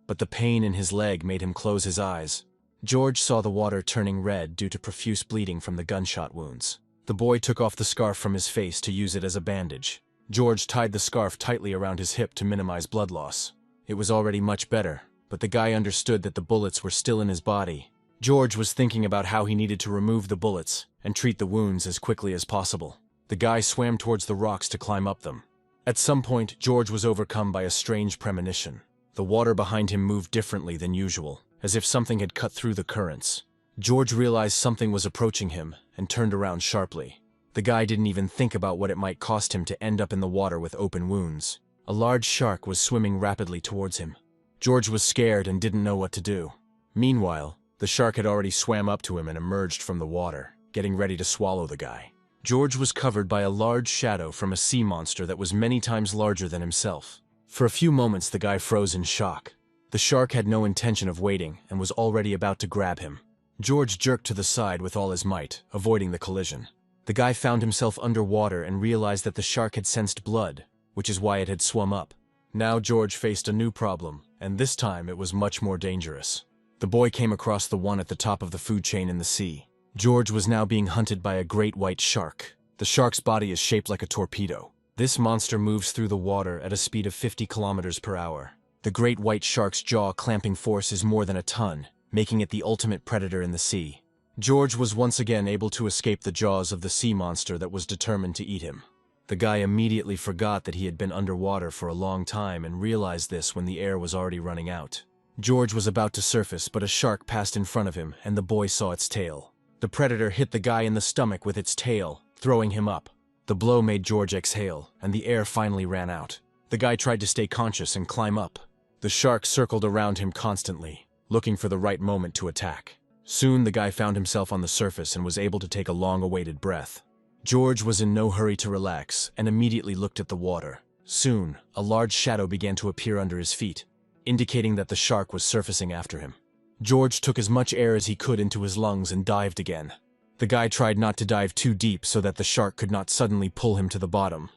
but the pain in his leg made him close his eyes. George saw the water turning red due to profuse bleeding from the gunshot wounds. The boy took off the scarf from his face to use it as a bandage. George tied the scarf tightly around his hip to minimize blood loss. It was already much better, but the guy understood that the bullets were still in his body. George was thinking about how he needed to remove the bullets and treat the wounds as quickly as possible. The guy swam towards the rocks to climb up them. At some point, George was overcome by a strange premonition. The water behind him moved differently than usual, as if something had cut through the currents. George realized something was approaching him and turned around sharply. The guy didn't even think about what it might cost him to end up in the water with open wounds. A large shark was swimming rapidly towards him. George was scared and didn't know what to do. Meanwhile, the shark had already swam up to him and emerged from the water, getting ready to swallow the guy. George was covered by a large shadow from a sea monster that was many times larger than himself. For a few moments, the guy froze in shock. The shark had no intention of waiting and was already about to grab him. George jerked to the side with all his might, avoiding the collision. The guy found himself underwater and realized that the shark had sensed blood, which is why it had swum up. Now George faced a new problem, and this time it was much more dangerous. The boy came across the one at the top of the food chain in the sea. George was now being hunted by a great white shark. The shark's body is shaped like a torpedo. This monster moves through the water at a speed of 50 kilometers per hour. The great white shark's jaw-clamping force is more than a ton, making it the ultimate predator in the sea. George was once again able to escape the jaws of the sea monster that was determined to eat him. The guy immediately forgot that he had been underwater for a long time and realized this when the air was already running out. George was about to surface, but a shark passed in front of him, and the boy saw its tail. The predator hit the guy in the stomach with its tail, throwing him up. The blow made George exhale, and the air finally ran out. The guy tried to stay conscious and climb up. The shark circled around him constantly, looking for the right moment to attack. Soon the guy found himself on the surface and was able to take a long-awaited breath. George was in no hurry to relax and immediately looked at the water. Soon, a large shadow began to appear under his feet, indicating that the shark was surfacing after him. George took as much air as he could into his lungs and dived again. The guy tried not to dive too deep so that the shark could not suddenly pull him to the bottom.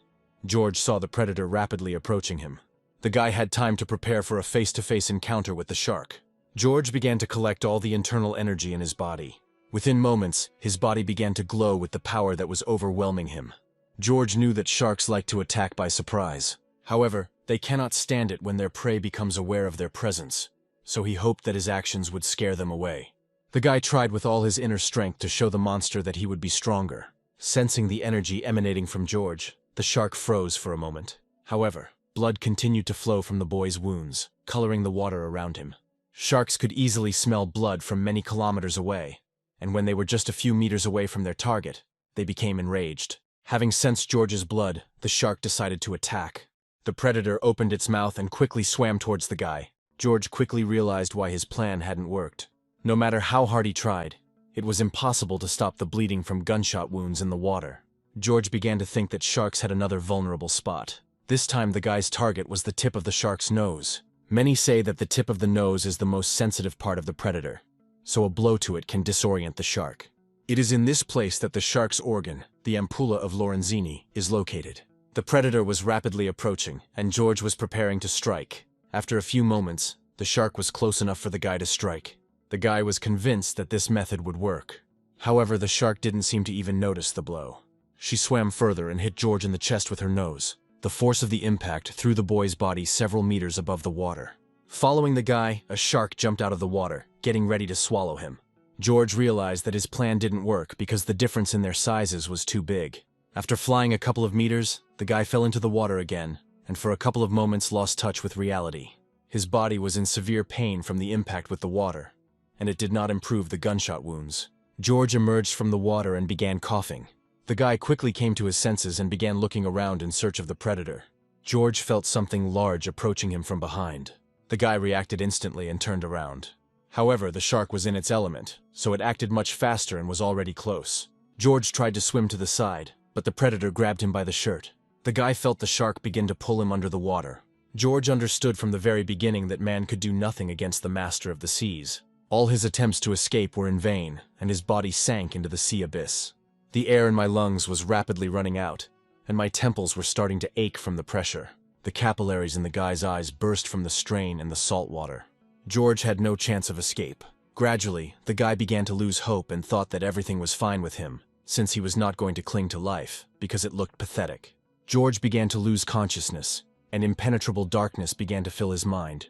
George saw the predator rapidly approaching him. The guy had time to prepare for a face-to-face encounter with the shark. George began to collect all the internal energy in his body. Within moments, his body began to glow with the power that was overwhelming him. George knew that sharks like to attack by surprise. However, they cannot stand it when their prey becomes aware of their presence, so he hoped that his actions would scare them away. The guy tried with all his inner strength to show the monster that he would be stronger. Sensing the energy emanating from George, the shark froze for a moment. However, blood continued to flow from the boy's wounds, coloring the water around him. Sharks could easily smell blood from many kilometers away, and when they were just a few meters away from their target, they became enraged. Having sensed George's blood, the shark decided to attack. The predator opened its mouth and quickly swam towards the guy. George quickly realized why his plan hadn't worked. No matter how hard he tried, it was impossible to stop the bleeding from gunshot wounds in the water. George began to think that sharks had another vulnerable spot. This time the guy's target was the tip of the shark's nose. Many say that the tip of the nose is the most sensitive part of the predator, so a blow to it can disorient the shark. It is in this place that the shark's organ, the ampulla of Lorenzini, is located. The predator was rapidly approaching, and George was preparing to strike. After a few moments, the shark was close enough for the guy to strike. The guy was convinced that this method would work. However, the shark didn't seem to even notice the blow. She swam further and hit George in the chest with her nose. The force of the impact threw the boy's body several meters above the water. Following the guy, a shark jumped out of the water, getting ready to swallow him. George realized that his plan didn't work because the difference in their sizes was too big. After flying a couple of meters, the guy fell into the water again, and for a couple of moments lost touch with reality. His body was in severe pain from the impact with the water, and it did not improve the gunshot wounds. George emerged from the water and began coughing. The guy quickly came to his senses and began looking around in search of the predator. George felt something large approaching him from behind. The guy reacted instantly and turned around. However, the shark was in its element, so it acted much faster and was already close. George tried to swim to the side, but the predator grabbed him by the shirt. The guy felt the shark begin to pull him under the water. George understood from the very beginning that man could do nothing against the master of the seas. All his attempts to escape were in vain, and his body sank into the sea abyss. The air in my lungs was rapidly running out, and my temples were starting to ache from the pressure. The capillaries in the guy's eyes burst from the strain and the salt water. George had no chance of escape. Gradually, the guy began to lose hope and thought that everything was fine with him, since he was not going to cling to life, because it looked pathetic. George began to lose consciousness, and impenetrable darkness began to fill his mind.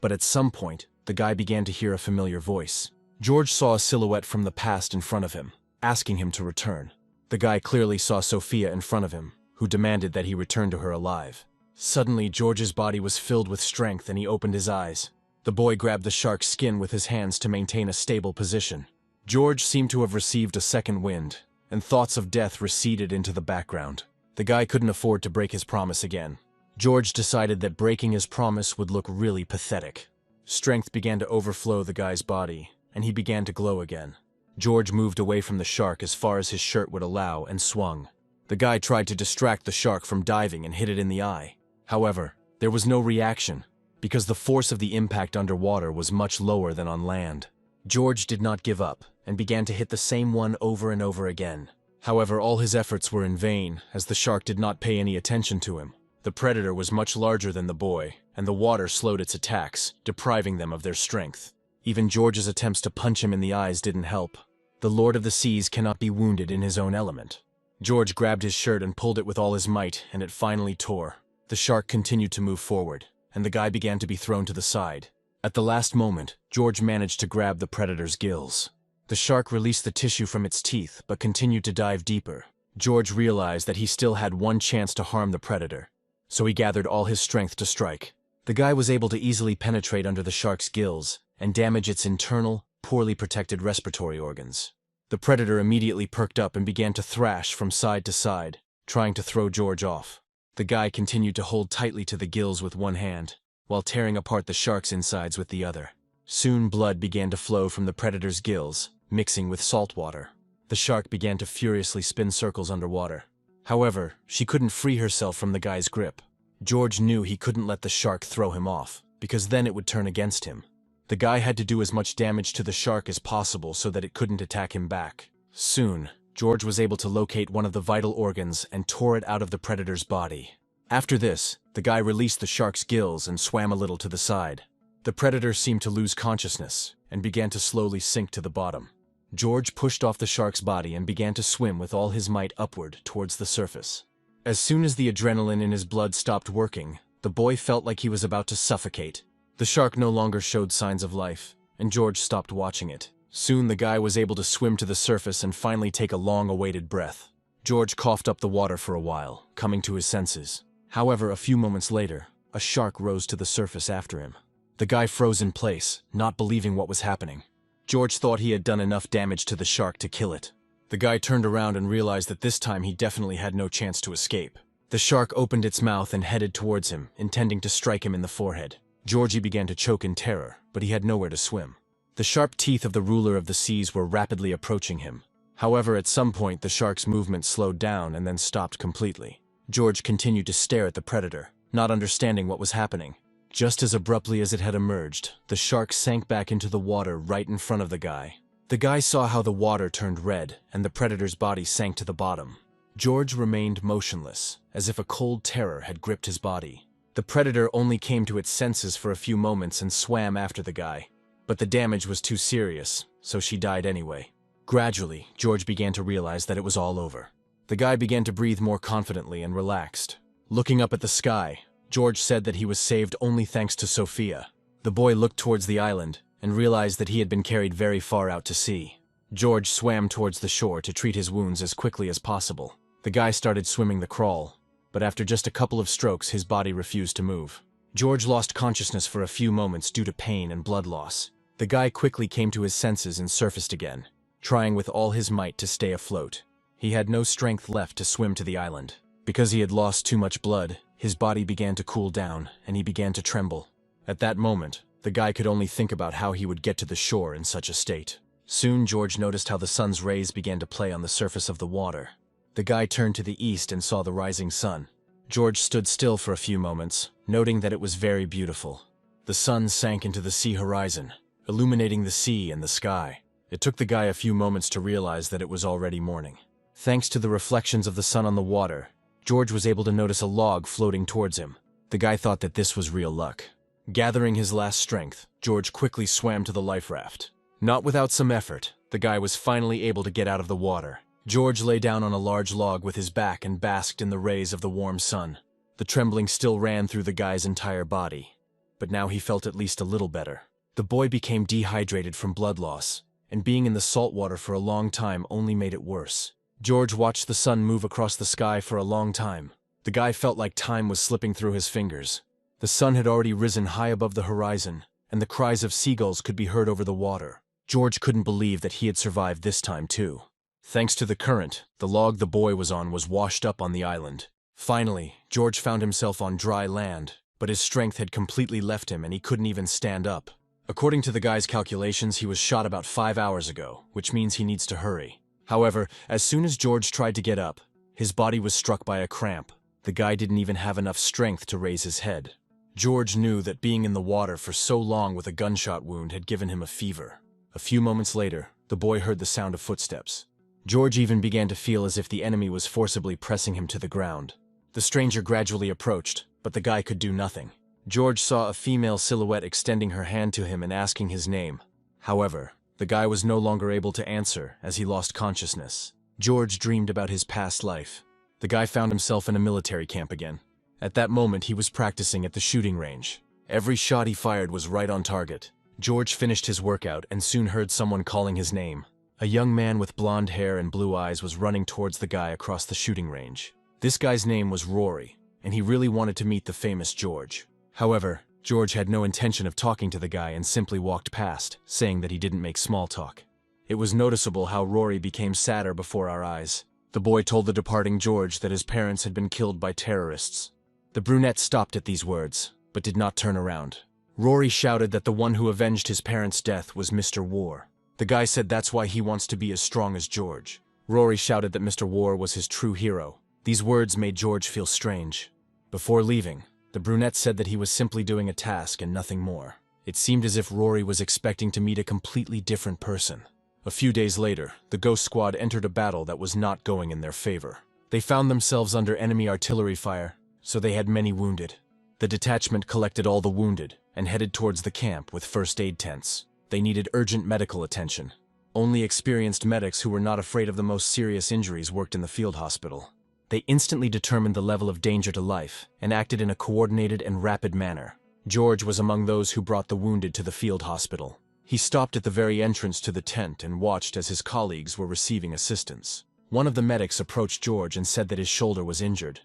But at some point, the guy began to hear a familiar voice. George saw a silhouette from the past in front of him, asking him to return. The guy clearly saw Sophia in front of him, who demanded that he return to her alive. Suddenly, George's body was filled with strength and he opened his eyes. The boy grabbed the shark's skin with his hands to maintain a stable position. George seemed to have received a second wind, and thoughts of death receded into the background. The guy couldn't afford to break his promise again. George decided that breaking his promise would look really pathetic. Strength began to overflow the guy's body, and he began to glow again. George moved away from the shark as far as his shirt would allow and swung. The guy tried to distract the shark from diving and hit it in the eye. However, there was no reaction, because the force of the impact underwater was much lower than on land. George did not give up and began to hit the same one over and over again. However, all his efforts were in vain, as the shark did not pay any attention to him. The predator was much larger than the boy, and the water slowed its attacks, depriving them of their strength. Even George's attempts to punch him in the eyes didn't help. The Lord of the Seas cannot be wounded in his own element. George grabbed his shirt and pulled it with all his might, and it finally tore. The shark continued to move forward, and the guy began to be thrown to the side. At the last moment, George managed to grab the predator's gills. The shark released the tissue from its teeth, but continued to dive deeper. George realized that he still had one chance to harm the predator, so he gathered all his strength to strike. The guy was able to easily penetrate under the shark's gills and damage its internal, poorly protected respiratory organs. The predator immediately perked up and began to thrash from side to side, trying to throw George off. The guy continued to hold tightly to the gills with one hand, while tearing apart the shark's insides with the other. Soon blood began to flow from the predator's gills, mixing with salt water. The shark began to furiously spin circles underwater. However, she couldn't free herself from the guy's grip. George knew he couldn't let the shark throw him off, because then it would turn against him. The guy had to do as much damage to the shark as possible so that it couldn't attack him back. Soon, George was able to locate one of the vital organs and tore it out of the predator's body. After this, the guy released the shark's gills and swam a little to the side. The predator seemed to lose consciousness and began to slowly sink to the bottom. George pushed off the shark's body and began to swim with all his might upward towards the surface. As soon as the adrenaline in his blood stopped working, the boy felt like he was about to suffocate. The shark no longer showed signs of life, and George stopped watching it. Soon the guy was able to swim to the surface and finally take a long-awaited breath. George coughed up the water for a while, coming to his senses. However, a few moments later, a shark rose to the surface after him. The guy froze in place, not believing what was happening. George thought he had done enough damage to the shark to kill it. The guy turned around and realized that this time he definitely had no chance to escape. The shark opened its mouth and headed towards him, intending to strike him in the forehead. Georgie began to choke in terror, but he had nowhere to swim. The sharp teeth of the ruler of the seas were rapidly approaching him. However, at some point the shark's movement slowed down and then stopped completely. George continued to stare at the predator, not understanding what was happening. Just as abruptly as it had emerged, the shark sank back into the water right in front of the guy. The guy saw how the water turned red and the predator's body sank to the bottom. George remained motionless, as if a cold terror had gripped his body. The predator only came to its senses for a few moments and swam after the guy. But the damage was too serious, so she died anyway. Gradually, George began to realize that it was all over. The guy began to breathe more confidently and relaxed. Looking up at the sky, George said that he was saved only thanks to Sophia. The boy looked towards the island and realized that he had been carried very far out to sea. George swam towards the shore to treat his wounds as quickly as possible. The guy started swimming the crawl, but after just a couple of strokes, his body refused to move. George lost consciousness for a few moments due to pain and blood loss. The guy quickly came to his senses and surfaced again, trying with all his might to stay afloat. He had no strength left to swim to the island. Because he had lost too much blood, his body began to cool down, and he began to tremble. At that moment, the guy could only think about how he would get to the shore in such a state. Soon George noticed how the sun's rays began to play on the surface of the water. The guy turned to the east and saw the rising sun. George stood still for a few moments, noting that it was very beautiful. The sun sank into the sea horizon, illuminating the sea and the sky. It took the guy a few moments to realize that it was already morning. Thanks to the reflections of the sun on the water, George was able to notice a log floating towards him. The guy thought that this was real luck. Gathering his last strength, George quickly swam to the life raft. Not without some effort, the guy was finally able to get out of the water. George lay down on a large log with his back and basked in the rays of the warm sun. The trembling still ran through the guy's entire body, but now he felt at least a little better. The boy became dehydrated from blood loss, and being in the salt water for a long time only made it worse. George watched the sun move across the sky for a long time. The guy felt like time was slipping through his fingers. The sun had already risen high above the horizon, and the cries of seagulls could be heard over the water. George couldn't believe that he had survived this time too. Thanks to the current, the log the boy was on was washed up on the island. Finally, George found himself on dry land, but his strength had completely left him and he couldn't even stand up. According to the guy's calculations, he was shot about 5 hours ago, which means he needs to hurry. However, as soon as George tried to get up, his body was struck by a cramp. The guy didn't even have enough strength to raise his head. George knew that being in the water for so long with a gunshot wound had given him a fever. A few moments later, the boy heard the sound of footsteps. George even began to feel as if the enemy was forcibly pressing him to the ground. The stranger gradually approached, but the guy could do nothing. George saw a female silhouette extending her hand to him and asking his name. However, the guy was no longer able to answer as he lost consciousness. George dreamed about his past life. The guy found himself in a military camp again. At that moment, he was practicing at the shooting range. Every shot he fired was right on target. George finished his workout and soon heard someone calling his name. A young man with blonde hair and blue eyes was running towards the guy across the shooting range. This guy's name was Rory, and he really wanted to meet the famous George. However, George had no intention of talking to the guy and simply walked past, saying that he didn't make small talk. It was noticeable how Rory became sadder before our eyes. The boy told the departing George that his parents had been killed by terrorists. The brunette stopped at these words, but did not turn around. Rory shouted that the one who avenged his parents' death was Mr. War. The guy said that's why he wants to be as strong as George. Rory shouted that Mr. War was his true hero. These words made George feel strange. Before leaving, the brunette said that he was simply doing a task and nothing more. It seemed as if Rory was expecting to meet a completely different person. A few days later, the Ghost Squad entered a battle that was not going in their favor. They found themselves under enemy artillery fire, so they had many wounded. The detachment collected all the wounded and headed towards the camp with first aid tents. They needed urgent medical attention. Only experienced medics who were not afraid of the most serious injuries worked in the field hospital. They instantly determined the level of danger to life and acted in a coordinated and rapid manner. George was among those who brought the wounded to the field hospital. He stopped at the very entrance to the tent and watched as his colleagues were receiving assistance. One of the medics approached George and said that his shoulder was injured,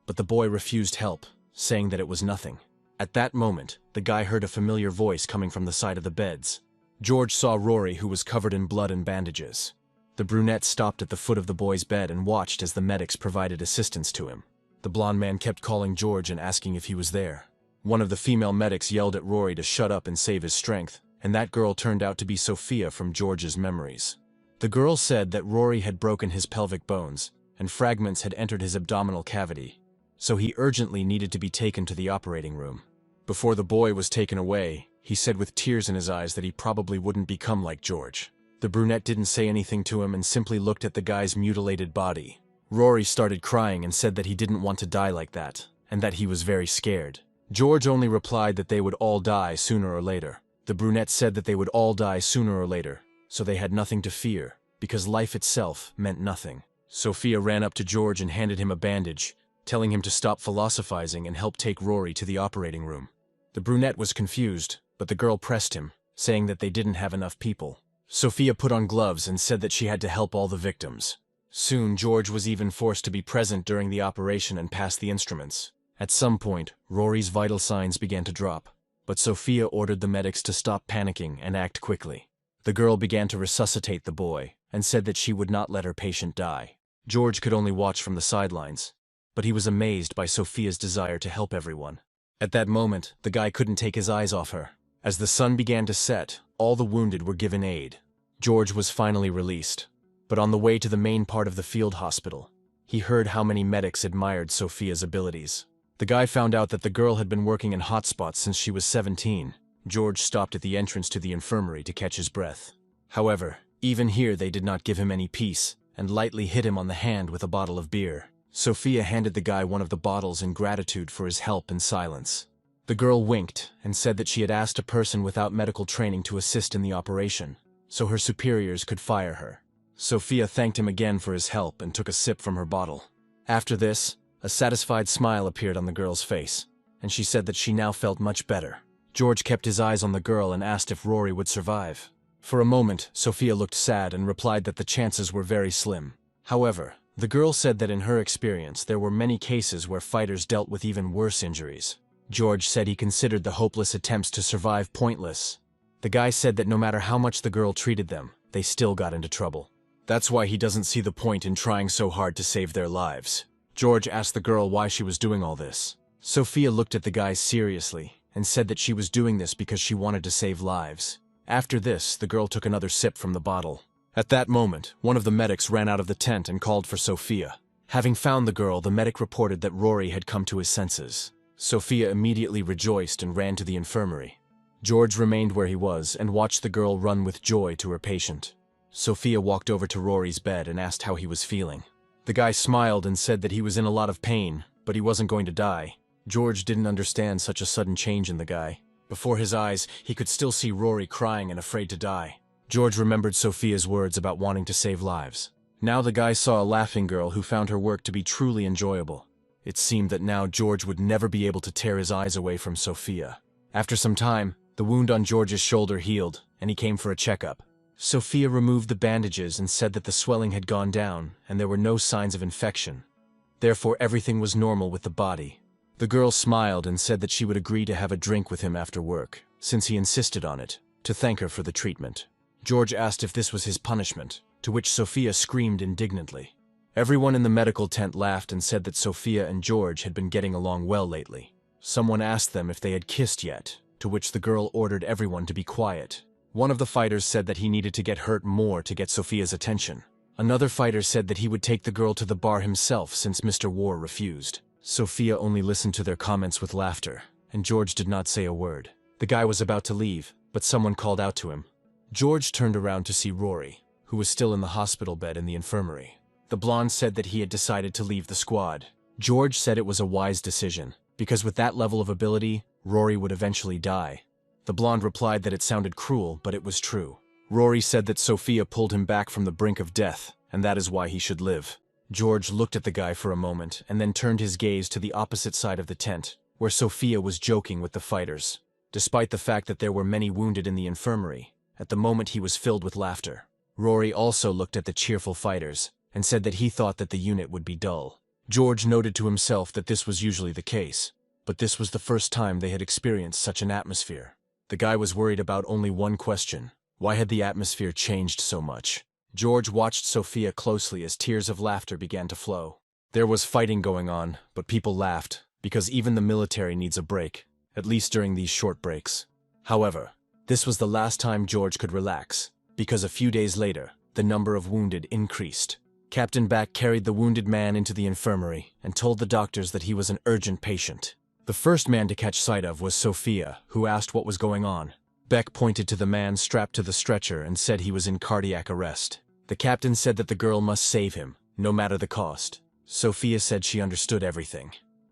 but the boy refused help, saying that it was nothing. At that moment, the guy heard a familiar voice coming from the side of the beds. George saw Rory, who was covered in blood and bandages. The brunette stopped at the foot of the boy's bed and watched as the medics provided assistance to him. The blonde man kept calling George and asking if he was there. One of the female medics yelled at Rory to shut up and save his strength, and that girl turned out to be Sophia from George's memories. The girl said that Rory had broken his pelvic bones, and fragments had entered his abdominal cavity, so he urgently needed to be taken to the operating room. Before the boy was taken away, he said with tears in his eyes that he probably wouldn't become like George. The brunette didn't say anything to him and simply looked at the guy's mutilated body. Rory started crying and said that he didn't want to die like that, and that he was very scared. George only replied that they would all die sooner or later. The brunette said that they would all die sooner or later, so they had nothing to fear, because life itself meant nothing. Sophia ran up to George and handed him a bandage, telling him to stop philosophizing and help take Rory to the operating room. The brunette was confused, but the girl pressed him, saying that they didn't have enough people. Sophia put on gloves and said that she had to help all the victims. Soon, George was even forced to be present during the operation and pass the instruments. At some point, Rory's vital signs began to drop, but Sophia ordered the medics to stop panicking and act quickly. The girl began to resuscitate the boy and said that she would not let her patient die. George could only watch from the sidelines, but he was amazed by Sophia's desire to help everyone. At that moment, the guy couldn't take his eyes off her. As the sun began to set, all the wounded were given aid. George was finally released, but on the way to the main part of the field hospital, he heard how many medics admired Sophia's abilities. The guy found out that the girl had been working in hotspots since she was 17. George stopped at the entrance to the infirmary to catch his breath. However, even here they did not give him any peace, and lightly hit him on the hand with a bottle of beer. Sophia handed the guy one of the bottles in gratitude for his help in silence. The girl winked and said that she had asked a person without medical training to assist in the operation, so her superiors could fire her. Sophia thanked him again for his help and took a sip from her bottle. After this, a satisfied smile appeared on the girl's face, and she said that she now felt much better. George kept his eyes on the girl and asked if Rory would survive. For a moment, Sophia looked sad and replied that the chances were very slim. However, the girl said that in her experience there were many cases where fighters dealt with even worse injuries. George said he considered the hopeless attempts to survive pointless. The guy said that no matter how much the girl treated them, they still got into trouble. That's why he doesn't see the point in trying so hard to save their lives. George asked the girl why she was doing all this. Sophia looked at the guy seriously and said that she was doing this because she wanted to save lives. After this, the girl took another sip from the bottle. At that moment, one of the medics ran out of the tent and called for Sophia. Having found the girl, the medic reported that Rory had come to his senses. Sophia immediately rejoiced and ran to the infirmary. George remained where he was and watched the girl run with joy to her patient. Sophia walked over to Rory's bed and asked how he was feeling. The guy smiled and said that he was in a lot of pain, but he wasn't going to die. George didn't understand such a sudden change in the guy. Before his eyes, he could still see Rory crying and afraid to die. George remembered Sophia's words about wanting to save lives. Now the guy saw a laughing girl who found her work to be truly enjoyable. It seemed that now George would never be able to tear his eyes away from Sophia. After some time, the wound on George's shoulder healed, and he came for a checkup. Sophia removed the bandages and said that the swelling had gone down and there were no signs of infection. Therefore, everything was normal with the body. The girl smiled and said that she would agree to have a drink with him after work, since he insisted on it, to thank her for the treatment. George asked if this was his punishment, to which Sophia screamed indignantly. Everyone in the medical tent laughed and said that Sophia and George had been getting along well lately. Someone asked them if they had kissed yet, to which the girl ordered everyone to be quiet. One of the fighters said that he needed to get hurt more to get Sophia's attention. Another fighter said that he would take the girl to the bar himself since Mr. War refused. Sophia only listened to their comments with laughter, and George did not say a word. The guy was about to leave, but someone called out to him. George turned around to see Rory, who was still in the hospital bed in the infirmary. The blonde said that he had decided to leave the squad. George said it was a wise decision, because with that level of ability, Rory would eventually die. The blonde replied that it sounded cruel, but it was true. Rory said that Sophia pulled him back from the brink of death, and that is why he should live. George looked at the guy for a moment and then turned his gaze to the opposite side of the tent, where Sophia was joking with the fighters. Despite the fact that there were many wounded in the infirmary, at the moment he was filled with laughter. Rory also looked at the cheerful fighters and said that he thought that the unit would be dull. George noted to himself that this was usually the case, but this was the first time they had experienced such an atmosphere. The guy was worried about only one question: why had the atmosphere changed so much? George watched Sophia closely as tears of laughter began to flow. There was fighting going on, but people laughed, because even the military needs a break, at least during these short breaks. However, this was the last time George could relax, because a few days later, the number of wounded increased. Captain Beck carried the wounded man into the infirmary and told the doctors that he was an urgent patient. The first man to catch sight of was Sophia, who asked what was going on. Beck pointed to the man strapped to the stretcher and said he was in cardiac arrest. The captain said that the girl must save him, no matter the cost. Sophia said she understood everything,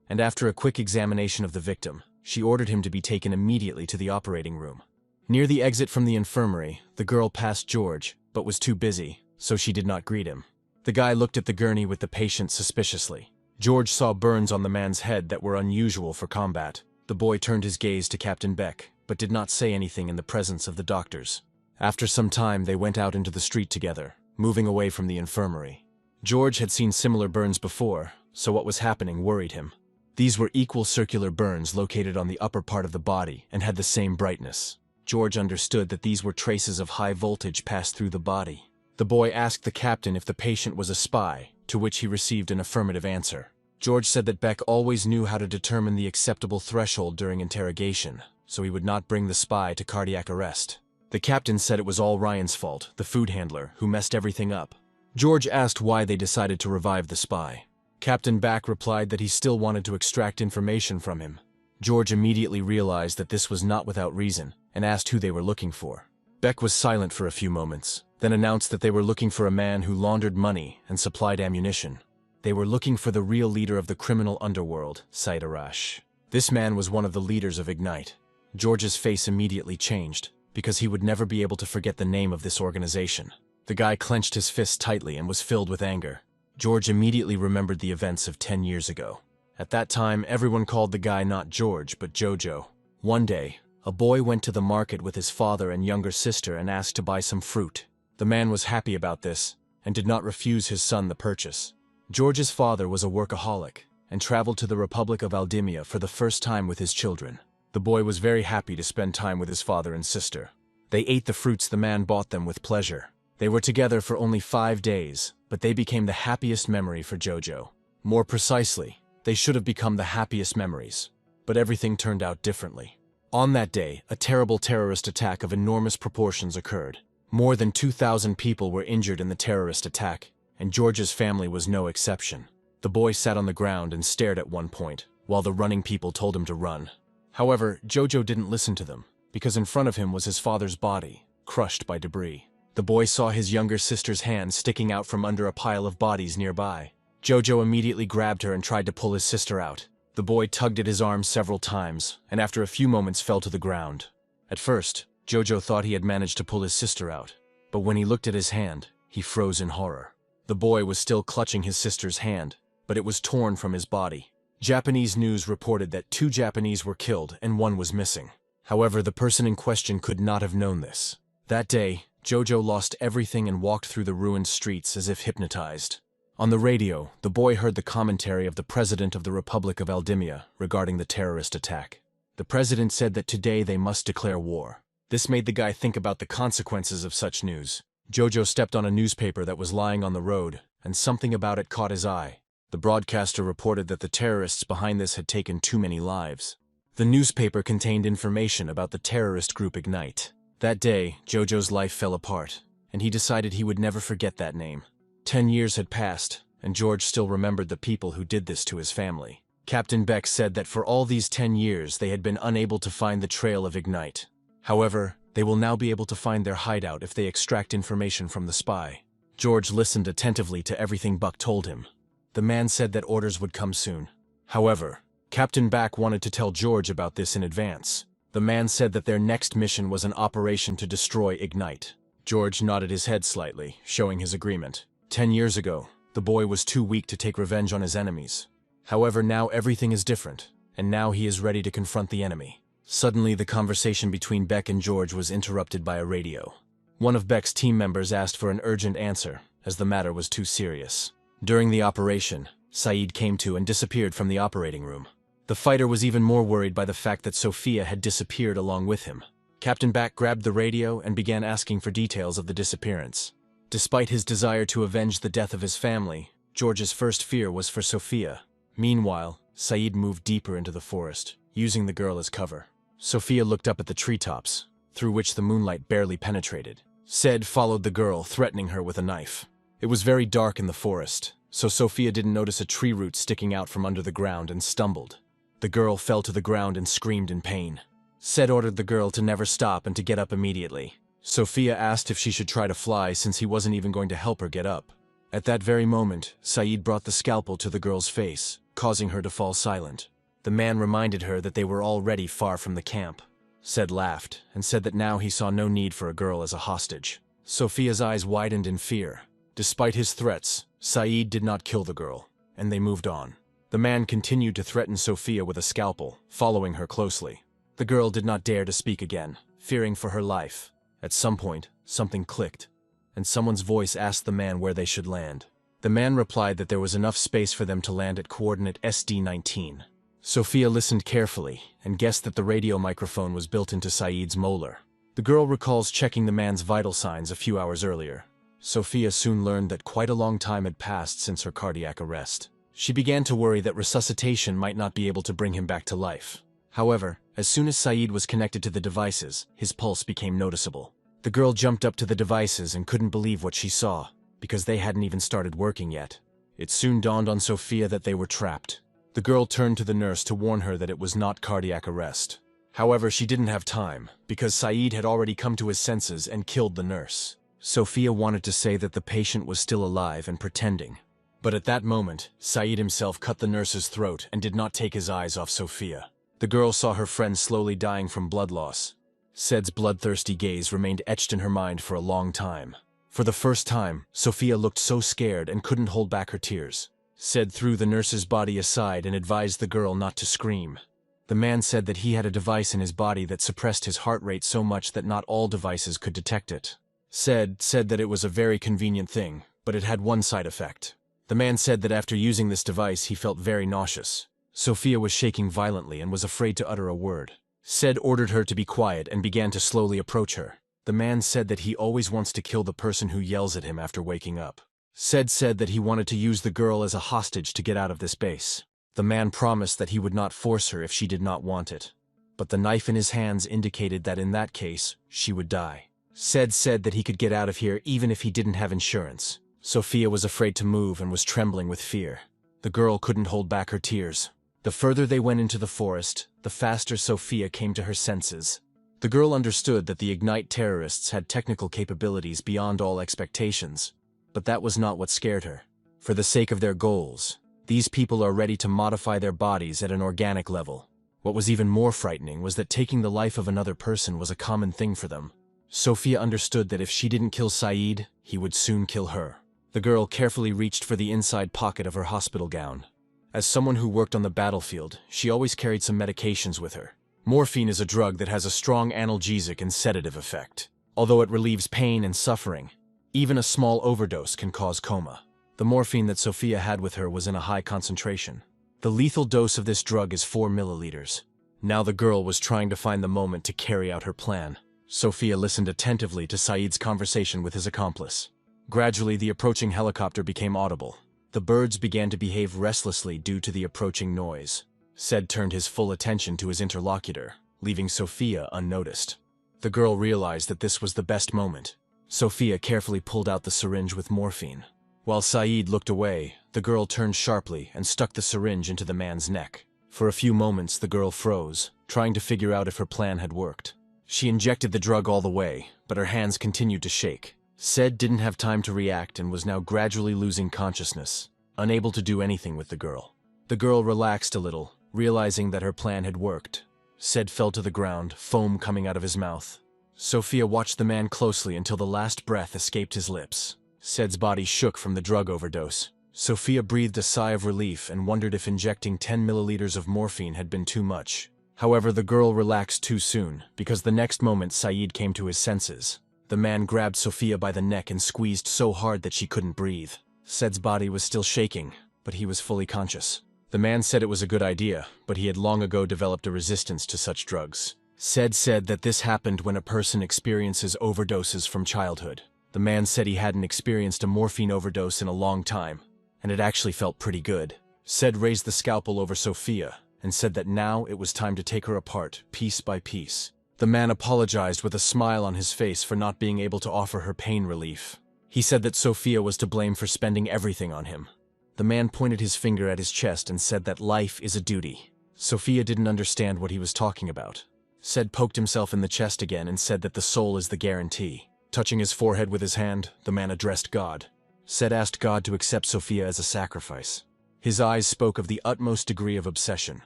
and after a quick examination of the victim, she ordered him to be taken immediately to the operating room. Near the exit from the infirmary, the girl passed George, but was too busy, so she did not greet him. The guy looked at the gurney with the patient suspiciously. George saw burns on the man's head that were unusual for combat. The boy turned his gaze to Captain Beck, but did not say anything in the presence of the doctors. After some time, they went out into the street together, moving away from the infirmary. George had seen similar burns before, so what was happening worried him. These were equal circular burns located on the upper part of the body and had the same brightness. George understood that these were traces of high voltage passed through the body. The boy asked the captain if the patient was a spy, to which he received an affirmative answer. George said that Beck always knew how to determine the acceptable threshold during interrogation, so he would not bring the spy to cardiac arrest. The captain said it was all Ryan's fault, the food handler, who messed everything up. George asked why they decided to revive the spy. Captain Beck replied that he still wanted to extract information from him. George immediately realized that this was not without reason, and asked who they were looking for. Beck was silent for a few moments, then announced that they were looking for a man who laundered money and supplied ammunition. They were looking for the real leader of the criminal underworld, Said Arash. This man was one of the leaders of Ignite. George's face immediately changed, because he would never be able to forget the name of this organization. The guy clenched his fist tightly and was filled with anger. George immediately remembered the events of 10 years ago. At that time, everyone called the guy not George, but Jojo. One day, a boy went to the market with his father and younger sister and asked to buy some fruit. The man was happy about this, and did not refuse his son the purchase. George's father was a workaholic, and traveled to the Republic of Aldimia for the first time with his children. The boy was very happy to spend time with his father and sister. They ate the fruits the man bought them with pleasure. They were together for only 5 days, but they became the happiest memory for Jojo. More precisely, they should have become the happiest memories. But everything turned out differently. On that day, a terrible terrorist attack of enormous proportions occurred. More than 2,000 people were injured in the terrorist attack, and George's family was no exception. The boy sat on the ground and stared at one point, while the running people told him to run. However, Jojo didn't listen to them, because in front of him was his father's body, crushed by debris. The boy saw his younger sister's hand sticking out from under a pile of bodies nearby. Jojo immediately grabbed her and tried to pull his sister out. The boy tugged at his arm several times, and after a few moments fell to the ground. At first, Jojo thought he had managed to pull his sister out, but when he looked at his hand, he froze in horror. The boy was still clutching his sister's hand, but it was torn from his body. Japanese news reported that 2 Japanese were killed and 1 was missing. However, the person in question could not have known this. That day, Jojo lost everything and walked through the ruined streets as if hypnotized. On the radio, the boy heard the commentary of the President of the Republic of Aldimia regarding the terrorist attack. The president said that today they must declare war. This made the guy think about the consequences of such news. Jojo stepped on a newspaper that was lying on the road, and something about it caught his eye. The broadcaster reported that the terrorists behind this had taken too many lives. The newspaper contained information about the terrorist group Ignite. That day, Jojo's life fell apart, and he decided he would never forget that name. 10 years had passed, and George still remembered the people who did this to his family. Captain Beck said that for all these 10 years they had been unable to find the trail of Ignite. However, they will now be able to find their hideout if they extract information from the spy. George listened attentively to everything Buck told him. The man said that orders would come soon. However, Captain Beck wanted to tell George about this in advance. The man said that their next mission was an operation to destroy Ignite. George nodded his head slightly, showing his agreement. 10 years ago, the boy was too weak to take revenge on his enemies. However, now everything is different, and now he is ready to confront the enemy. Suddenly, the conversation between Beck and George was interrupted by a radio. One of Beck's team members asked for an urgent answer, as the matter was too serious. During the operation, Saeed came to and disappeared from the operating room. The fighter was even more worried by the fact that Sophia had disappeared along with him. Captain Beck grabbed the radio and began asking for details of the disappearance. Despite his desire to avenge the death of his family, George's first fear was for Sophia. Meanwhile, Saeed moved deeper into the forest, using the girl as cover. Sophia looked up at the treetops, through which the moonlight barely penetrated. Said followed the girl, threatening her with a knife. It was very dark in the forest, so Sophia didn't notice a tree root sticking out from under the ground and stumbled. The girl fell to the ground and screamed in pain. Said ordered the girl to never stop and to get up immediately. Sophia asked if she should try to fly since he wasn't even going to help her get up. At that very moment, Saeed brought the scalpel to the girl's face, causing her to fall silent. The man reminded her that they were already far from the camp. Said laughed, and said that now he saw no need for a girl as a hostage. Sophia's eyes widened in fear. Despite his threats, Saeed did not kill the girl, and they moved on. The man continued to threaten Sophia with a scalpel, following her closely. The girl did not dare to speak again, fearing for her life. At some point, something clicked, and someone's voice asked the man where they should land. The man replied that there was enough space for them to land at coordinate SD-19. Sophia listened carefully and guessed that the radio microphone was built into Saeed's molar. The girl recalls checking the man's vital signs a few hours earlier. Sophia soon learned that quite a long time had passed since her cardiac arrest. She began to worry that resuscitation might not be able to bring him back to life. However, as soon as Saeed was connected to the devices, his pulse became noticeable. The girl jumped up to the devices and couldn't believe what she saw, because they hadn't even started working yet. It soon dawned on Sophia that they were trapped. The girl turned to the nurse to warn her that it was not cardiac arrest. However, she didn't have time, because Saeed had already come to his senses and killed the nurse. Sophia wanted to say that the patient was still alive and pretending. But at that moment, Saeed himself cut the nurse's throat and did not take his eyes off Sophia. The girl saw her friend slowly dying from blood loss. Said's bloodthirsty gaze remained etched in her mind for a long time. For the first time, Sophia looked so scared and couldn't hold back her tears. Said threw the nurse's body aside and advised the girl not to scream. The man said that he had a device in his body that suppressed his heart rate so much that not all devices could detect it. Said that it was a very convenient thing, but it had one side effect. The man said that after using this device he felt very nauseous. Sophia was shaking violently and was afraid to utter a word. Said ordered her to be quiet and began to slowly approach her. The man said that he always wants to kill the person who yells at him after waking up. Said that he wanted to use the girl as a hostage to get out of this base. The man promised that he would not force her if she did not want it. But the knife in his hands indicated that in that case, she would die. Said that he could get out of here even if he didn't have insurance. Sophia was afraid to move and was trembling with fear. The girl couldn't hold back her tears. The further they went into the forest, the faster Sophia came to her senses. The girl understood that the Ignite terrorists had technical capabilities beyond all expectations. But that was not what scared her. For the sake of their goals, these people are ready to modify their bodies at an organic level. What was even more frightening was that taking the life of another person was a common thing for them. Sophia understood that if she didn't kill Saeed, he would soon kill her. The girl carefully reached for the inside pocket of her hospital gown. As someone who worked on the battlefield, she always carried some medications with her. Morphine is a drug that has a strong analgesic and sedative effect. Although it relieves pain and suffering, even a small overdose can cause coma. The morphine that Sophia had with her was in a high concentration. The lethal dose of this drug is 4 milliliters. Now the girl was trying to find the moment to carry out her plan. Sophia listened attentively to Saeed's conversation with his accomplice. Gradually, the approaching helicopter became audible. The birds began to behave restlessly due to the approaching noise. Said turned his full attention to his interlocutor, leaving Sophia unnoticed. The girl realized that this was the best moment. Sophia carefully pulled out the syringe with morphine. While Saeed looked away, the girl turned sharply and stuck the syringe into the man's neck. For a few moments, the girl froze, trying to figure out if her plan had worked. She injected the drug all the way, but her hands continued to shake. Said didn't have time to react and was now gradually losing consciousness, unable to do anything with the girl. The girl relaxed a little, realizing that her plan had worked. Said fell to the ground, foam coming out of his mouth. Sophia watched the man closely until the last breath escaped his lips. Said's body shook from the drug overdose. Sophia breathed a sigh of relief and wondered if injecting 10 milliliters of morphine had been too much. However, the girl relaxed too soon, because the next moment Saeed came to his senses. The man grabbed Sophia by the neck and squeezed so hard that she couldn't breathe. Said's body was still shaking, but he was fully conscious. The man said it was a good idea, but he had long ago developed a resistance to such drugs. Said that this happened when a person experiences overdoses from childhood. The man said he hadn't experienced a morphine overdose in a long time, and it actually felt pretty good. Said raised the scalpel over Sophia, and said that now it was time to take her apart, piece by piece. The man apologized with a smile on his face for not being able to offer her pain relief. He said that Sophia was to blame for spending everything on him. The man pointed his finger at his chest and said that life is a duty. Sophia didn't understand what he was talking about. Said poked himself in the chest again and said that the soul is the guarantee. Touching his forehead with his hand, the man addressed God. Said asked God to accept Sophia as a sacrifice. His eyes spoke of the utmost degree of obsession.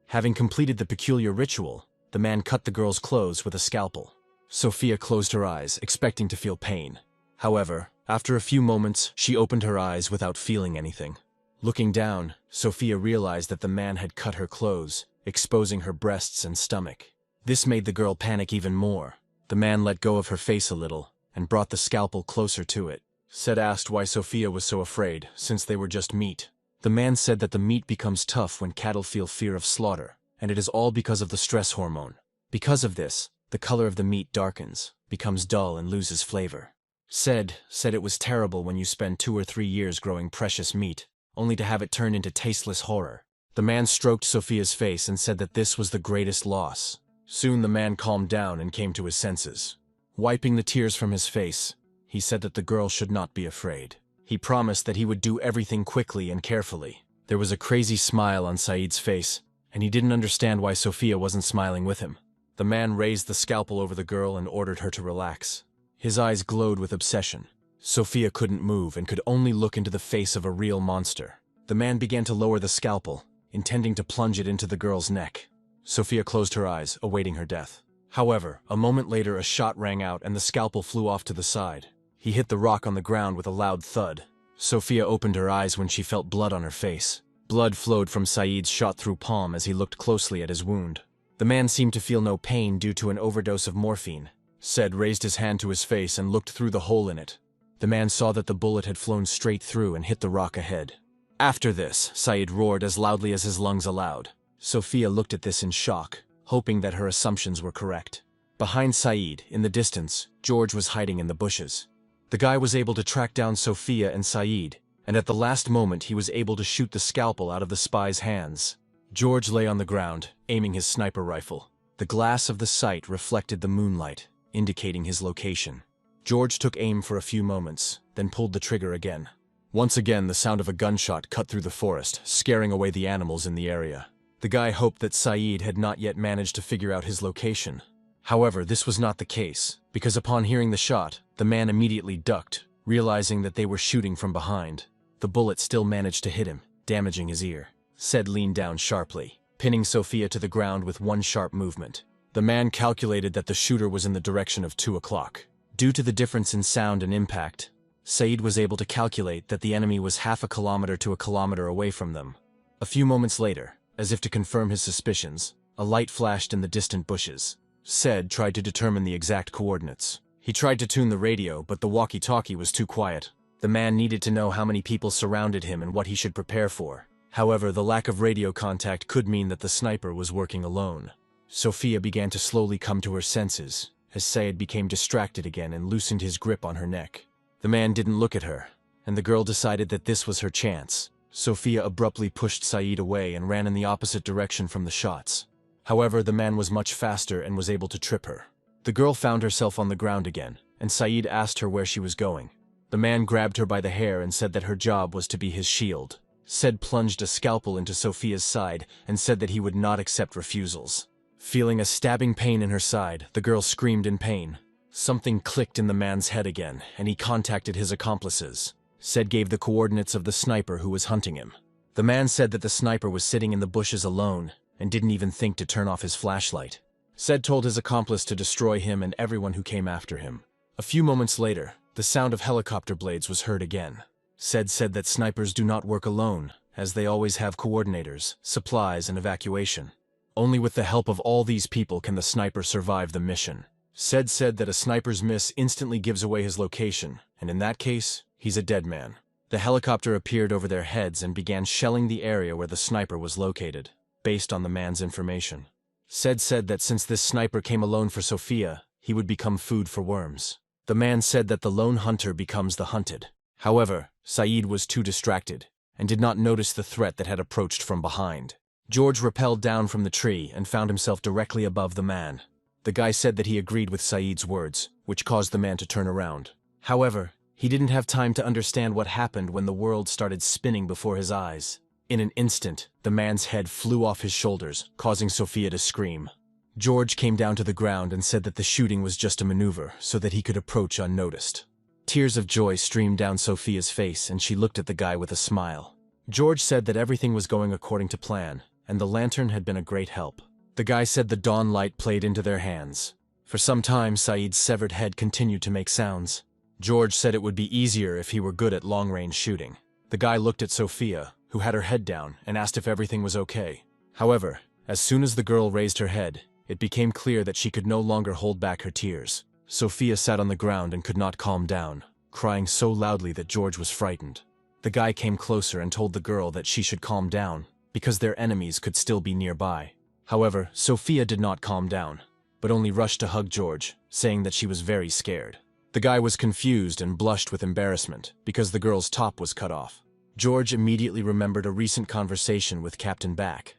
Having completed the peculiar ritual, the man cut the girl's clothes with a scalpel. Sophia closed her eyes, expecting to feel pain. However, after a few moments, she opened her eyes without feeling anything. Looking down, Sophia realized that the man had cut her clothes, exposing her breasts and stomach. This made the girl panic even more. The man let go of her face a little and brought the scalpel closer to it. Said asked why Sophia was so afraid, since they were just meat. The man said that the meat becomes tough when cattle feel fear of slaughter, and it is all because of the stress hormone. Because of this, the color of the meat darkens, becomes dull and loses flavor. Said it was terrible when you spend 2 or 3 years growing precious meat, only to have it turn into tasteless horror. The man stroked Sophia's face and said that this was the greatest loss. Soon the man calmed down and came to his senses. Wiping the tears from his face, he said that the girl should not be afraid. He promised that he would do everything quickly and carefully. There was a crazy smile on Saeed's face, and he didn't understand why Sophia wasn't smiling with him. The man raised the scalpel over the girl and ordered her to relax. His eyes glowed with obsession. Sophia couldn't move and could only look into the face of a real monster. The man began to lower the scalpel, intending to plunge it into the girl's neck. Sophia closed her eyes, awaiting her death. However, a moment later a shot rang out and the scalpel flew off to the side. He hit the rock on the ground with a loud thud. Sophia opened her eyes when she felt blood on her face. Blood flowed from Saeed's shot-through palm as he looked closely at his wound. The man seemed to feel no pain due to an overdose of morphine. Said raised his hand to his face and looked through the hole in it. The man saw that the bullet had flown straight through and hit the rock ahead. After this, Saeed roared as loudly as his lungs allowed. Sophia looked at this in shock, hoping that her assumptions were correct. Behind Saeed, in the distance, George was hiding in the bushes. The guy was able to track down Sophia and Saeed, and at the last moment he was able to shoot the scalpel out of the spy's hands. George lay on the ground, aiming his sniper rifle. The glass of the sight reflected the moonlight, indicating his location. George took aim for a few moments, then pulled the trigger again. Once again, the sound of a gunshot cut through the forest, scaring away the animals in the area. The guy hoped that Saeed had not yet managed to figure out his location. However, this was not the case, because upon hearing the shot, the man immediately ducked, realizing that they were shooting from behind. The bullet still managed to hit him, damaging his ear. Said leaned down sharply, pinning Sophia to the ground with one sharp movement. The man calculated that the shooter was in the direction of 2 o'clock. Due to the difference in sound and impact, Saeed was able to calculate that the enemy was half a kilometer to a kilometer away from them. A few moments later, as if to confirm his suspicions, a light flashed in the distant bushes. Said tried to determine the exact coordinates. He tried to tune the radio, but the walkie-talkie was too quiet. The man needed to know how many people surrounded him and what he should prepare for. However, the lack of radio contact could mean that the sniper was working alone. Sophia began to slowly come to her senses, as Said became distracted again and loosened his grip on her neck. The man didn't look at her, and the girl decided that this was her chance. Sophia abruptly pushed Said away and ran in the opposite direction from the shots. However, the man was much faster and was able to trip her. The girl found herself on the ground again, and Said asked her where she was going. The man grabbed her by the hair and said that her job was to be his shield. Said plunged a scalpel into Sophia's side and said that he would not accept refusals. Feeling a stabbing pain in her side, the girl screamed in pain. Something clicked in the man's head again, and he contacted his accomplices. Said gave the coordinates of the sniper who was hunting him. The man said that the sniper was sitting in the bushes alone and didn't even think to turn off his flashlight. Said told his accomplice to destroy him and everyone who came after him. A few moments later, the sound of helicopter blades was heard again. Said that snipers do not work alone, as they always have coordinators, supplies, and evacuation. Only with the help of all these people can the sniper survive the mission. Said that a sniper's miss instantly gives away his location, and in that case, he's a dead man. The helicopter appeared over their heads and began shelling the area where the sniper was located, based on the man's information. Said that since this sniper came alone for Sophia, he would become food for worms. The man said that the lone hunter becomes the hunted. However, Said was too distracted, and did not notice the threat that had approached from behind. George rappelled down from the tree and found himself directly above the man. The guy said that he agreed with Said's words, which caused the man to turn around. However, he didn't have time to understand what happened when the world started spinning before his eyes. In an instant, the man's head flew off his shoulders, causing Sophia to scream. George came down to the ground and said that the shooting was just a maneuver so that he could approach unnoticed. Tears of joy streamed down Sophia's face and she looked at the guy with a smile. George said that everything was going according to plan, and the lantern had been a great help. The guy said the dawn light played into their hands. For some time, Said's severed head continued to make sounds. George said it would be easier if he were good at long-range shooting. The guy looked at Sophia, who had her head down, and asked if everything was okay. However, as soon as the girl raised her head, it became clear that she could no longer hold back her tears. Sophia sat on the ground and could not calm down, crying so loudly that George was frightened. The guy came closer and told the girl that she should calm down, because their enemies could still be nearby. However, Sophia did not calm down, but only rushed to hug George, saying that she was very scared. The guy was confused and blushed with embarrassment, because the girl's top was cut off. George immediately remembered a recent conversation with Captain Back,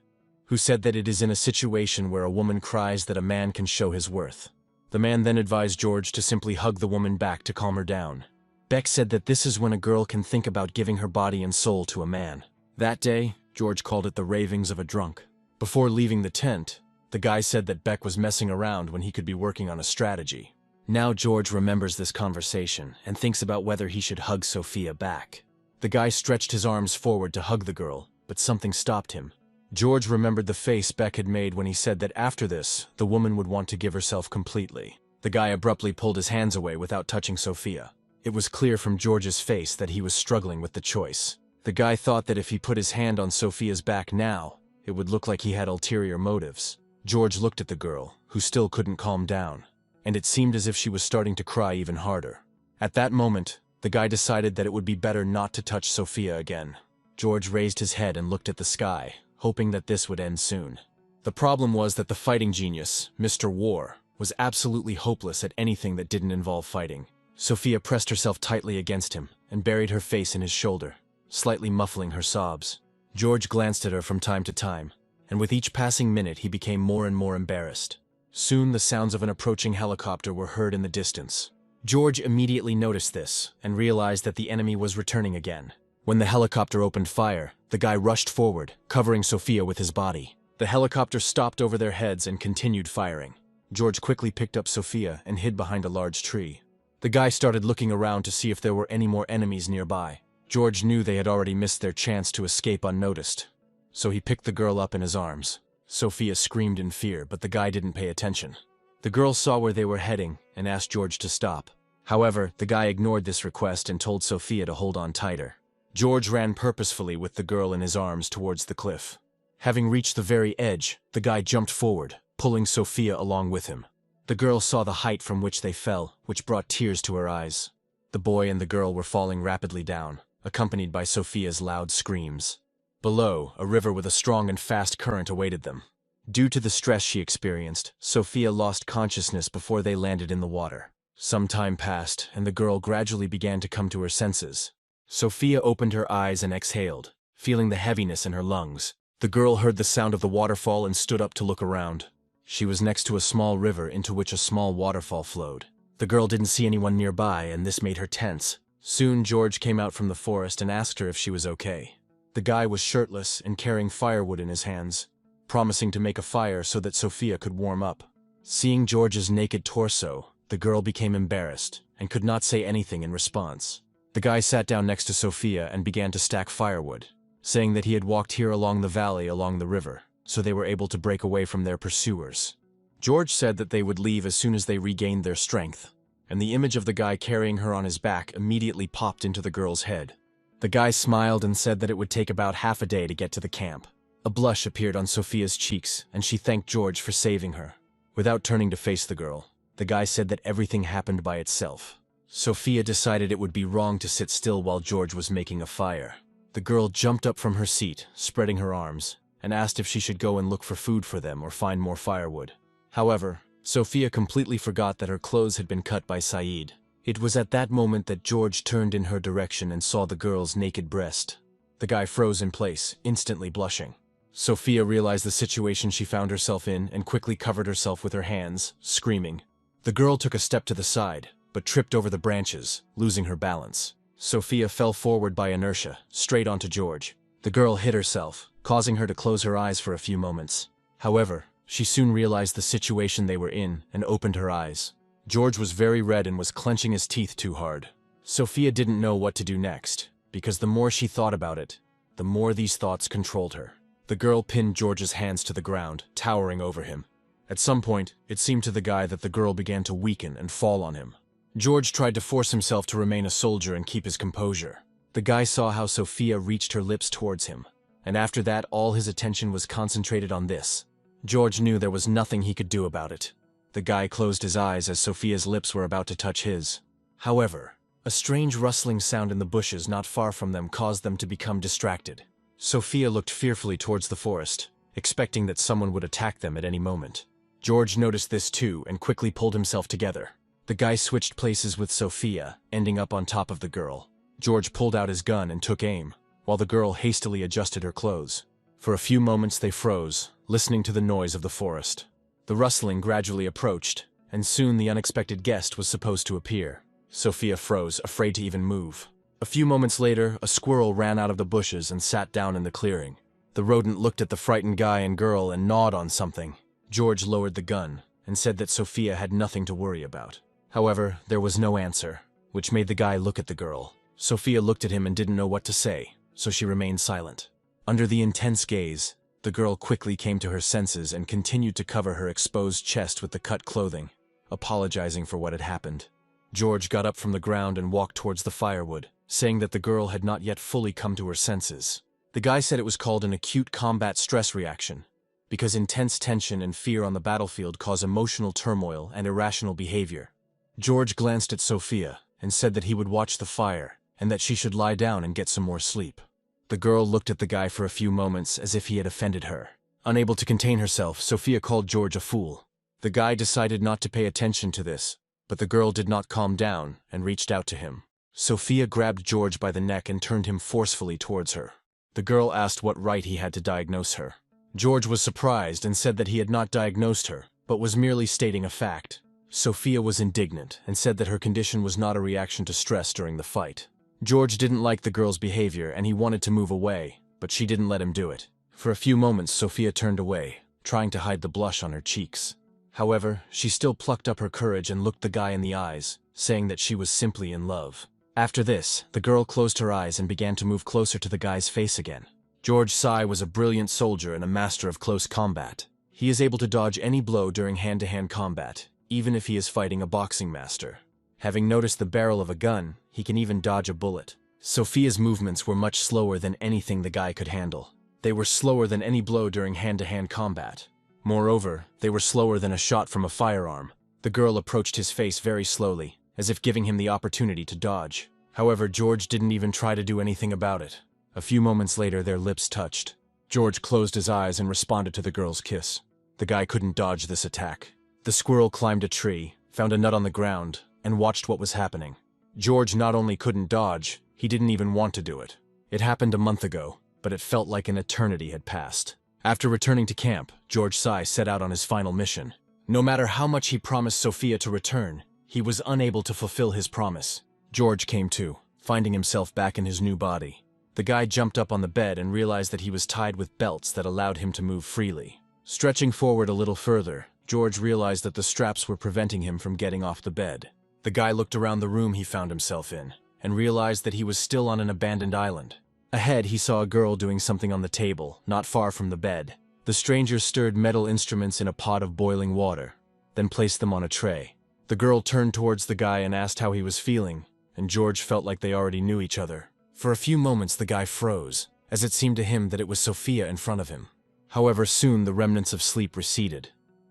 who said that it is in a situation where a woman cries that a man can show his worth. The man then advised George to simply hug the woman back to calm her down. Beck said that this is when a girl can think about giving her body and soul to a man. That day, George called it the ravings of a drunk. Before leaving the tent, the guy said that Beck was messing around when he could be working on a strategy. Now George remembers this conversation and thinks about whether he should hug Sophia back. The guy stretched his arms forward to hug the girl, but something stopped him. George remembered the face Beck had made when he said that after this, the woman would want to give herself completely. The guy abruptly pulled his hands away without touching Sophia. It was clear from George's face that he was struggling with the choice. The guy thought that if he put his hand on Sophia's back now, it would look like he had ulterior motives. George looked at the girl, who still couldn't calm down, and it seemed as if she was starting to cry even harder. At that moment, the guy decided that it would be better not to touch Sophia again. George raised his head and looked at the sky, hoping that this would end soon. The problem was that the fighting genius, Mr. War, was absolutely hopeless at anything that didn't involve fighting. Sophia pressed herself tightly against him and buried her face in his shoulder, slightly muffling her sobs. George glanced at her from time to time, and with each passing minute he became more and more embarrassed. Soon the sounds of an approaching helicopter were heard in the distance. George immediately noticed this and realized that the enemy was returning again. When the helicopter opened fire, the guy rushed forward, covering Sophia with his body. The helicopter stopped over their heads and continued firing. George quickly picked up Sophia and hid behind a large tree. The guy started looking around to see if there were any more enemies nearby. George knew they had already missed their chance to escape unnoticed, so he picked the girl up in his arms. Sophia screamed in fear, but the guy didn't pay attention. The girl saw where they were heading and asked George to stop. However, the guy ignored this request and told Sophia to hold on tighter. George ran purposefully with the girl in his arms towards the cliff. Having reached the very edge, the guy jumped forward, pulling Sophia along with him. The girl saw the height from which they fell, which brought tears to her eyes. The boy and the girl were falling rapidly down, accompanied by Sophia's loud screams. Below, a river with a strong and fast current awaited them. Due to the stress she experienced, Sophia lost consciousness before they landed in the water. Some time passed, and the girl gradually began to come to her senses. Sophia opened her eyes and exhaled, feeling the heaviness in her lungs. The girl heard the sound of the waterfall and stood up to look around. She was next to a small river into which a small waterfall flowed. The girl didn't see anyone nearby, and this made her tense. Soon George came out from the forest and asked her if she was okay. The guy was shirtless and carrying firewood in his hands, promising to make a fire so that Sophia could warm up. Seeing George's naked torso, the girl became embarrassed and could not say anything in response. The guy sat down next to Sophia and began to stack firewood, saying that he had walked here along the valley along the river, so they were able to break away from their pursuers. George said that they would leave as soon as they regained their strength, and the image of the guy carrying her on his back immediately popped into the girl's head. The guy smiled and said that it would take about half a day to get to the camp. A blush appeared on Sophia's cheeks, and she thanked George for saving her. Without turning to face the girl, the guy said that everything happened by itself. Sophia decided it would be wrong to sit still while George was making a fire. The girl jumped up from her seat, spreading her arms, and asked if she should go and look for food for them or find more firewood. However, Sophia completely forgot that her clothes had been cut by Saeed. It was at that moment that George turned in her direction and saw the girl's naked breast. The guy froze in place, instantly blushing. Sophia realized the situation she found herself in and quickly covered herself with her hands, screaming. The girl took a step to the side, but tripped over the branches, losing her balance. Sophia fell forward by inertia, straight onto George. The girl hit herself, causing her to close her eyes for a few moments. However, she soon realized the situation they were in and opened her eyes. George was very red and was clenching his teeth too hard. Sophia didn't know what to do next, because the more she thought about it, the more these thoughts controlled her. The girl pinned George's hands to the ground, towering over him. At some point, it seemed to the guy that the girl began to weaken and fall on him. George tried to force himself to remain a soldier and keep his composure. The guy saw how Sophia reached her lips towards him, and after that all his attention was concentrated on this. George knew there was nothing he could do about it. The guy closed his eyes as Sophia's lips were about to touch his. However, a strange rustling sound in the bushes not far from them caused them to become distracted. Sophia looked fearfully towards the forest, expecting that someone would attack them at any moment. George noticed this too and quickly pulled himself together. The guy switched places with Sophia, ending up on top of the girl. George pulled out his gun and took aim, while the girl hastily adjusted her clothes. For a few moments they froze, listening to the noise of the forest. The rustling gradually approached, and soon the unexpected guest was supposed to appear. Sophia froze, afraid to even move. A few moments later, a squirrel ran out of the bushes and sat down in the clearing. The rodent looked at the frightened guy and girl and gnawed on something. George lowered the gun and said that Sophia had nothing to worry about. However, there was no answer, which made the guy look at the girl. Sophia looked at him and didn't know what to say, so she remained silent. Under the intense gaze, the girl quickly came to her senses and continued to cover her exposed chest with the cut clothing, apologizing for what had happened. George got up from the ground and walked towards the firewood, saying that the girl had not yet fully come to her senses. The guy said it was called an acute combat stress reaction, because intense tension and fear on the battlefield cause emotional turmoil and irrational behavior. George glanced at Sophia and said that he would watch the fire and that she should lie down and get some more sleep. The girl looked at the guy for a few moments as if he had offended her. Unable to contain herself, Sophia called George a fool. The guy decided not to pay attention to this, but the girl did not calm down and reached out to him. Sophia grabbed George by the neck and turned him forcefully towards her. The girl asked what right he had to diagnose her. George was surprised and said that he had not diagnosed her, but was merely stating a fact. Sophia was indignant and said that her condition was not a reaction to stress during the fight. George didn't like the girl's behavior and he wanted to move away, but she didn't let him do it. For a few moments, Sophia turned away, trying to hide the blush on her cheeks. However, she still plucked up her courage and looked the guy in the eyes, saying that she was simply in love. After this, the girl closed her eyes and began to move closer to the guy's face again. George Sai was a brilliant soldier and a master of close combat. He is able to dodge any blow during hand-to-hand combat, even if he is fighting a boxing master. Having noticed the barrel of a gun, he can even dodge a bullet. Sophia's movements were much slower than anything the guy could handle. They were slower than any blow during hand-to-hand combat. Moreover, they were slower than a shot from a firearm. The girl approached his face very slowly, as if giving him the opportunity to dodge. However, George didn't even try to do anything about it. A few moments later, their lips touched. George closed his eyes and responded to the girl's kiss. The guy couldn't dodge this attack. The squirrel climbed a tree, found a nut on the ground, and watched what was happening. George not only couldn't dodge, he didn't even want to do it. It happened a month ago, but it felt like an eternity had passed. After returning to camp, George Sai set out on his final mission. No matter how much he promised Sophia to return, he was unable to fulfill his promise. George came to, finding himself back in his new body. The guy jumped up on the bed and realized that he was tied with belts that allowed him to move freely. Stretching forward a little further, George realized that the straps were preventing him from getting off the bed. The guy looked around the room he found himself in, and realized that he was still on an abandoned island. Ahead, he saw a girl doing something on the table, not far from the bed. The stranger stirred metal instruments in a pot of boiling water, then placed them on a tray. The girl turned towards the guy and asked how he was feeling, and George felt like they already knew each other. For a few moments the guy froze, as it seemed to him that it was Sophia in front of him. However, soon the remnants of sleep receded,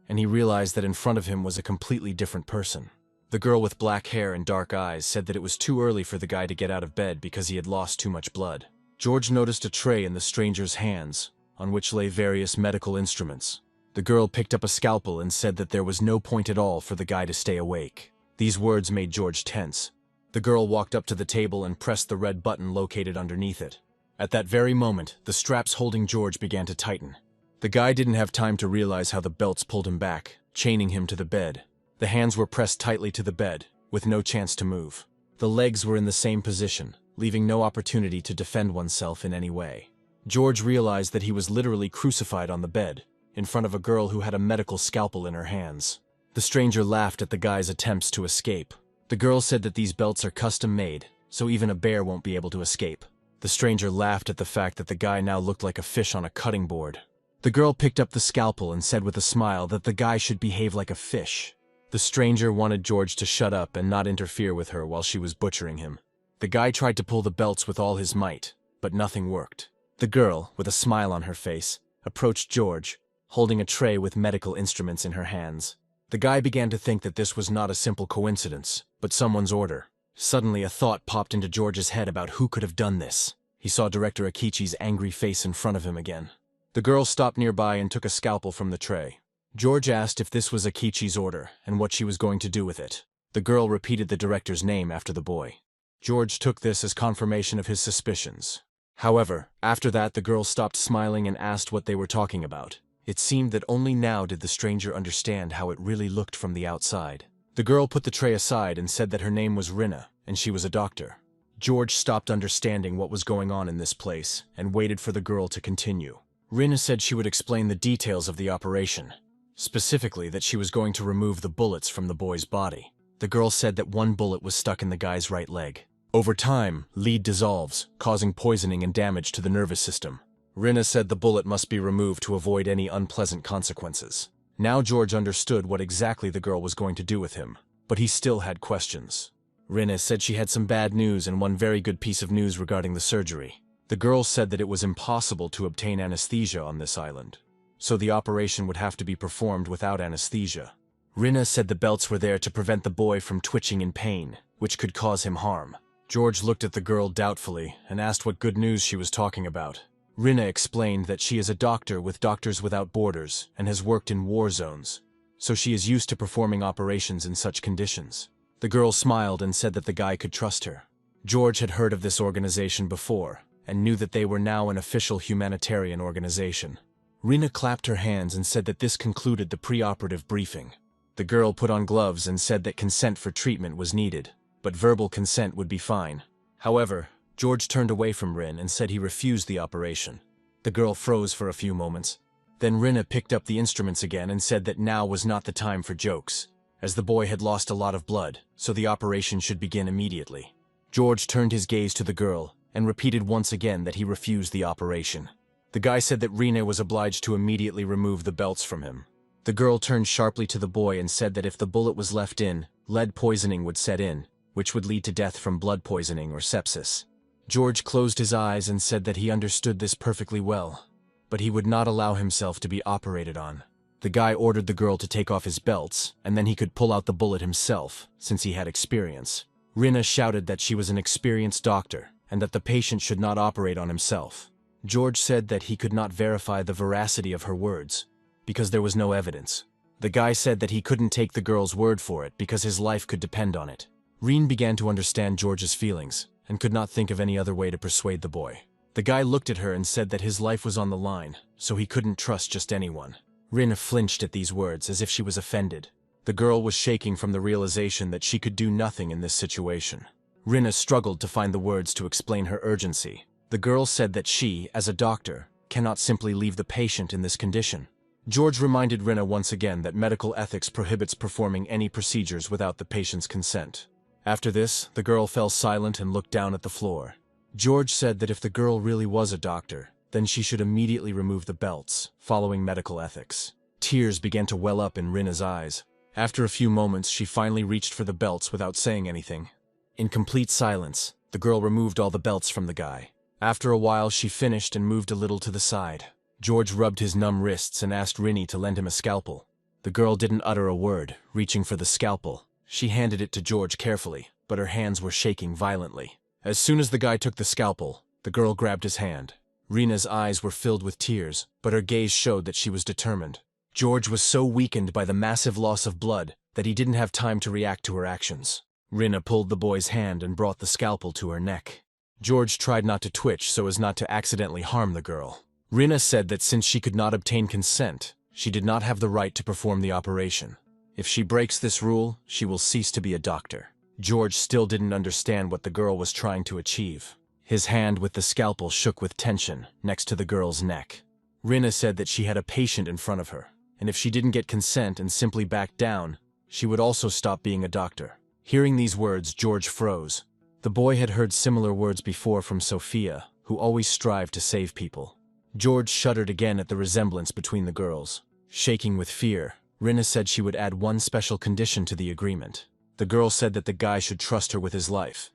and he realized that in front of him was a completely different person. The girl with black hair and dark eyes said that it was too early for the guy to get out of bed because he had lost too much blood. George noticed a tray in the stranger's hands, on which lay various medical instruments. The girl picked up a scalpel and said that there was no point at all for the guy to stay awake. These words made George tense. The girl walked up to the table and pressed the red button located underneath it. At that very moment, the straps holding George began to tighten. The guy didn't have time to realize how the belts pulled him back, chaining him to the bed. The hands were pressed tightly to the bed, with no chance to move. The legs were in the same position, leaving no opportunity to defend oneself in any way. George realized that he was literally crucified on the bed, in front of a girl who had a medical scalpel in her hands. The stranger laughed at the guy's attempts to escape. The girl said that these belts are custom-made, so even a bear won't be able to escape. The stranger laughed at the fact that the guy now looked like a fish on a cutting board. The girl picked up the scalpel and said with a smile that the guy should behave like a fish. The stranger wanted George to shut up and not interfere with her while she was butchering him. The guy tried to pull the belts with all his might, but nothing worked. The girl, with a smile on her face, approached George, holding a tray with medical instruments in her hands. The guy began to think that this was not a simple coincidence, but someone's order. Suddenly a thought popped into George's head about who could have done this. He saw Director Akichi's angry face in front of him again. The girl stopped nearby and took a scalpel from the tray. George asked if this was Akichi's order and what she was going to do with it. The girl repeated the director's name after the boy. George took this as confirmation of his suspicions. However, after that the girl stopped smiling and asked what they were talking about. It seemed that only now did the stranger understand how it really looked from the outside. The girl put the tray aside and said that her name was Rina, and she was a doctor. George stopped understanding what was going on in this place and waited for the girl to continue. Rina said she would explain the details of the operation, specifically that she was going to remove the bullets from the boy's body. The girl said that one bullet was stuck in the guy's right leg. Over time, lead dissolves, causing poisoning and damage to the nervous system. Rina said the bullet must be removed to avoid any unpleasant consequences. Now George understood what exactly the girl was going to do with him, but he still had questions. Rina said she had some bad news and one very good piece of news regarding the surgery. The girl said that it was impossible to obtain anesthesia on this island, so the operation would have to be performed without anesthesia. Rina said the belts were there to prevent the boy from twitching in pain, which could cause him harm. George looked at the girl doubtfully and asked what good news she was talking about. Rina explained that she is a doctor with Doctors Without Borders and has worked in war zones, so she is used to performing operations in such conditions. The girl smiled and said that the guy could trust her. George had heard of this organization before and knew that they were now an official humanitarian organization. Rina clapped her hands and said that this concluded the pre-operative briefing. The girl put on gloves and said that consent for treatment was needed, but verbal consent would be fine. However, George turned away from Rin and said he refused the operation. The girl froze for a few moments. Then Rina picked up the instruments again and said that now was not the time for jokes, as the boy had lost a lot of blood, so the operation should begin immediately. George turned his gaze to the girl and repeated once again that he refused the operation. The guy said that Rina was obliged to immediately remove the belts from him. The girl turned sharply to the boy and said that if the bullet was left in, lead poisoning would set in, which would lead to death from blood poisoning or sepsis. George closed his eyes and said that he understood this perfectly well, but he would not allow himself to be operated on. The guy ordered the girl to take off his belts, and then he could pull out the bullet himself, since he had experience. Rina shouted that she was an experienced doctor, and that the patient should not operate on himself. George said that he could not verify the veracity of her words, because there was no evidence. The guy said that he couldn't take the girl's word for it because his life could depend on it. Rin began to understand George's feelings and could not think of any other way to persuade the boy. The guy looked at her and said that his life was on the line, so he couldn't trust just anyone. Rin flinched at these words as if she was offended. The girl was shaking from the realization that she could do nothing in this situation. Rinna struggled to find the words to explain her urgency. The girl said that she, as a doctor, cannot simply leave the patient in this condition. George reminded Rinna once again that medical ethics prohibits performing any procedures without the patient's consent. After this, the girl fell silent and looked down at the floor. George said that if the girl really was a doctor, then she should immediately remove the belts, following medical ethics. Tears began to well up in Rinna's eyes. After a few moments, she finally reached for the belts without saying anything. In complete silence, the girl removed all the belts from the guy. After a while, she finished and moved a little to the side. George rubbed his numb wrists and asked Rinny to lend him a scalpel. The girl didn't utter a word, reaching for the scalpel. She handed it to George carefully, but her hands were shaking violently. As soon as the guy took the scalpel, the girl grabbed his hand. Rina's eyes were filled with tears, but her gaze showed that she was determined. George was so weakened by the massive loss of blood that he didn't have time to react to her actions. Rina pulled the boy's hand and brought the scalpel to her neck. George tried not to twitch so as not to accidentally harm the girl. Rina said that since she could not obtain consent, she did not have the right to perform the operation. If she breaks this rule, she will cease to be a doctor. George still didn't understand what the girl was trying to achieve. His hand with the scalpel shook with tension next to the girl's neck. Rina said that she had a patient in front of her, and if she didn't get consent and simply backed down, she would also stop being a doctor. Hearing these words, George froze. The boy had heard similar words before from Sophia, who always strived to save people. George shuddered again at the resemblance between the girls. Shaking with fear, Rina said she would add one special condition to the agreement. The girl said that the guy should trust her with his life,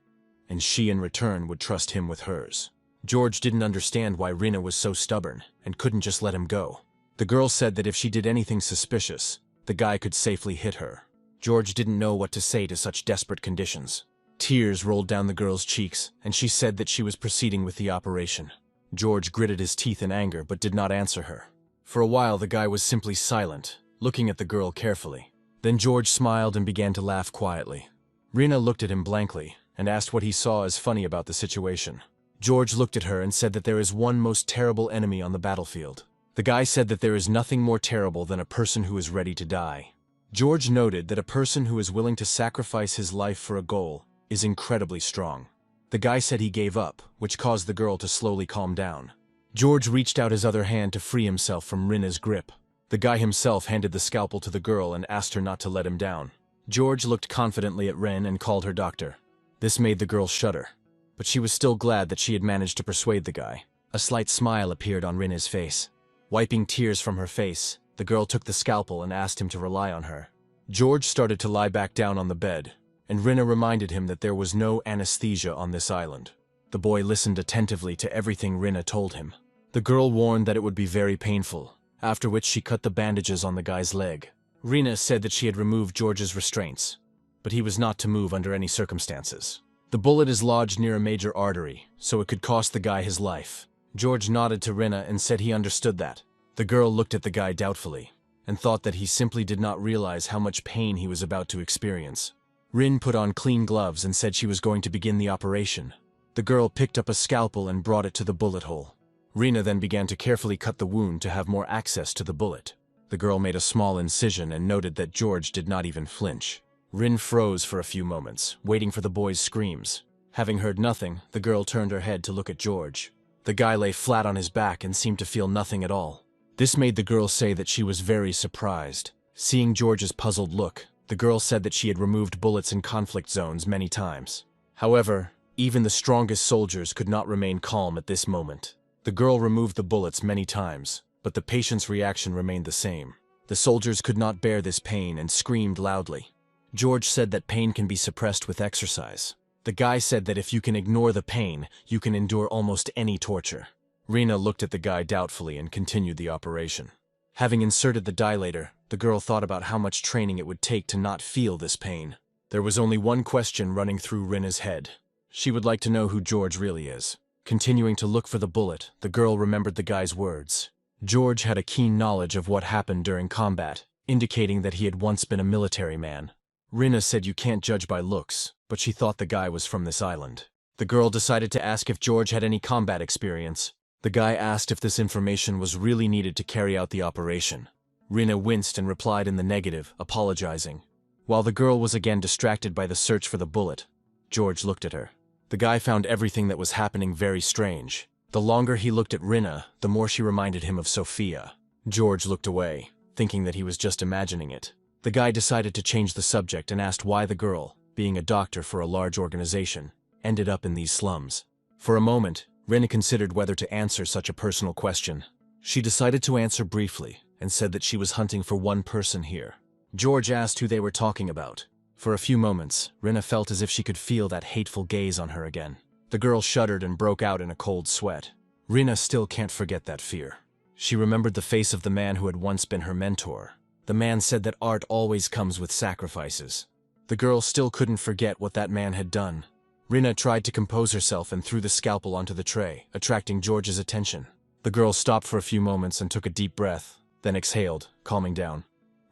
and she in return would trust him with hers. George didn't understand why Rina was so stubborn and couldn't just let him go. The girl said that if she did anything suspicious, the guy could safely hit her. George didn't know what to say to such desperate conditions. Tears rolled down the girl's cheeks, and she said that she was proceeding with the operation. George gritted his teeth in anger but did not answer her. For a while the guy was simply silent, looking at the girl carefully. Then George smiled and began to laugh quietly. Rina looked at him blankly and asked what he saw as funny about the situation. George looked at her and said that there is one most terrible enemy on the battlefield. The guy said that there is nothing more terrible than a person who is ready to die. George noted that a person who is willing to sacrifice his life for a goal is incredibly strong. The guy said he gave up, which caused the girl to slowly calm down. George reached out his other hand to free himself from Rina's grip. The guy himself handed the scalpel to the girl and asked her not to let him down. George looked confidently at Rin and called her doctor. This made the girl shudder, but she was still glad that she had managed to persuade the guy. A slight smile appeared on Rina's face. Wiping tears from her face, the girl took the scalpel and asked him to rely on her. George started to lie back down on the bed, and Rina reminded him that there was no anesthesia on this island. The boy listened attentively to everything Rina told him. The girl warned that it would be very painful, after which she cut the bandages on the guy's leg. Rina said that she had removed George's restraints, but he was not to move under any circumstances. The bullet is lodged near a major artery, so it could cost the guy his life. George nodded to Rina and said he understood that. The girl looked at the guy doubtfully, and thought that he simply did not realize how much pain he was about to experience. Rin put on clean gloves and said she was going to begin the operation. The girl picked up a scalpel and brought it to the bullet hole. Rina then began to carefully cut the wound to have more access to the bullet. The girl made a small incision and noted that George did not even flinch. Rin froze for a few moments, waiting for the boy's screams. Having heard nothing, the girl turned her head to look at George. The guy lay flat on his back and seemed to feel nothing at all. This made the girl say that she was very surprised. Seeing George's puzzled look, the girl said that she had removed bullets in conflict zones many times. However, even the strongest soldiers could not remain calm at this moment. The girl removed the bullets many times, but the patient's reaction remained the same. The soldiers could not bear this pain and screamed loudly. George said that pain can be suppressed with exercise. The guy said that if you can ignore the pain, you can endure almost any torture. Rina looked at the guy doubtfully and continued the operation. Having inserted the dilator, the girl thought about how much training it would take to not feel this pain. There was only one question running through Rina's head. She would like to know who George really is. Continuing to look for the bullet, the girl remembered the guy's words. George had a keen knowledge of what happened during combat, indicating that he had once been a military man. Rinna said you can't judge by looks, but she thought the guy was from this island. The girl decided to ask if George had any combat experience. The guy asked if this information was really needed to carry out the operation. Rinna winced and replied in the negative, apologizing. While the girl was again distracted by the search for the bullet, George looked at her. The guy found everything that was happening very strange. The longer he looked at Rinna, the more she reminded him of Sophia. George looked away, thinking that he was just imagining it. The guy decided to change the subject and asked why the girl, being a doctor for a large organization, ended up in these slums. For a moment, Rinna considered whether to answer such a personal question. She decided to answer briefly and said that she was hunting for one person here. George asked who they were talking about. For a few moments, Rinna felt as if she could feel that hateful gaze on her again. The girl shuddered and broke out in a cold sweat. Rinna still can't forget that fear. She remembered the face of the man who had once been her mentor. The man said that art always comes with sacrifices. The girl still couldn't forget what that man had done. Rinna tried to compose herself and threw the scalpel onto the tray, attracting George's attention. The girl stopped for a few moments and took a deep breath, then exhaled, calming down.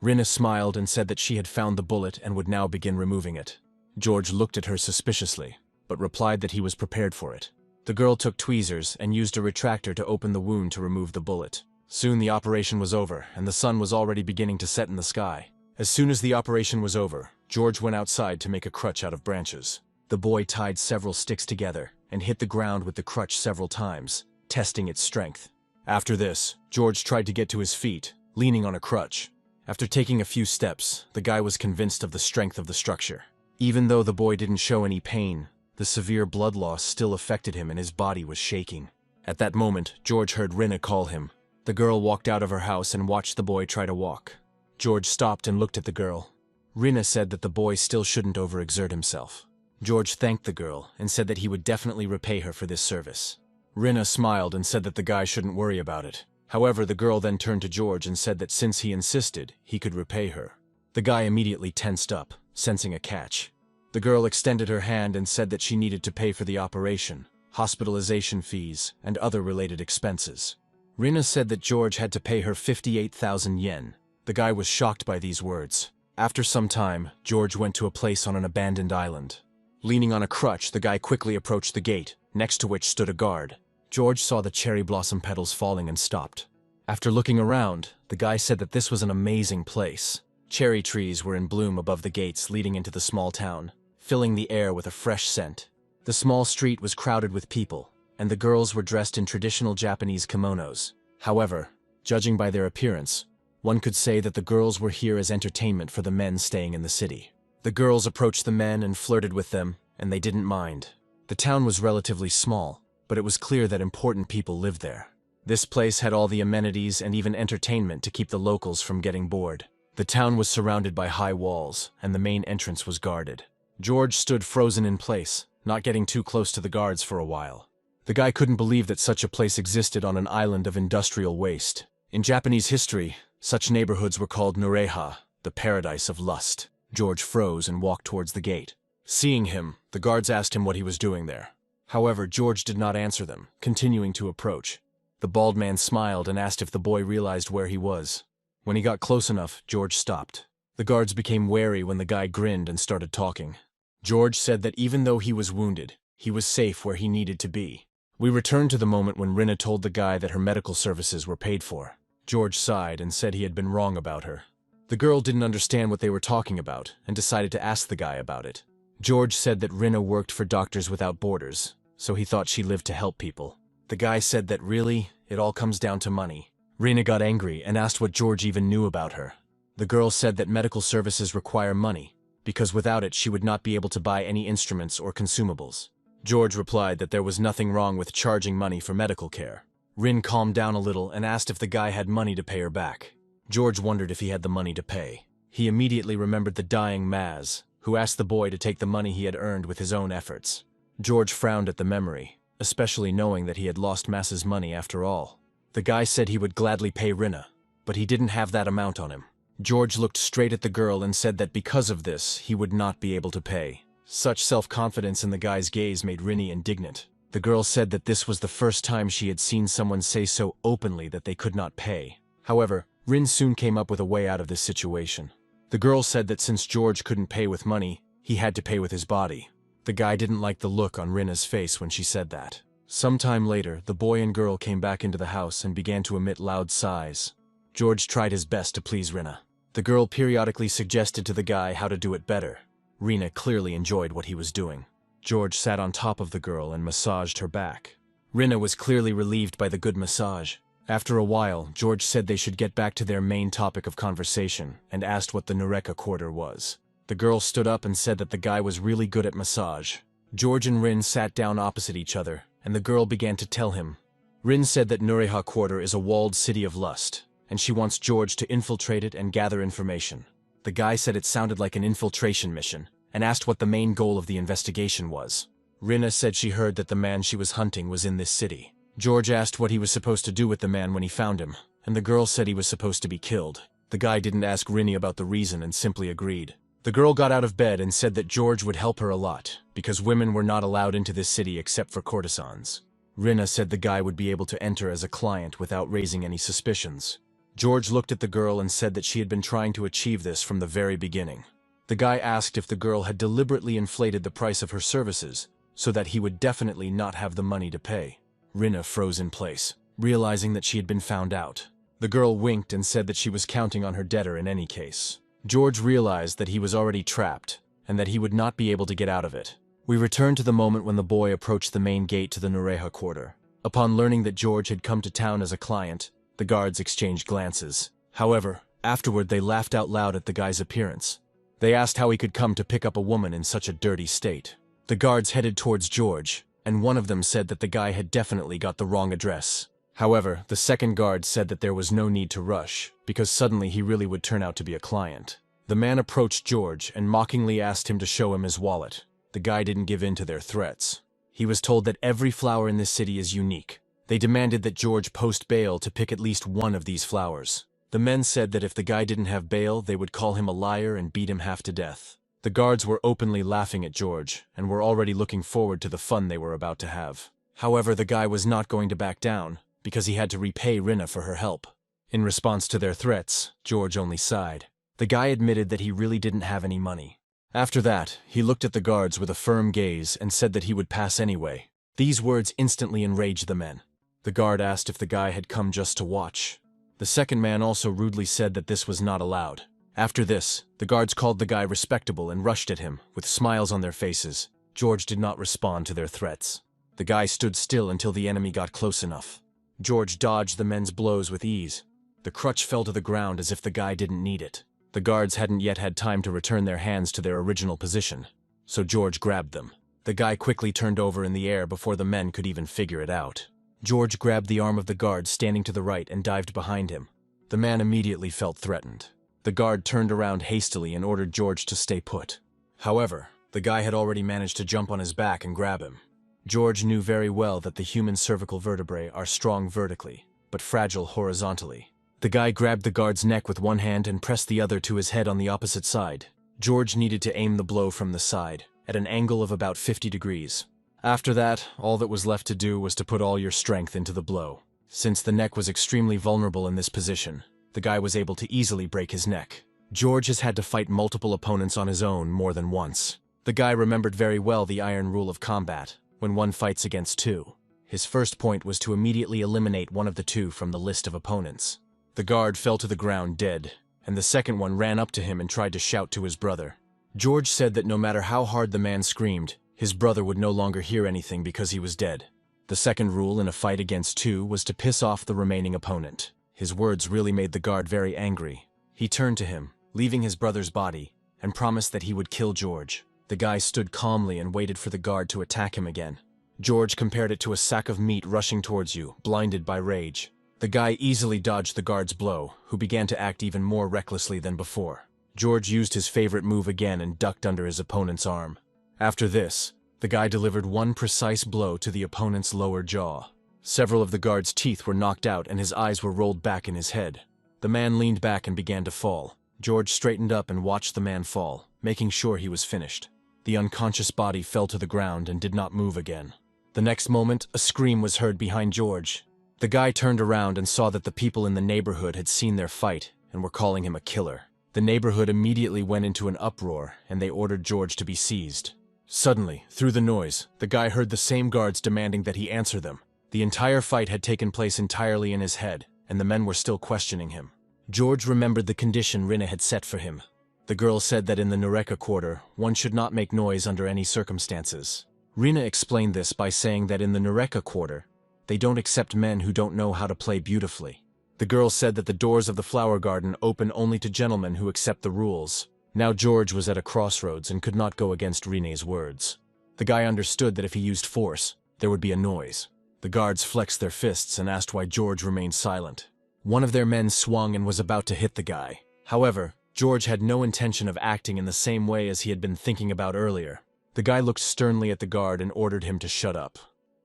Rinna smiled and said that she had found the bullet and would now begin removing it. George looked at her suspiciously, but replied that he was prepared for it. The girl took tweezers and used a retractor to open the wound to remove the bullet. Soon the operation was over, and the sun was already beginning to set in the sky. As soon as the operation was over, George went outside to make a crutch out of branches. The boy tied several sticks together and hit the ground with the crutch several times, testing its strength. After this, George tried to get to his feet, leaning on a crutch. After taking a few steps, the guy was convinced of the strength of the structure. Even though the boy didn't show any pain, the severe blood loss still affected him and his body was shaking. At that moment, George heard Rinna call him. The girl walked out of her house and watched the boy try to walk. George stopped and looked at the girl. Rinna said that the boy still shouldn't overexert himself. George thanked the girl and said that he would definitely repay her for this service. Rinna smiled and said that the guy shouldn't worry about it. However, the girl then turned to George and said that since he insisted, he could repay her. The guy immediately tensed up, sensing a catch. The girl extended her hand and said that she needed to pay for the operation, hospitalization fees, and other related expenses. Rinna said that George had to pay her 58,000 yen. The guy was shocked by these words. After some time, George went to a place on an abandoned island. Leaning on a crutch, the guy quickly approached the gate, next to which stood a guard. George saw the cherry blossom petals falling and stopped. After looking around, the guy said that this was an amazing place. Cherry trees were in bloom above the gates leading into the small town, filling the air with a fresh scent. The small street was crowded with people, and the girls were dressed in traditional Japanese kimonos. However, judging by their appearance, one could say that the girls were here as entertainment for the men staying in the city. The girls approached the men and flirted with them, and they didn't mind. The town was relatively small, but it was clear that important people lived there. This place had all the amenities and even entertainment to keep the locals from getting bored. The town was surrounded by high walls, and the main entrance was guarded. George stood frozen in place, not getting too close to the guards for a while. The guy couldn't believe that such a place existed on an island of industrial waste. In Japanese history, such neighborhoods were called Nureha, the paradise of lust. George froze and walked towards the gate. Seeing him, the guards asked him what he was doing there. However, George did not answer them, continuing to approach. The bald man smiled and asked if the boy realized where he was. When he got close enough, George stopped. The guards became wary when the guy grinned and started talking. George said that even though he was wounded, he was safe where he needed to be. We returned to the moment when Rinna told the guy that her medical services were paid for. George sighed and said he had been wrong about her. The girl didn't understand what they were talking about and decided to ask the guy about it. George said that Rinna worked for Doctors Without Borders, so he thought she lived to help people. The guy said that really, it all comes down to money. Rinna got angry and asked what George even knew about her. The girl said that medical services require money, because without it she would not be able to buy any instruments or consumables. George replied that there was nothing wrong with charging money for medical care. Rin calmed down a little and asked if the guy had money to pay her back. George wondered if he had the money to pay. He immediately remembered the dying Maz, who asked the boy to take the money he had earned with his own efforts. George frowned at the memory, especially knowing that he had lost Maz's money after all. The guy said he would gladly pay Rinna, but he didn't have that amount on him. George looked straight at the girl and said that because of this, he would not be able to pay. Such self-confidence in the guy's gaze made Rinna indignant. The girl said that this was the first time she had seen someone say so openly that they could not pay. However, Rin soon came up with a way out of this situation. The girl said that since George couldn't pay with money, he had to pay with his body. The guy didn't like the look on Rinna's face when she said that. Sometime later, the boy and girl came back into the house and began to emit loud sighs. George tried his best to please Rinna. The girl periodically suggested to the guy how to do it better. Rinna clearly enjoyed what he was doing. George sat on top of the girl and massaged her back. Rinna was clearly relieved by the good massage. After a while, George said they should get back to their main topic of conversation and asked what the Nureka quarter was. The girl stood up and said that the guy was really good at massage. George and Rin sat down opposite each other, and the girl began to tell him. Rin said that Nureha quarter is a walled city of lust, and she wants George to infiltrate it and gather information. The guy said it sounded like an infiltration mission, and asked what the main goal of the investigation was. Rinna said she heard that the man she was hunting was in this city. George asked what he was supposed to do with the man when he found him, and the girl said he was supposed to be killed. The guy didn't ask Rinny about the reason and simply agreed. The girl got out of bed and said that George would help her a lot, because women were not allowed into this city except for courtesans. Rinna said the guy would be able to enter as a client without raising any suspicions. George looked at the girl and said that she had been trying to achieve this from the very beginning. The guy asked if the girl had deliberately inflated the price of her services, so that he would definitely not have the money to pay. Rinna froze in place, realizing that she had been found out. The girl winked and said that she was counting on her debtor in any case. George realized that he was already trapped, and that he would not be able to get out of it. We return to the moment when the boy approached the main gate to the Nureha quarter. Upon learning that George had come to town as a client, the guards exchanged glances. However, afterward they laughed out loud at the guy's appearance. They asked how he could come to pick up a woman in such a dirty state. The guards headed towards George, and one of them said that the guy had definitely got the wrong address. However, the second guard said that there was no need to rush, because suddenly he really would turn out to be a client. The man approached George and mockingly asked him to show him his wallet. The guy didn't give in to their threats. He was told that every flower in this city is unique. They demanded that George post bail to pick at least one of these flowers. The men said that if the guy didn't have bail, they would call him a liar and beat him half to death. The guards were openly laughing at George, and were already looking forward to the fun they were about to have. However, the guy was not going to back down, because he had to repay Rinna for her help. In response to their threats, George only sighed. The guy admitted that he really didn't have any money. After that, he looked at the guards with a firm gaze and said that he would pass anyway. These words instantly enraged the men. The guard asked if the guy had come just to watch. The second man also rudely said that this was not allowed. After this, the guards called the guy respectable and rushed at him, with smiles on their faces. George did not respond to their threats. The guy stood still until the enemy got close enough. George dodged the men's blows with ease. The crutch fell to the ground as if the guy didn't need it. The guards hadn't yet had time to return their hands to their original position, so George grabbed them. The guy quickly turned over in the air before the men could even figure it out. George grabbed the arm of the guard standing to the right and dived behind him. The man immediately felt threatened. The guard turned around hastily and ordered George to stay put. However, the guy had already managed to jump on his back and grab him. George knew very well that the human cervical vertebrae are strong vertically, but fragile horizontally. The guy grabbed the guard's neck with one hand and pressed the other to his head on the opposite side. George needed to aim the blow from the side, at an angle of about 50 degrees. After that, all that was left to do was to put all your strength into the blow. Since the neck was extremely vulnerable in this position, the guy was able to easily break his neck. George has had to fight multiple opponents on his own more than once. The guy remembered very well the iron rule of combat, when one fights against two. His first point was to immediately eliminate one of the two from the list of opponents. The guard fell to the ground dead, and the second one ran up to him and tried to shout to his brother. George said that no matter how hard the man screamed, his brother would no longer hear anything because he was dead. The second rule in a fight against two was to piss off the remaining opponent. His words really made the guard very angry. He turned to him, leaving his brother's body, and promised that he would kill George. The guy stood calmly and waited for the guard to attack him again. George compared it to a sack of meat rushing towards you, blinded by rage. The guy easily dodged the guard's blow, who began to act even more recklessly than before. George used his favorite move again and ducked under his opponent's arm. After this, the guy delivered one precise blow to the opponent's lower jaw. Several of the guard's teeth were knocked out and his eyes were rolled back in his head. The man leaned back and began to fall. George straightened up and watched the man fall, making sure he was finished. The unconscious body fell to the ground and did not move again. The next moment, a scream was heard behind George. The guy turned around and saw that the people in the neighborhood had seen their fight and were calling him a killer. The neighborhood immediately went into an uproar and they ordered George to be seized. Suddenly, through the noise, the guy heard the same guards demanding that he answer them. The entire fight had taken place entirely in his head, and the men were still questioning him. George remembered the condition Rina had set for him. The girl said that in the Nureka quarter, one should not make noise under any circumstances. Rina explained this by saying that in the Nureka quarter, they don't accept men who don't know how to play beautifully. The girl said that the doors of the flower garden open only to gentlemen who accept the rules. Now George was at a crossroads and could not go against Rine's words. The guy understood that if he used force, there would be a noise. The guards flexed their fists and asked why George remained silent. One of their men swung and was about to hit the guy. However, George had no intention of acting in the same way as he had been thinking about earlier. The guy looked sternly at the guard and ordered him to shut up.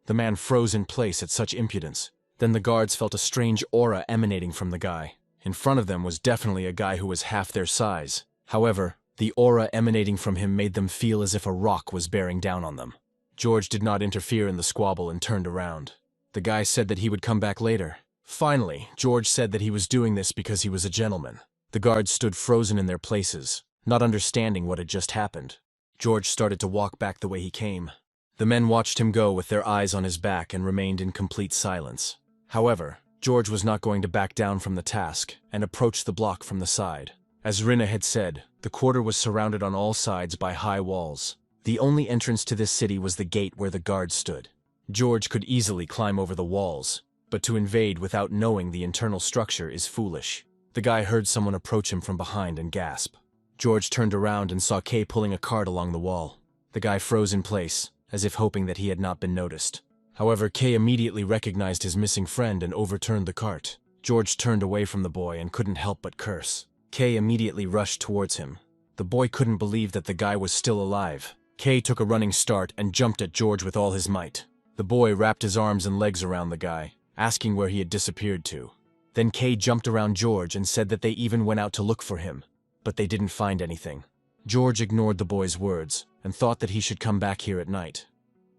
The man froze in place at such impudence. Then the guards felt a strange aura emanating from the guy. In front of them was definitely a guy who was half their size. However, the aura emanating from him made them feel as if a rock was bearing down on them. George did not interfere in the squabble and turned around. The guy said that he would come back later. Finally, George said that he was doing this because he was a gentleman. The guards stood frozen in their places, not understanding what had just happened. George started to walk back the way he came. The men watched him go with their eyes on his back and remained in complete silence. However, George was not going to back down from the task and approached the block from the side. As Rina had said, the quarter was surrounded on all sides by high walls. The only entrance to this city was the gate where the guards stood. George could easily climb over the walls, but to invade without knowing the internal structure is foolish. The guy heard someone approach him from behind and gasp. George turned around and saw Kay pulling a cart along the wall. The guy froze in place, as if hoping that he had not been noticed. However, Kay immediately recognized his missing friend and overturned the cart. George turned away from the boy and couldn't help but curse. Kay immediately rushed towards him. The boy couldn't believe that the guy was still alive. Kay took a running start and jumped at George with all his might. The boy wrapped his arms and legs around the guy, asking where he had disappeared to. Then Kay jumped around George and said that they even went out to look for him, but they didn't find anything. George ignored the boy's words and thought that he should come back here at night.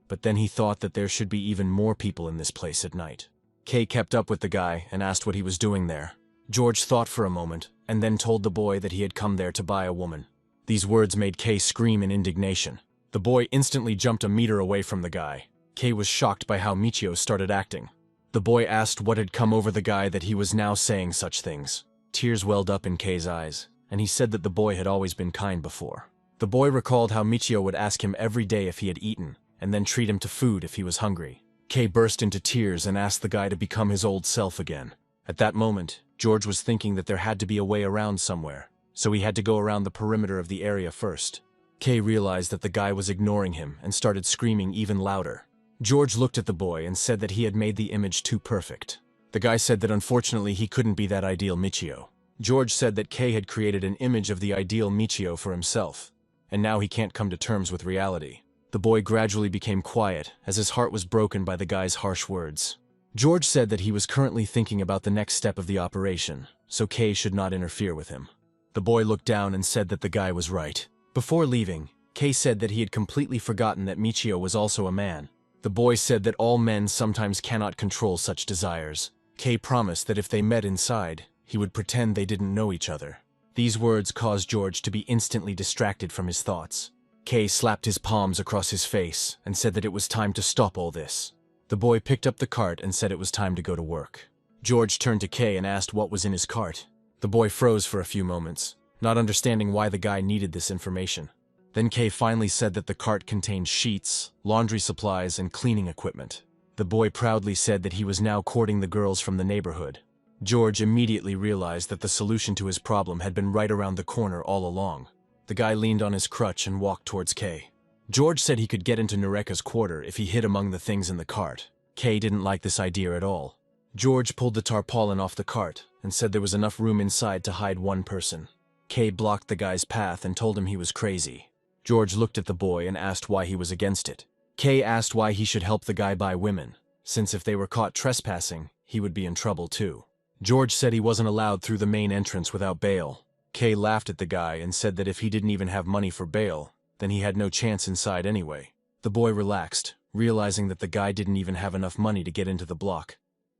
But then he thought that there should be even more people in this place at night. Kay kept up with the guy and asked what he was doing there. George thought for a moment and then told the boy that he had come there to buy a woman. These words made Kay scream in indignation. The boy instantly jumped a meter away from the guy. Kay was shocked by how Michio started acting. The boy asked what had come over the guy that he was now saying such things. Tears welled up in Kay's eyes, and he said that the boy had always been kind before. The boy recalled how Michio would ask him every day if he had eaten, and then treat him to food if he was hungry. Kay burst into tears and asked the guy to become his old self again. At that moment, George was thinking that there had to be a way around somewhere, so he had to go around the perimeter of the area first. Kay realized that the guy was ignoring him and started screaming even louder. George looked at the boy and said that he had made the image too perfect. The guy said that unfortunately he couldn't be that ideal Michio. George said that Kay had created an image of the ideal Michio for himself, and now he can't come to terms with reality. The boy gradually became quiet as his heart was broken by the guy's harsh words. George said that he was currently thinking about the next step of the operation, so Kay should not interfere with him. The boy looked down and said that the guy was right. Before leaving, Kay said that he had completely forgotten that Michio was also a man. The boy said that all men sometimes cannot control such desires. Kay promised that if they met inside, he would pretend they didn't know each other. These words caused George to be instantly distracted from his thoughts. Kay slapped his palms across his face and said that it was time to stop all this. The boy picked up the cart and said it was time to go to work. George turned to Kay and asked what was in his cart. The boy froze for a few moments, not understanding why the guy needed this information. Then Kay finally said that the cart contained sheets, laundry supplies, and cleaning equipment. The boy proudly said that he was now courting the girls from the neighborhood. George immediately realized that the solution to his problem had been right around the corner all along. The guy leaned on his crutch and walked towards Kay. George said he could get into Nureka's quarter if he hid among the things in the cart. Kay didn't like this idea at all. George pulled the tarpaulin off the cart and said there was enough room inside to hide one person. Kay blocked the guy's path and told him he was crazy. George looked at the boy and asked why he was against it. Kay asked why he should help the guy buy women, since if they were caught trespassing, he would be in trouble too. George said he wasn't allowed through the main entrance without bail. Kay laughed at the guy and said that if he didn't even have money for bail, then he had no chance inside anyway. The boy relaxed, realizing that the guy didn't even have enough money to get into the block.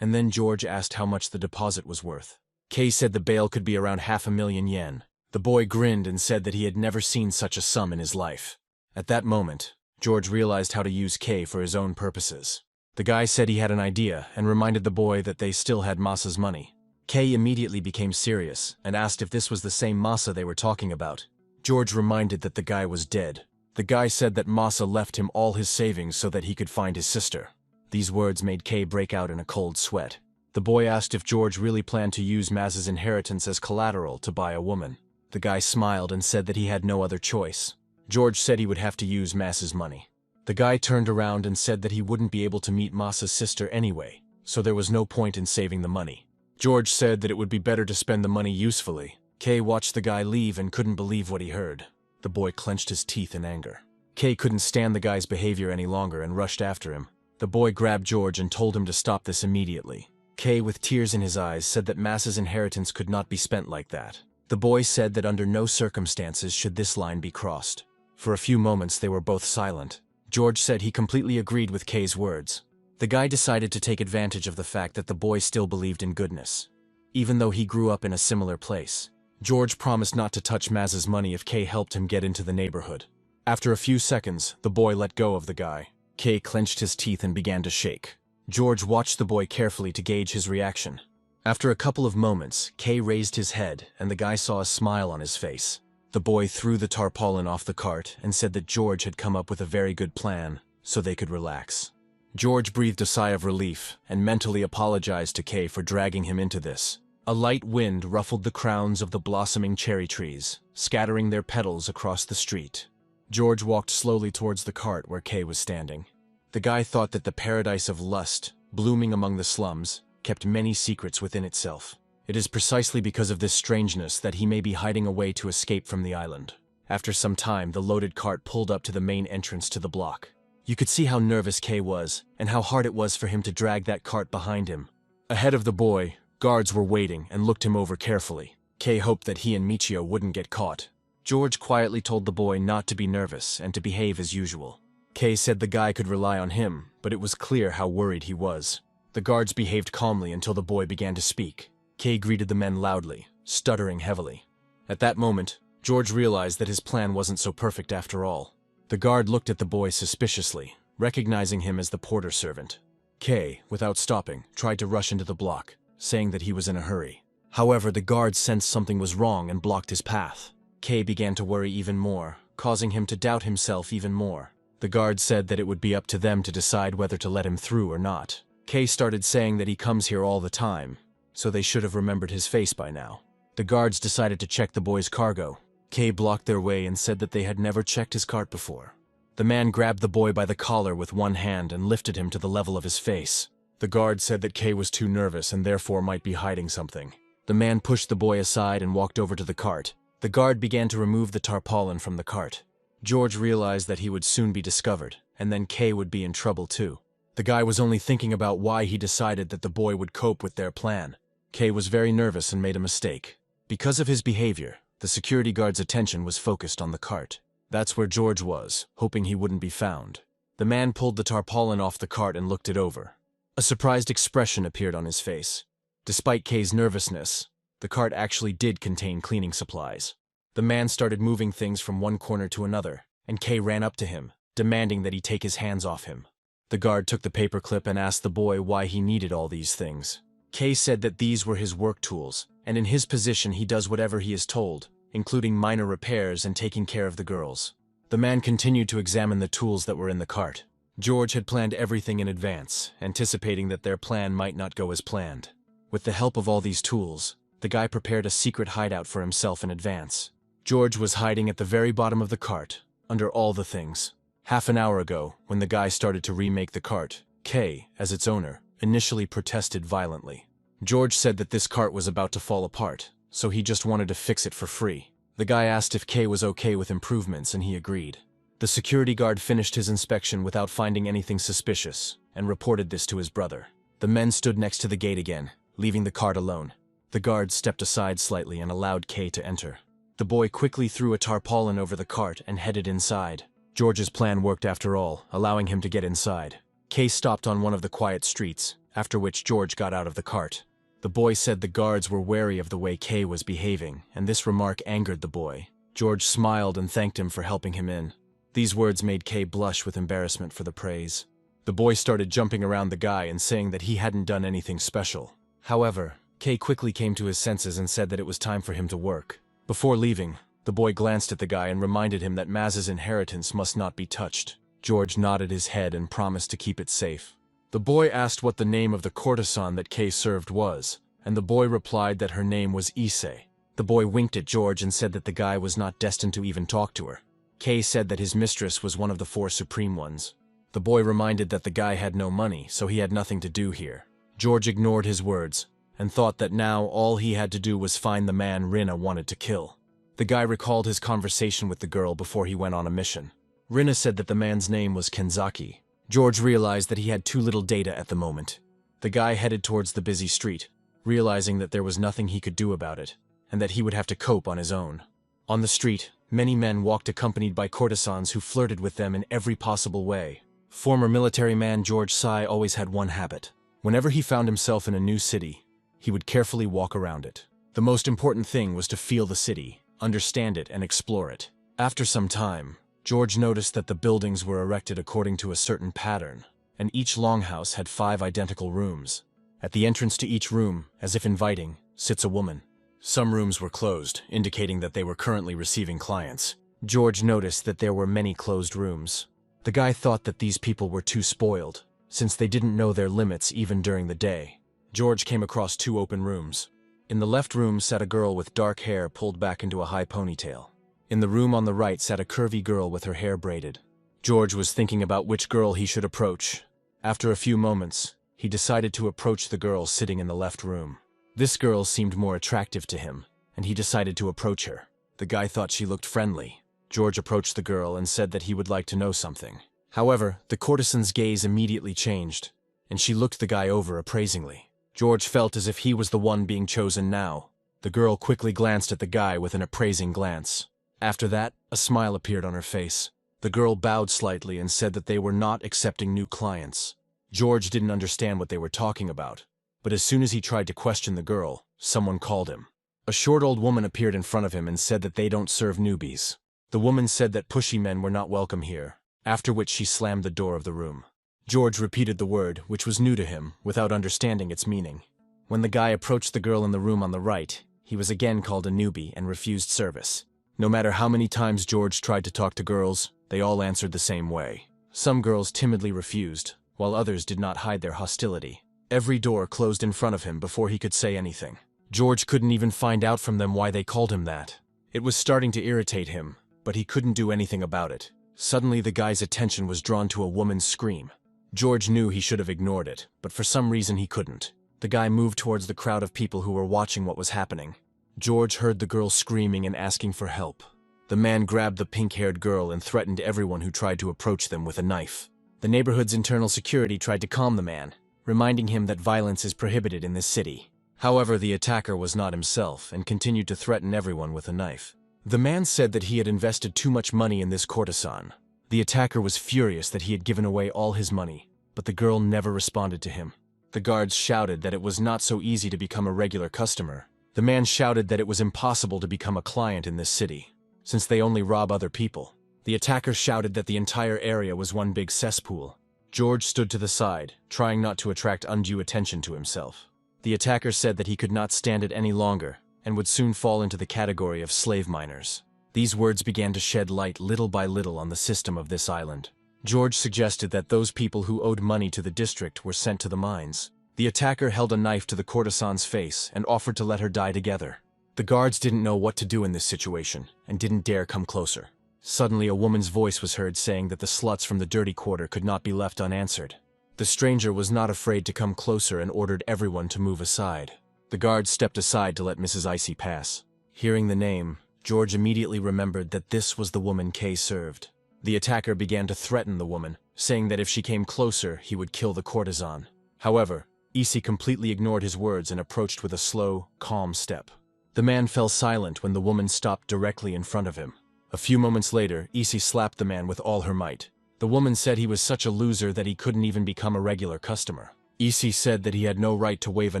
And then George asked how much the deposit was worth. Kay said the bail could be around 500,000 yen. The boy grinned and said that he had never seen such a sum in his life. At that moment, George realized how to use Kay for his own purposes. The guy said he had an idea and reminded the boy that they still had Masa's money. Kay immediately became serious and asked if this was the same Masa they were talking about. George reminded that the guy was dead. The guy said that Masa left him all his savings so that he could find his sister. These words made Kay break out in a cold sweat. The boy asked if George really planned to use Masa's inheritance as collateral to buy a woman. The guy smiled and said that he had no other choice. George said he would have to use Masa's money. The guy turned around and said that he wouldn't be able to meet Masa's sister anyway, so there was no point in saving the money. George said that it would be better to spend the money usefully. Kay watched the guy leave and couldn't believe what he heard. The boy clenched his teeth in anger. Kay couldn't stand the guy's behavior any longer and rushed after him. The boy grabbed George and told him to stop this immediately. Kay, with tears in his eyes, said that Masa's inheritance could not be spent like that. The boy said that under no circumstances should this line be crossed. For a few moments they were both silent. George said he completely agreed with Kay's words. The guy decided to take advantage of the fact that the boy still believed in goodness. Even though he grew up in a similar place, George promised not to touch Masa's money if Kay helped him get into the neighborhood. After a few seconds, the boy let go of the guy. Kay clenched his teeth and began to shake. George watched the boy carefully to gauge his reaction. After a couple of moments, Kay raised his head and the guy saw a smile on his face. The boy threw the tarpaulin off the cart and said that George had come up with a very good plan, so they could relax. George breathed a sigh of relief and mentally apologized to Kay for dragging him into this. A light wind ruffled the crowns of the blossoming cherry trees, scattering their petals across the street. George walked slowly towards the cart where Kay was standing. The guy thought that the paradise of lust, blooming among the slums, kept many secrets within itself. It is precisely because of this strangeness that he may be hiding away to escape from the island. After some time, the loaded cart pulled up to the main entrance to the block. You could see how nervous Kay was, and how hard it was for him to drag that cart behind him. Ahead of the boy, guards were waiting and looked him over carefully. Kay hoped that he and Michio wouldn't get caught. George quietly told the boy not to be nervous and to behave as usual. Kay said the guy could rely on him, but it was clear how worried he was. The guards behaved calmly until the boy began to speak. Kay greeted the men loudly, stuttering heavily. At that moment, George realized that his plan wasn't so perfect after all. The guard looked at the boy suspiciously, recognizing him as the porter servant. Kay, without stopping, tried to rush into the block, saying that he was in a hurry. However, the guard sensed something was wrong and blocked his path. Kay began to worry even more, causing him to doubt himself even more. The guard said that it would be up to them to decide whether to let him through or not. Kay started saying that he comes here all the time, so they should have remembered his face by now. The guards decided to check the boy's cargo. Kay blocked their way and said that they had never checked his cart before. The man grabbed the boy by the collar with one hand and lifted him to the level of his face. The guard said that Kay was too nervous and therefore might be hiding something. The man pushed the boy aside and walked over to the cart. The guard began to remove the tarpaulin from the cart. George realized that he would soon be discovered, and then Kay would be in trouble too. The guy was only thinking about why he decided that the boy would cope with their plan. Kay was very nervous and made a mistake. Because of his behavior, the security guard's attention was focused on the cart. That's where George was, hoping he wouldn't be found. The man pulled the tarpaulin off the cart and looked it over. A surprised expression appeared on his face. Despite Kay's nervousness, the cart actually did contain cleaning supplies. The man started moving things from one corner to another, and Kay ran up to him, demanding that he take his hands off him. The guard took the paperclip and asked the boy why he needed all these things. Kay said that these were his work tools, and in his position he does whatever he is told, including minor repairs and taking care of the girls. The man continued to examine the tools that were in the cart. George had planned everything in advance, anticipating that their plan might not go as planned. With the help of all these tools, the guy prepared a secret hideout for himself in advance. George was hiding at the very bottom of the cart, under all the things. Half an hour ago, when the guy started to remake the cart, Kay, as its owner, initially protested violently. George said that this cart was about to fall apart, so he just wanted to fix it for free. The guy asked if Kay was okay with improvements, and he agreed. The security guard finished his inspection without finding anything suspicious, and reported this to his brother. The men stood next to the gate again, leaving the cart alone. The guard stepped aside slightly and allowed Kay to enter. The boy quickly threw a tarpaulin over the cart and headed inside. George's plan worked after all, allowing him to get inside. Kay stopped on one of the quiet streets, after which George got out of the cart. The boy said the guards were wary of the way Kay was behaving, and this remark angered the boy. George smiled and thanked him for helping him in. These words made Kay blush with embarrassment for the praise. The boy started jumping around the guy and saying that he hadn't done anything special. However, Kay quickly came to his senses and said that it was time for him to work. Before leaving, the boy glanced at the guy and reminded him that Maz's inheritance must not be touched. George nodded his head and promised to keep it safe. The boy asked what the name of the courtesan that Kay served was, and the boy replied that her name was Issei. The boy winked at George and said that the guy was not destined to even talk to her. Kay said that his mistress was one of the 4 supreme ones. The boy reminded that the guy had no money, so he had nothing to do here. George ignored his words, and thought that now all he had to do was find the man Rina wanted to kill. The guy recalled his conversation with the girl before he went on a mission. Rina said that the man's name was Kenzaki. George realized that he had too little data at the moment. The guy headed towards the busy street, realizing that there was nothing he could do about it, and that he would have to cope on his own. On the street, many men walked accompanied by courtesans who flirted with them in every possible way. Former military man George Tsai always had one habit. Whenever he found himself in a new city, he would carefully walk around it. The most important thing was to feel the city, understand it, and explore it. After some time, George noticed that the buildings were erected according to a certain pattern, and each longhouse had 5 identical rooms. At the entrance to each room, as if inviting, sits a woman. Some rooms were closed, indicating that they were currently receiving clients. George noticed that there were many closed rooms. The guy thought that these people were too spoiled, since they didn't know their limits even during the day. George came across 2 open rooms. In the left room sat a girl with dark hair pulled back into a high ponytail. In the room on the right sat a curvy girl with her hair braided. George was thinking about which girl he should approach. After a few moments, he decided to approach the girl sitting in the left room. This girl seemed more attractive to him, and he decided to approach her. The guy thought she looked friendly. George approached the girl and said that he would like to know something. However, the courtesan's gaze immediately changed, and she looked the guy over appraisingly. George felt as if he was the one being chosen now. The girl quickly glanced at the guy with an appraising glance. After that, a smile appeared on her face. The girl bowed slightly and said that they were not accepting new clients. George didn't understand what they were talking about, but as soon as he tried to question the girl, someone called him. A short old woman appeared in front of him and said that they don't serve newbies. The woman said that pushy men were not welcome here, after which she slammed the door of the room. George repeated the word, which was new to him, without understanding its meaning. When the guy approached the girl in the room on the right, he was again called a newbie and refused service. No matter how many times George tried to talk to girls, they all answered the same way. Some girls timidly refused, while others did not hide their hostility. Every door closed in front of him before he could say anything. George couldn't even find out from them why they called him that. It was starting to irritate him, but he couldn't do anything about it. Suddenly the guy's attention was drawn to a woman's scream. George knew he should have ignored it, but for some reason he couldn't. The guy moved towards the crowd of people who were watching what was happening. George heard the girl screaming and asking for help. The man grabbed the pink-haired girl and threatened everyone who tried to approach them with a knife. The neighborhood's internal security tried to calm the man, reminding him that violence is prohibited in this city. However, the attacker was not himself and continued to threaten everyone with a knife. The man said that he had invested too much money in this courtesan. The attacker was furious that he had given away all his money, but the girl never responded to him. The guards shouted that it was not so easy to become a regular customer. The man shouted that it was impossible to become a client in this city, since they only rob other people. The attacker shouted that the entire area was one big cesspool. George stood to the side, trying not to attract undue attention to himself. The attacker said that he could not stand it any longer, and would soon fall into the category of slave miners. These words began to shed light little by little on the system of this island. George suggested that those people who owed money to the district were sent to the mines. The attacker held a knife to the courtesan's face and offered to let her die together. The guards didn't know what to do in this situation, and didn't dare come closer. Suddenly a woman's voice was heard saying that the sluts from the dirty quarter could not be left unanswered. The stranger was not afraid to come closer and ordered everyone to move aside. The guards stepped aside to let Mrs. Icy pass. Hearing the name, George immediately remembered that this was the woman Kay served. The attacker began to threaten the woman, saying that if she came closer, he would kill the courtesan. However, Issei completely ignored his words and approached with a slow, calm step. The man fell silent when the woman stopped directly in front of him. A few moments later, Issei slapped the man with all her might. The woman said he was such a loser that he couldn't even become a regular customer. Issei said that he had no right to wave a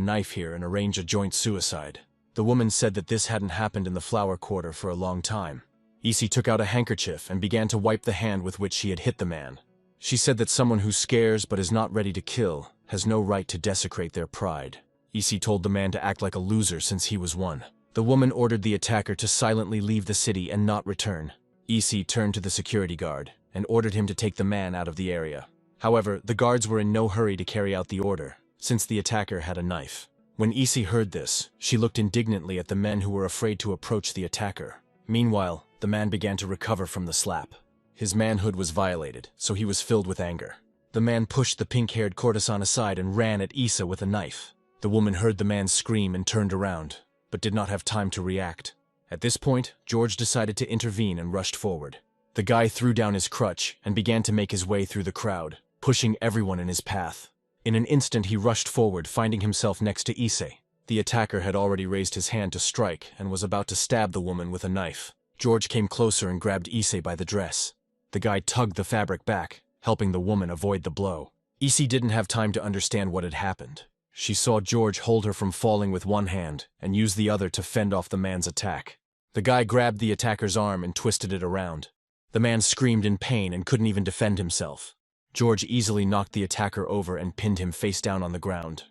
knife here and arrange a joint suicide. The woman said that this hadn't happened in the flower quarter for a long time. Issei took out a handkerchief and began to wipe the hand with which she had hit the man. She said that someone who scares but is not ready to kill has no right to desecrate their pride. Issei told the man to act like a loser since he was one. The woman ordered the attacker to silently leave the city and not return. Issei turned to the security guard and ordered him to take the man out of the area. However, the guards were in no hurry to carry out the order, since the attacker had a knife. When Issei heard this, she looked indignantly at the men who were afraid to approach the attacker. Meanwhile, the man began to recover from the slap. His manhood was violated, so he was filled with anger. The man pushed the pink-haired courtesan aside and ran at Issei with a knife. The woman heard the man scream and turned around, but did not have time to react. At this point, George decided to intervene and rushed forward. The guy threw down his crutch and began to make his way through the crowd, pushing everyone in his path. In an instant he rushed forward, finding himself next to Issei. The attacker had already raised his hand to strike and was about to stab the woman with a knife. George came closer and grabbed Issei by the dress. The guy tugged the fabric back, helping the woman avoid the blow. Issei didn't have time to understand what had happened. She saw George hold her from falling with one hand and use the other to fend off the man's attack. The guy grabbed the attacker's arm and twisted it around. The man screamed in pain and couldn't even defend himself. George easily knocked the attacker over and pinned him face down on the ground.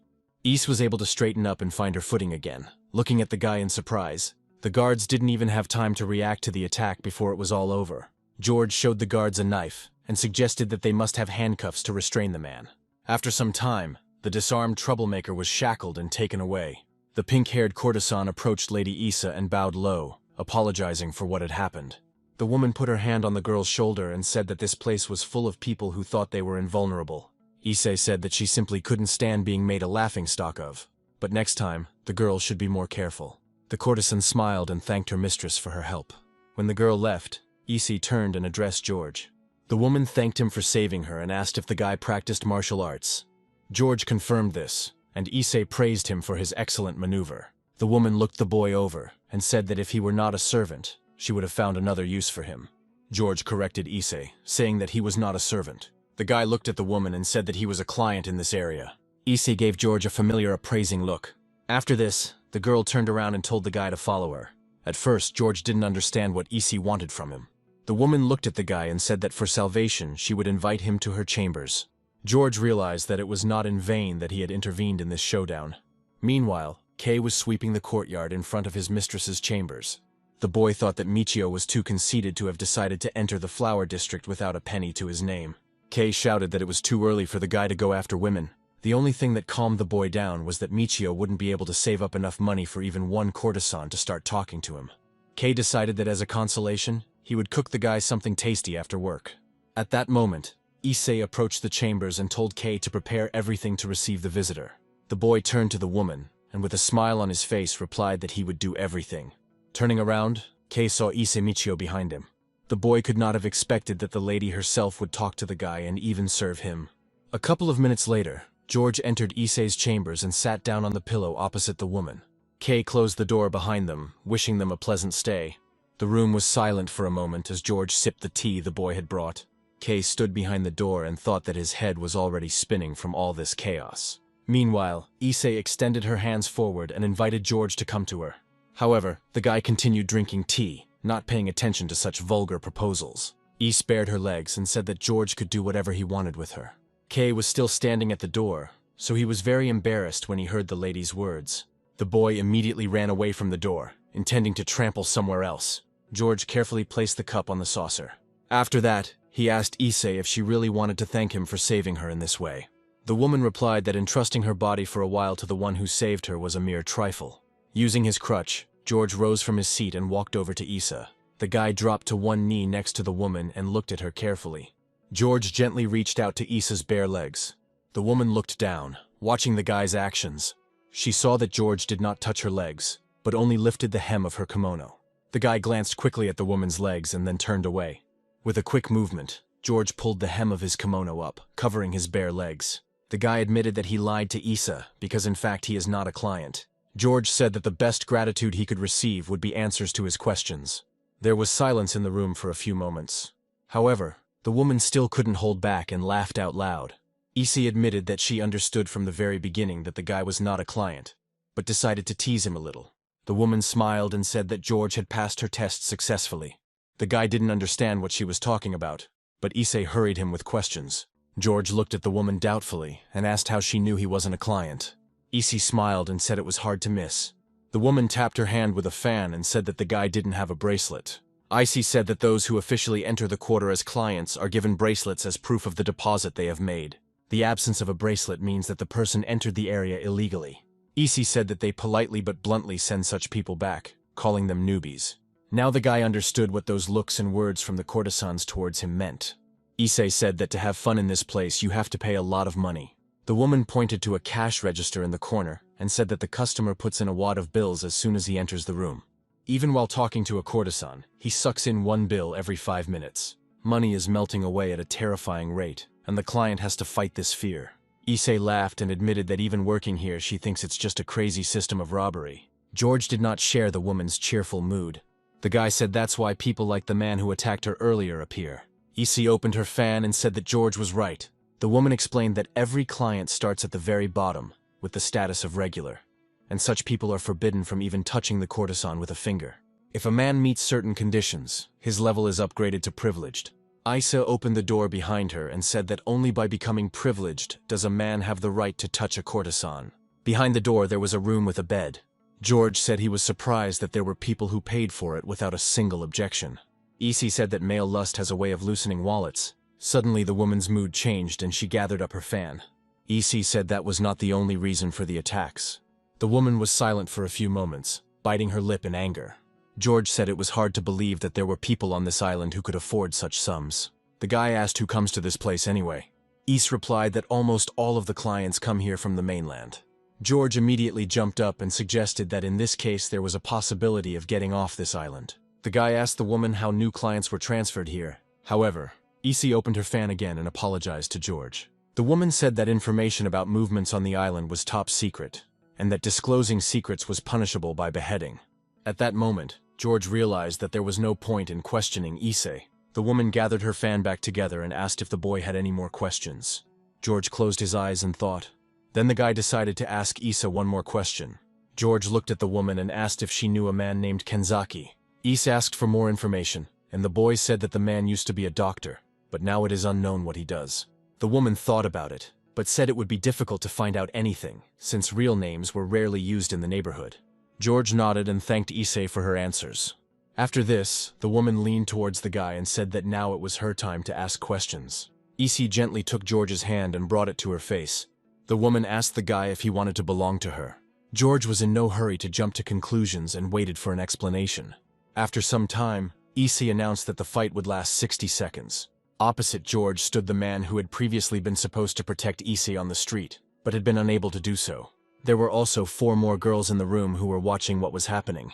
Issei was able to straighten up and find her footing again, looking at the guy in surprise. The guards didn't even have time to react to the attack before it was all over. George showed the guards a knife and suggested that they must have handcuffs to restrain the man. After some time, the disarmed troublemaker was shackled and taken away. The pink-haired courtesan approached Lady Issa and bowed low, apologizing for what had happened. The woman put her hand on the girl's shoulder and said that this place was full of people who thought they were invulnerable. Issei said that she simply couldn't stand being made a laughingstock of, but next time, the girl should be more careful. The courtesan smiled and thanked her mistress for her help. When the girl left, Issei turned and addressed George. The woman thanked him for saving her and asked if the guy practiced martial arts. George confirmed this, and Issei praised him for his excellent maneuver. The woman looked the boy over and said that if he were not a servant, she would have found another use for him. George corrected Issei, saying that he was not a servant. The guy looked at the woman and said that he was a client in this area. Issei gave George a familiar appraising look. After this, the girl turned around and told the guy to follow her. At first, George didn't understand what Issei wanted from him. The woman looked at the guy and said that for salvation, she would invite him to her chambers. George realized that it was not in vain that he had intervened in this showdown. Meanwhile, Kei was sweeping the courtyard in front of his mistress's chambers. The boy thought that Michio was too conceited to have decided to enter the flower district without a penny to his name. Kei shouted that it was too early for the guy to go after women. The only thing that calmed the boy down was that Michio wouldn't be able to save up enough money for even one courtesan to start talking to him. Kei decided that as a consolation, he would cook the guy something tasty after work. At that moment, Issei approached the chambers and told Kei to prepare everything to receive the visitor. The boy turned to the woman, and with a smile on his face replied that he would do everything. Turning around, Kei saw Issei Michio behind him. The boy could not have expected that the lady herself would talk to the guy and even serve him. A couple of minutes later, George entered Issei's chambers and sat down on the pillow opposite the woman. Kei closed the door behind them, wishing them a pleasant stay. The room was silent for a moment as George sipped the tea the boy had brought. Kei stood behind the door and thought that his head was already spinning from all this chaos. Meanwhile, Issei extended her hands forward and invited George to come to her. However, the guy continued drinking tea, not paying attention to such vulgar proposals. Issei bared her legs and said that George could do whatever he wanted with her. Kei was still standing at the door, so he was very embarrassed when he heard the lady's words. The boy immediately ran away from the door, intending to trample somewhere else. George carefully placed the cup on the saucer. After that, he asked Issei if she really wanted to thank him for saving her in this way. The woman replied that entrusting her body for a while to the one who saved her was a mere trifle. Using his crutch, George rose from his seat and walked over to Issa. The guy dropped to one knee next to the woman and looked at her carefully. George gently reached out to Issa's bare legs. The woman looked down, watching the guy's actions. She saw that George did not touch her legs, but only lifted the hem of her kimono. The guy glanced quickly at the woman's legs and then turned away. With a quick movement, George pulled the hem of his kimono up, covering his bare legs. The guy admitted that he lied to Issa because in fact he is not a client. George said that the best gratitude he could receive would be answers to his questions. There was silence in the room for a few moments. However, the woman still couldn't hold back and laughed out loud. Issei admitted that she understood from the very beginning that the guy was not a client, but decided to tease him a little. The woman smiled and said that George had passed her test successfully. The guy didn't understand what she was talking about, but Issei hurried him with questions. George looked at the woman doubtfully and asked how she knew he wasn't a client. Issei smiled and said it was hard to miss. The woman tapped her hand with a fan and said that the guy didn't have a bracelet. Issei said that those who officially enter the quarter as clients are given bracelets as proof of the deposit they have made. The absence of a bracelet means that the person entered the area illegally. Issei said that they politely but bluntly send such people back, calling them newbies. Now the guy understood what those looks and words from the courtesans towards him meant. Issei said that to have fun in this place you have to pay a lot of money. The woman pointed to a cash register in the corner and said that the customer puts in a wad of bills as soon as he enters the room. Even while talking to a courtesan, he sucks in one bill every 5 minutes. Money is melting away at a terrifying rate, and the client has to fight this fear. Issei laughed and admitted that even working here she thinks it's just a crazy system of robbery. George did not share the woman's cheerful mood. The guy said that's why people like the man who attacked her earlier appear. Issei opened her fan and said that George was right. The woman explained that every client starts at the very bottom, with the status of regular, and such people are forbidden from even touching the courtesan with a finger. If a man meets certain conditions, his level is upgraded to privileged. Issei opened the door behind her and said that only by becoming privileged does a man have the right to touch a courtesan. Behind the door there was a room with a bed. George said he was surprised that there were people who paid for it without a single objection. Issei said that male lust has a way of loosening wallets. Suddenly the woman's mood changed and she gathered up her fan. Issei said that was not the only reason for the attacks. The woman was silent for a few moments, biting her lip in anger. George said it was hard to believe that there were people on this island who could afford such sums. The guy asked who comes to this place anyway. Issei replied that almost all of the clients come here from the mainland. George immediately jumped up and suggested that in this case there was a possibility of getting off this island. The guy asked the woman how new clients were transferred here. However, Issei opened her fan again and apologized to George. The woman said that information about movements on the island was top secret, and that disclosing secrets was punishable by beheading. At that moment, George realized that there was no point in questioning Issei. The woman gathered her fan back together and asked if the boy had any more questions. George closed his eyes and thought. Then the guy decided to ask Issei one more question. George looked at the woman and asked if she knew a man named Kenzaki. Issei asked for more information, and the boy said that the man used to be a doctor, but now it is unknown what he does. The woman thought about it, but said it would be difficult to find out anything, since real names were rarely used in the neighborhood. George nodded and thanked Issei for her answers. After this, the woman leaned towards the guy and said that now it was her time to ask questions. Issei gently took George's hand and brought it to her face. The woman asked the guy if he wanted to belong to her. George was in no hurry to jump to conclusions and waited for an explanation. After some time, Issei announced that the fight would last 60 seconds. Opposite George stood the man who had previously been supposed to protect Issei on the street, but had been unable to do so. There were also 4 more girls in the room who were watching what was happening.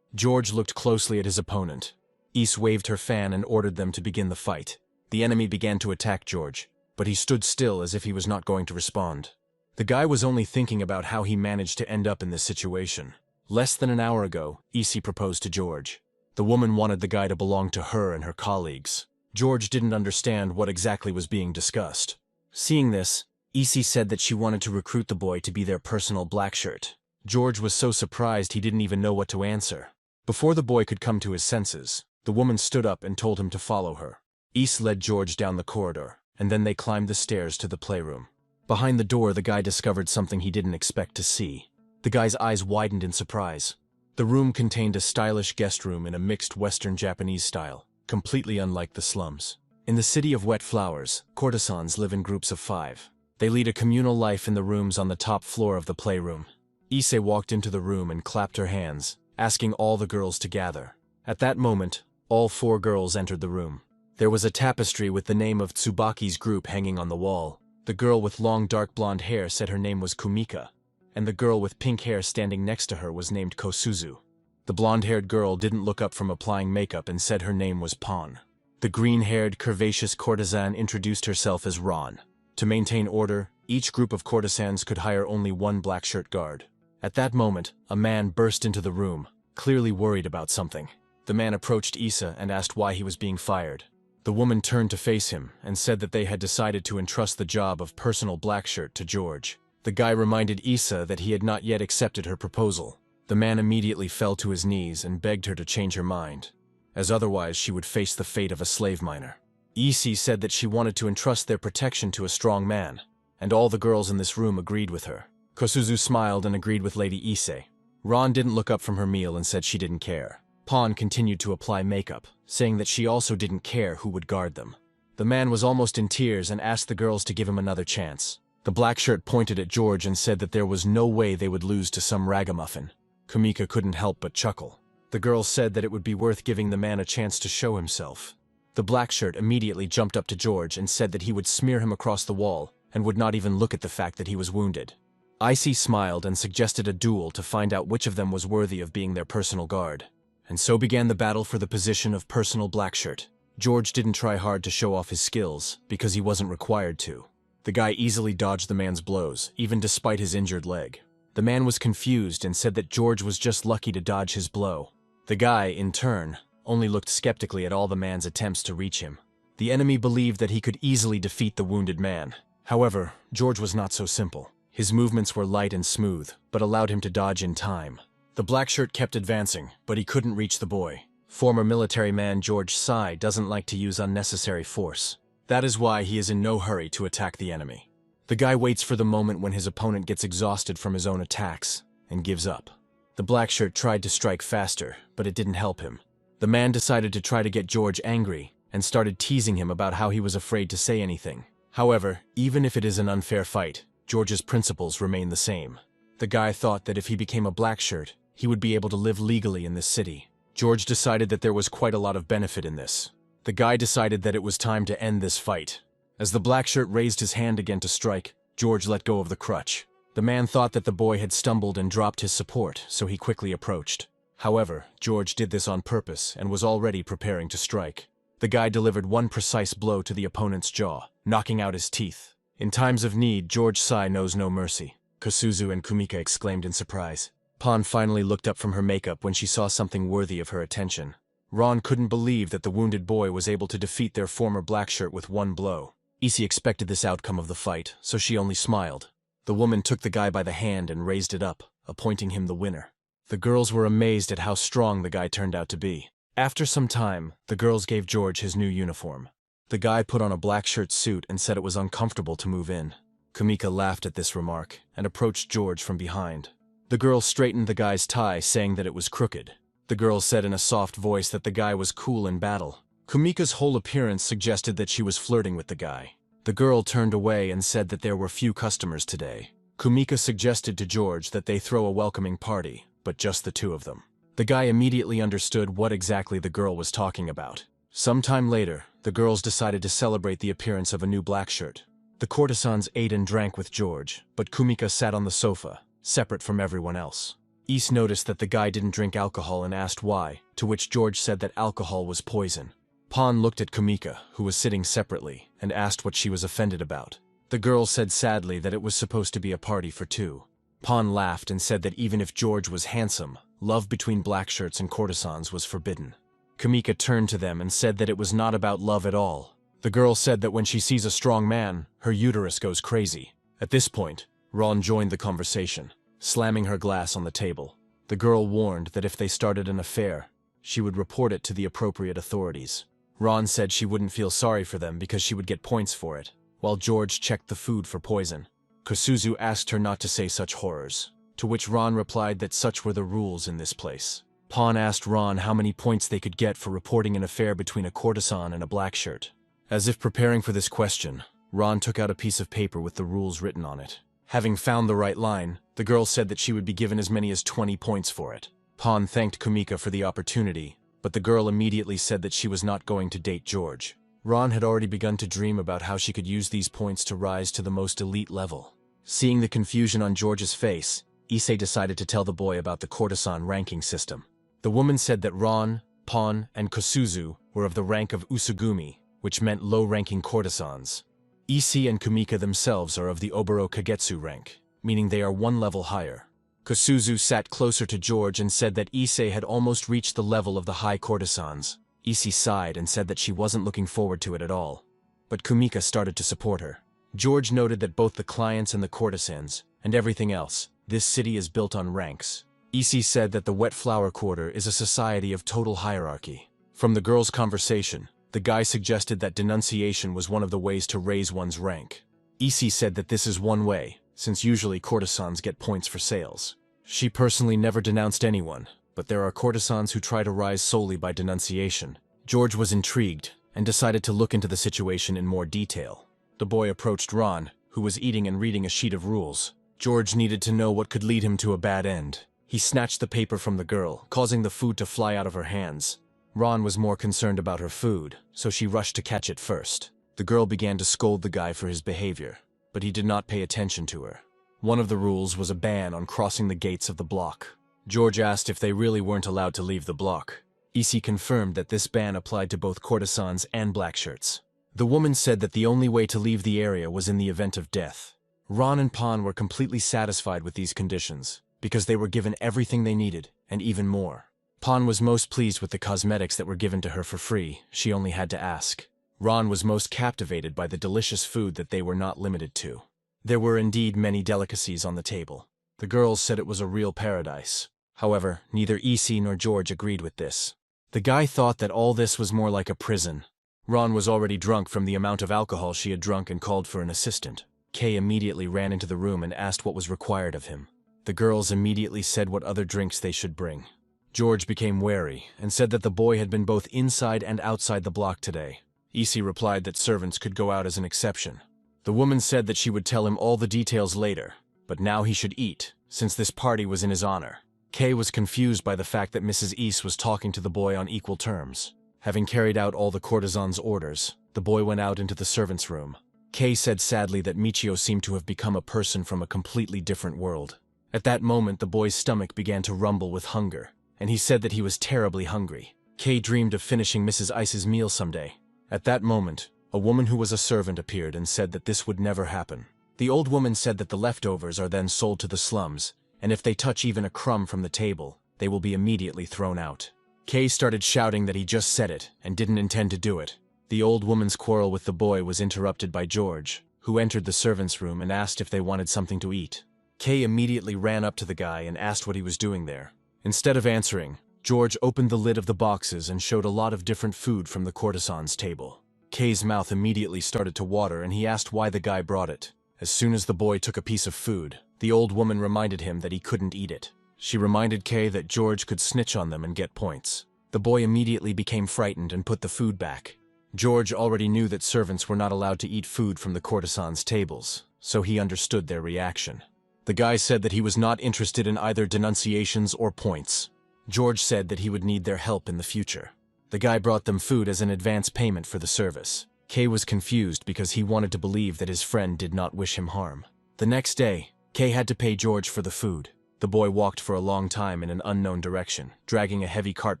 George looked closely at his opponent. Issei waved her fan and ordered them to begin the fight. The enemy began to attack George, but he stood still as if he was not going to respond. The guy was only thinking about how he managed to end up in this situation. Less than an hour ago, Issei proposed to George. The woman wanted the guy to belong to her and her colleagues. George didn't understand what exactly was being discussed. Seeing this, Issei said that she wanted to recruit the boy to be their personal black shirt. George was so surprised he didn't even know what to answer. Before the boy could come to his senses, the woman stood up and told him to follow her. Issei led George down the corridor, and then they climbed the stairs to the playroom. Behind the door, the guy discovered something he didn't expect to see. The guy's eyes widened in surprise. The room contained a stylish guest room in a mixed Western-Japanese style, completely unlike the slums. In the city of wet flowers, courtesans live in groups of 5. They lead a communal life in the rooms on the top floor of the playroom. Issei walked into the room and clapped her hands, asking all the girls to gather. At that moment, all 4 girls entered the room. There was a tapestry with the name of Tsubaki's group hanging on the wall. The girl with long dark blonde hair said her name was Kumika, and the girl with pink hair standing next to her was named Kosuzu. The blonde-haired girl didn't look up from applying makeup and said her name was Pon. The green-haired, curvaceous courtesan introduced herself as Ron. To maintain order, each group of courtesans could hire only 1 black shirt guard. At that moment, a man burst into the room, clearly worried about something. The man approached Issa and asked why he was being fired. The woman turned to face him and said that they had decided to entrust the job of personal blackshirt to George. The guy reminded Issa that he had not yet accepted her proposal. The man immediately fell to his knees and begged her to change her mind, as otherwise she would face the fate of a slave miner. Issa said that she wanted to entrust their protection to a strong man, and all the girls in this room agreed with her. Kosuzu smiled and agreed with Lady Issa. Ron didn't look up from her meal and said she didn't care. Pawn continued to apply makeup, saying that she also didn't care who would guard them. The man was almost in tears and asked the girls to give him another chance. The black shirt pointed at George and said that there was no way they would lose to some ragamuffin. Kumika couldn't help but chuckle. The girls said that it would be worth giving the man a chance to show himself. The black shirt immediately jumped up to George and said that he would smear him across the wall and would not even look at the fact that he was wounded. Icy smiled and suggested a duel to find out which of them was worthy of being their personal guard. And so began the battle for the position of personal blackshirt. George didn't try hard to show off his skills because he wasn't required to. The guy easily dodged the man's blows, even despite his injured leg. The man was confused and said that George was just lucky to dodge his blow. The guy, in turn, only looked skeptically at all the man's attempts to reach him. The enemy believed that he could easily defeat the wounded man. However, George was not so simple. His movements were light and smooth, but allowed him to dodge in time. The black shirt kept advancing, but he couldn't reach the boy. Former military man George Sai doesn't like to use unnecessary force. That is why he is in no hurry to attack the enemy. The guy waits for the moment when his opponent gets exhausted from his own attacks and gives up. The black shirt tried to strike faster, but it didn't help him. The man decided to try to get George angry and started teasing him about how he was afraid to say anything. However, even if it is an unfair fight, George's principles remain the same. The guy thought that if he became a black shirt, he would be able to live legally in this city. George decided that there was quite a lot of benefit in this. The guy decided that it was time to end this fight. As the black shirt raised his hand again to strike, George let go of the crutch. The man thought that the boy had stumbled and dropped his support, so he quickly approached. However, George did this on purpose and was already preparing to strike. The guy delivered one precise blow to the opponent's jaw, knocking out his teeth. In times of need, George Sai knows no mercy. Kosuzu and Kumika exclaimed in surprise. Pon finally looked up from her makeup when she saw something worthy of her attention. Ron couldn't believe that the wounded boy was able to defeat their former black shirt with one blow. Issy expected this outcome of the fight, so she only smiled. The woman took the guy by the hand and raised it up, appointing him the winner. The girls were amazed at how strong the guy turned out to be. After some time, the girls gave George his new uniform. The guy put on a black shirt suit and said it was uncomfortable to move in. Kumika laughed at this remark and approached George from behind. The girl straightened the guy's tie, saying that it was crooked. The girl said in a soft voice that the guy was cool in battle. Kumika's whole appearance suggested that she was flirting with the guy. The girl turned away and said that there were few customers today. Kumika suggested to George that they throw a welcoming party, but just the two of them. The guy immediately understood what exactly the girl was talking about. Sometime later, the girls decided to celebrate the appearance of a new black shirt. The courtesans ate and drank with George, but Kumika sat on the sofa, separate from everyone else. Issa noticed that the guy didn't drink alcohol and asked why, to which George said that alcohol was poison. Pon looked at Kumika, who was sitting separately, and asked what she was offended about. The girl said sadly that it was supposed to be a party for two. Pon laughed and said that even if George was handsome, love between black shirts and courtesans was forbidden. Kumika turned to them and said that it was not about love at all. The girl said that when she sees a strong man, her uterus goes crazy. At this point, Ron joined the conversation, slamming her glass on the table. The girl warned that if they started an affair, she would report it to the appropriate authorities. Ron said she wouldn't feel sorry for them because she would get points for it, while George checked the food for poison. Kosuzu asked her not to say such horrors, to which Ron replied that such were the rules in this place. Pon asked Ron how many points they could get for reporting an affair between a courtesan and a black shirt. As if preparing for this question, Ron took out a piece of paper with the rules written on it. Having found the right line, the girl said that she would be given as many as 20 points for it. Pon thanked Kumika for the opportunity, but the girl immediately said that she was not going to date George. Ron had already begun to dream about how she could use these points to rise to the most elite level. Seeing the confusion on George's face, Issei decided to tell the boy about the courtesan ranking system. The woman said that Ron, Pon, and Kosuzu were of the rank of Usugumi, which meant low-ranking courtesans. Issei and Kumika themselves are of the Oboro Kagetsu rank, meaning they are one level higher. Kosuzu sat closer to George and said that Issei had almost reached the level of the high courtesans. Issei sighed and said that she wasn't looking forward to it at all. But Kumika started to support her. George noted that both the clients and the courtesans, and everything else, this city is built on ranks. Issei said that the Wet Flower Quarter is a society of total hierarchy. From the girls' conversation, the guy suggested that denunciation was one of the ways to raise one's rank. Issei said that this is one way, since usually courtesans get points for sales. She personally never denounced anyone, but there are courtesans who try to rise solely by denunciation. George was intrigued and decided to look into the situation in more detail. The boy approached Ron, who was eating and reading a sheet of rules. George needed to know what could lead him to a bad end. He snatched the paper from the girl, causing the food to fly out of her hands. Ron was more concerned about her food, so she rushed to catch it first. The girl began to scold the guy for his behavior, but he did not pay attention to her. One of the rules was a ban on crossing the gates of the block. George asked if they really weren't allowed to leave the block. Issei confirmed that this ban applied to both courtesans and blackshirts. The woman said that the only way to leave the area was in the event of death. Ron and Pan were completely satisfied with these conditions, because they were given everything they needed, and even more. Pan was most pleased with the cosmetics that were given to her for free. She only had to ask. Ron was most captivated by the delicious food that they were not limited to. There were indeed many delicacies on the table. The girls said it was a real paradise. However, neither Issei nor George agreed with this. The guy thought that all this was more like a prison. Ron was already drunk from the amount of alcohol she had drunk and called for an assistant. Kay immediately ran into the room and asked what was required of him. The girls immediately said what other drinks they should bring. George became wary and said that the boy had been both inside and outside the block today. Issei replied that servants could go out as an exception. The woman said that she would tell him all the details later, but now he should eat, since this party was in his honor. Kay was confused by the fact that Mrs. East was talking to the boy on equal terms. Having carried out all the courtesan's orders, the boy went out into the servants' room. Kay said sadly that Michio seemed to have become a person from a completely different world. At that moment, the boy's stomach began to rumble with hunger, and he said that he was terribly hungry. Kay dreamed of finishing Mrs. Ice's meal someday. At that moment, a woman who was a servant appeared and said that this would never happen. The old woman said that the leftovers are then sold to the slums, and if they touch even a crumb from the table, they will be immediately thrown out. Kay started shouting that he just said it and didn't intend to do it. The old woman's quarrel with the boy was interrupted by George, who entered the servants' room and asked if they wanted something to eat. Kay immediately ran up to the guy and asked what he was doing there. Instead of answering, George opened the lid of the boxes and showed a lot of different food from the courtesan's table. Kay's mouth immediately started to water and he asked why the guy brought it. As soon as the boy took a piece of food, the old woman reminded him that he couldn't eat it. She reminded Kay that George could snitch on them and get points. The boy immediately became frightened and put the food back. George already knew that servants were not allowed to eat food from the courtesans' tables, so he understood their reaction. The guy said that he was not interested in either denunciations or points. George said that he would need their help in the future. The guy brought them food as an advance payment for the service. Kay was confused because he wanted to believe that his friend did not wish him harm. The next day, Kay had to pay George for the food. The boy walked for a long time in an unknown direction, dragging a heavy cart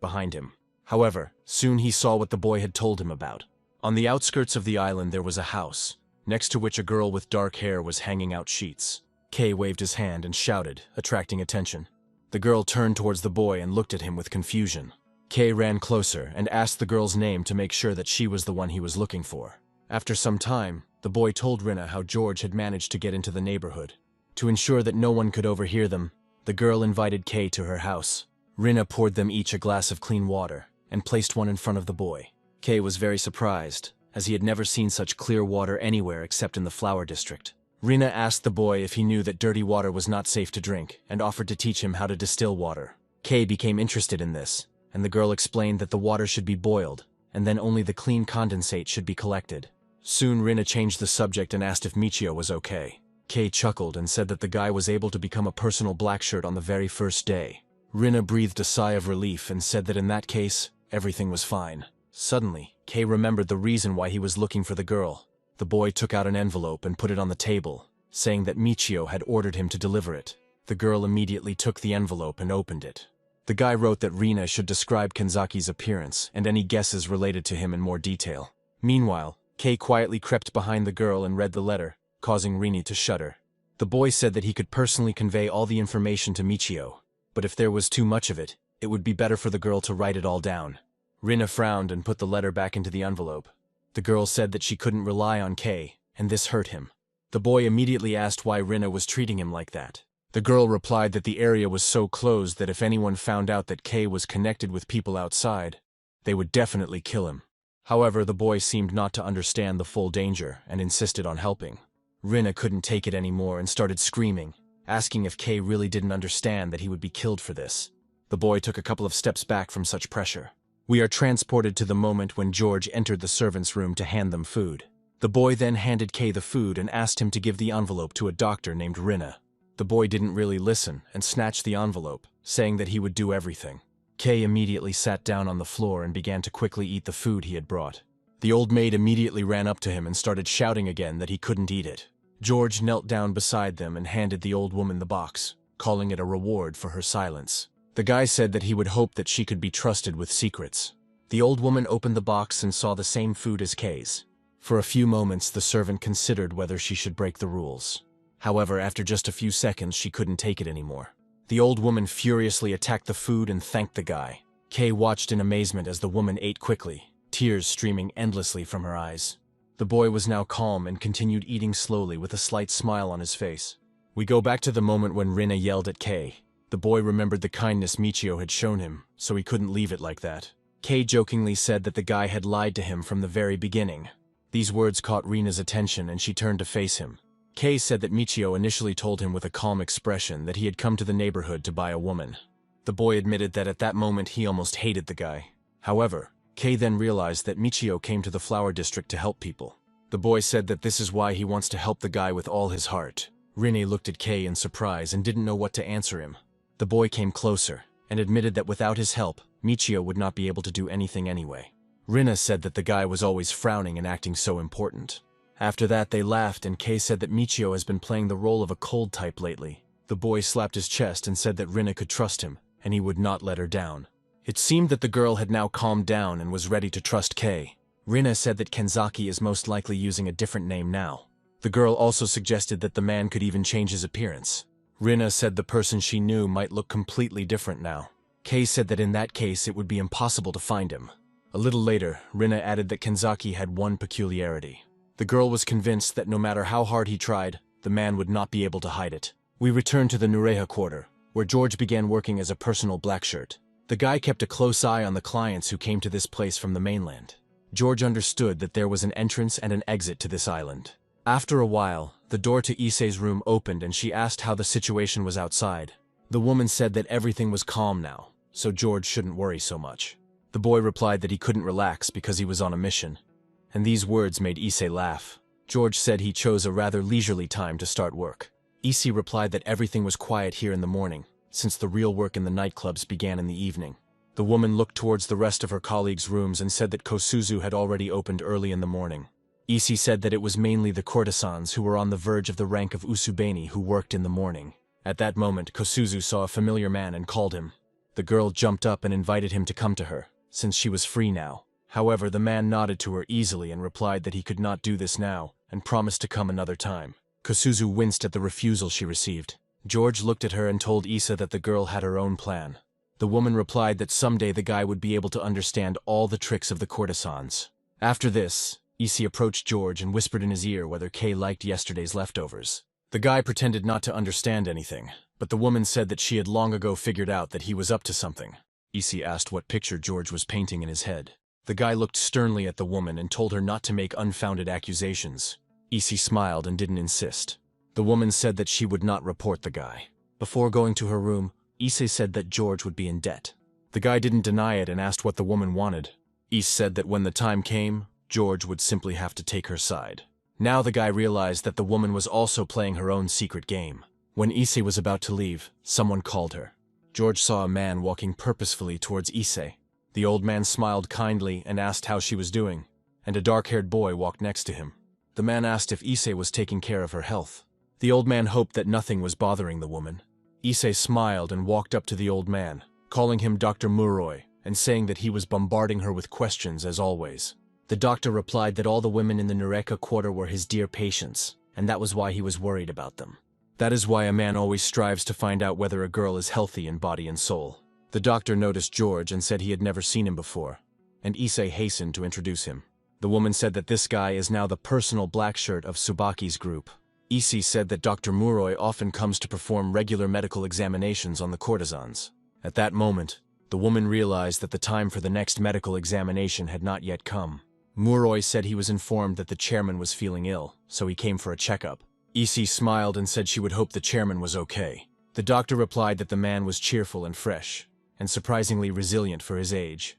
behind him. However, soon he saw what the boy had told him about. On the outskirts of the island there was a house, next to which a girl with dark hair was hanging out sheets. Kay waved his hand and shouted, attracting attention. The girl turned towards the boy and looked at him with confusion. Kay ran closer and asked the girl's name to make sure that she was the one he was looking for. After some time, the boy told Rina how George had managed to get into the neighborhood. To ensure that no one could overhear them, the girl invited Kay to her house. Rina poured them each a glass of clean water and placed one in front of the boy. Kay was very surprised, as he had never seen such clear water anywhere except in the flower district. Rina asked the boy if he knew that dirty water was not safe to drink and offered to teach him how to distill water. Kay became interested in this, and the girl explained that the water should be boiled, and then only the clean condensate should be collected. Soon Rina changed the subject and asked if Michio was okay. Kay chuckled and said that the guy was able to become a personal blackshirt on the very first day. Rina breathed a sigh of relief and said that in that case, everything was fine. Suddenly, Kay remembered the reason why he was looking for the girl. The boy took out an envelope and put it on the table, saying that Michio had ordered him to deliver it. The girl immediately took the envelope and opened it. The guy wrote that Rina should describe Kenzaki's appearance and any guesses related to him in more detail. Meanwhile, Kay quietly crept behind the girl and read the letter, causing Rini to shudder. The boy said that he could personally convey all the information to Michio, but if there was too much of it, it would be better for the girl to write it all down. Rina frowned and put the letter back into the envelope. The girl said that she couldn't rely on Kay, and this hurt him. The boy immediately asked why Rina was treating him like that. The girl replied that the area was so closed that if anyone found out that Kay was connected with people outside, they would definitely kill him. However, the boy seemed not to understand the full danger and insisted on helping. Rina couldn't take it anymore and started screaming, asking if Kay really didn't understand that he would be killed for this. The boy took a couple of steps back from such pressure. We are transported to the moment when George entered the servants' room to hand them food. The boy then handed Kay the food and asked him to give the envelope to a doctor named Rina. The boy didn't really listen and snatched the envelope, saying that he would do everything. Kay immediately sat down on the floor and began to quickly eat the food he had brought. The old maid immediately ran up to him and started shouting again that he couldn't eat it. George knelt down beside them and handed the old woman the box, calling it a reward for her silence. The guy said that he would hope that she could be trusted with secrets. The old woman opened the box and saw the same food as Kay's. For a few moments, the servant considered whether she should break the rules. However, after just a few seconds, she couldn't take it anymore. The old woman furiously attacked the food and thanked the guy. Kay watched in amazement as the woman ate quickly, tears streaming endlessly from her eyes. The boy was now calm and continued eating slowly with a slight smile on his face. We go back to the moment when Rina yelled at Kay. The boy remembered the kindness Michio had shown him, so he couldn't leave it like that. Kay jokingly said that the guy had lied to him from the very beginning. These words caught Rina's attention and she turned to face him. Kay said that Michio initially told him with a calm expression that he had come to the neighborhood to buy a woman. The boy admitted that at that moment he almost hated the guy. However, Kay then realized that Michio came to the flower district to help people. The boy said that this is why he wants to help the guy with all his heart. Rina looked at Kay in surprise and didn't know what to answer him. The boy came closer and admitted that without his help, Michio would not be able to do anything anyway. Rina said that the guy was always frowning and acting so important. After that, they laughed and Kay said that Michio has been playing the role of a cold type lately. The boy slapped his chest and said that Rina could trust him, and he would not let her down. It seemed that the girl had now calmed down and was ready to trust Kay. Rina said that Kenzaki is most likely using a different name now. The girl also suggested that the man could even change his appearance. Rina said the person she knew might look completely different now. Kay said that in that case it would be impossible to find him. A little later, Rina added that Kenzaki had one peculiarity. The girl was convinced that no matter how hard he tried, the man would not be able to hide it. We returned to the Nureha quarter, where George began working as a personal blackshirt. The guy kept a close eye on the clients who came to this place from the mainland. George understood that there was an entrance and an exit to this island. After a while, the door to Issei's room opened and she asked how the situation was outside. The woman said that everything was calm now, so George shouldn't worry so much. The boy replied that he couldn't relax because he was on a mission. And these words made Issei laugh. George said he chose a rather leisurely time to start work. Issei replied that everything was quiet here in the morning, since the real work in the nightclubs began in the evening. The woman looked towards the rest of her colleagues' rooms and said that Kosuzu had already opened early in the morning. Issei said that it was mainly the courtesans who were on the verge of the rank of Usubeni who worked in the morning. At that moment, Kosuzu saw a familiar man and called him. The girl jumped up and invited him to come to her, since she was free now. However, the man nodded to her easily and replied that he could not do this now, and promised to come another time. Kosuzu winced at the refusal she received. George looked at her and told Issa that the girl had her own plan. The woman replied that someday the guy would be able to understand all the tricks of the courtesans. After this, Issa approached George and whispered in his ear whether Kay liked yesterday's leftovers. The guy pretended not to understand anything, but the woman said that she had long ago figured out that he was up to something. Issa asked what picture George was painting in his head. The guy looked sternly at the woman and told her not to make unfounded accusations. Issa smiled and didn't insist. The woman said that she would not report the guy. Before going to her room, Issa said that George would be in debt. The guy didn't deny it and asked what the woman wanted. Issa said that when the time came, George would simply have to take her side. Now the guy realized that the woman was also playing her own secret game. When Issa was about to leave, someone called her. George saw a man walking purposefully towards Issa. The old man smiled kindly and asked how she was doing, and a dark-haired boy walked next to him. The man asked if Issa was taking care of her health. The old man hoped that nothing was bothering the woman. Issa smiled and walked up to the old man, calling him Dr. Muroi, and saying that he was bombarding her with questions as always. The doctor replied that all the women in the Nureka quarter were his dear patients, and that was why he was worried about them. That is why a man always strives to find out whether a girl is healthy in body and soul. The doctor noticed George and said he had never seen him before, and Issei hastened to introduce him. The woman said that this guy is now the personal black shirt of Tsubaki's group. Issei said that Dr. Muroi often comes to perform regular medical examinations on the courtesans. At that moment, the woman realized that the time for the next medical examination had not yet come. Muroi said he was informed that the chairman was feeling ill, so he came for a checkup. Issei smiled and said she would hope the chairman was okay. The doctor replied that the man was cheerful and fresh, and surprisingly resilient for his age.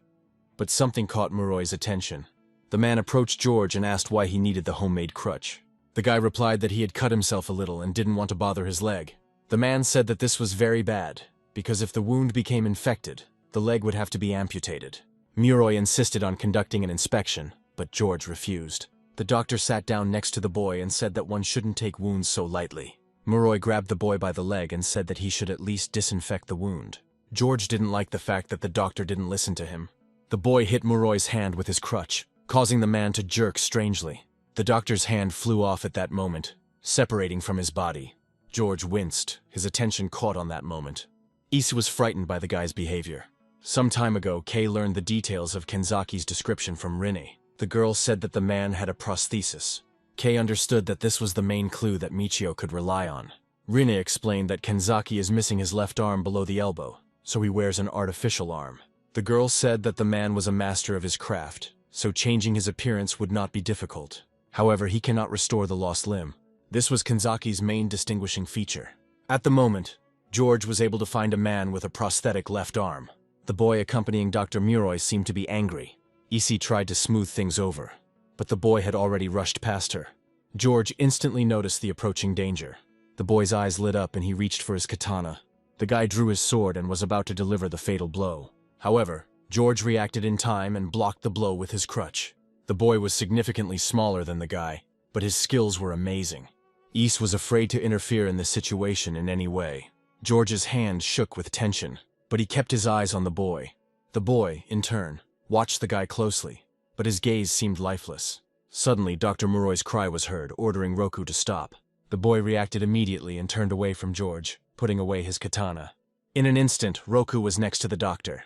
But something caught Muroi's attention. The man approached George and asked why he needed the homemade crutch. The guy replied that he had cut himself a little and didn't want to bother his leg. The man said that this was very bad, because if the wound became infected, the leg would have to be amputated. Muroi insisted on conducting an inspection, but George refused. The doctor sat down next to the boy and said that one shouldn't take wounds so lightly. Muroi grabbed the boy by the leg and said that he should at least disinfect the wound. George didn't like the fact that the doctor didn't listen to him. The boy hit Muroi's hand with his crutch, causing the man to jerk strangely. The doctor's hand flew off at that moment, separating from his body. George winced, his attention caught on that moment. Issei was frightened by the guy's behavior. Some time ago, Kei learned the details of Kenzaki's description from Rinne. The girl said that the man had a prosthesis. Kei understood that this was the main clue that Michio could rely on. Rinne explained that Kenzaki is missing his left arm below the elbow, so he wears an artificial arm. The girl said that the man was a master of his craft, so changing his appearance would not be difficult. However, he cannot restore the lost limb. This was Kenzaki's main distinguishing feature. At the moment, George was able to find a man with a prosthetic left arm. The boy accompanying Dr. Muroi seemed to be angry. Issei tried to smooth things over, but the boy had already rushed past her. George instantly noticed the approaching danger. The boy's eyes lit up and he reached for his katana. The guy drew his sword and was about to deliver the fatal blow. However, George reacted in time and blocked the blow with his crutch. The boy was significantly smaller than the guy, but his skills were amazing. Issei was afraid to interfere in the situation in any way. George's hand shook with tension, but he kept his eyes on the boy. The boy, in turn, watched the guy closely, but his gaze seemed lifeless. Suddenly, Dr. Muroi's cry was heard, ordering Roku to stop. The boy reacted immediately and turned away from George, putting away his katana. In an instant, Roku was next to the doctor.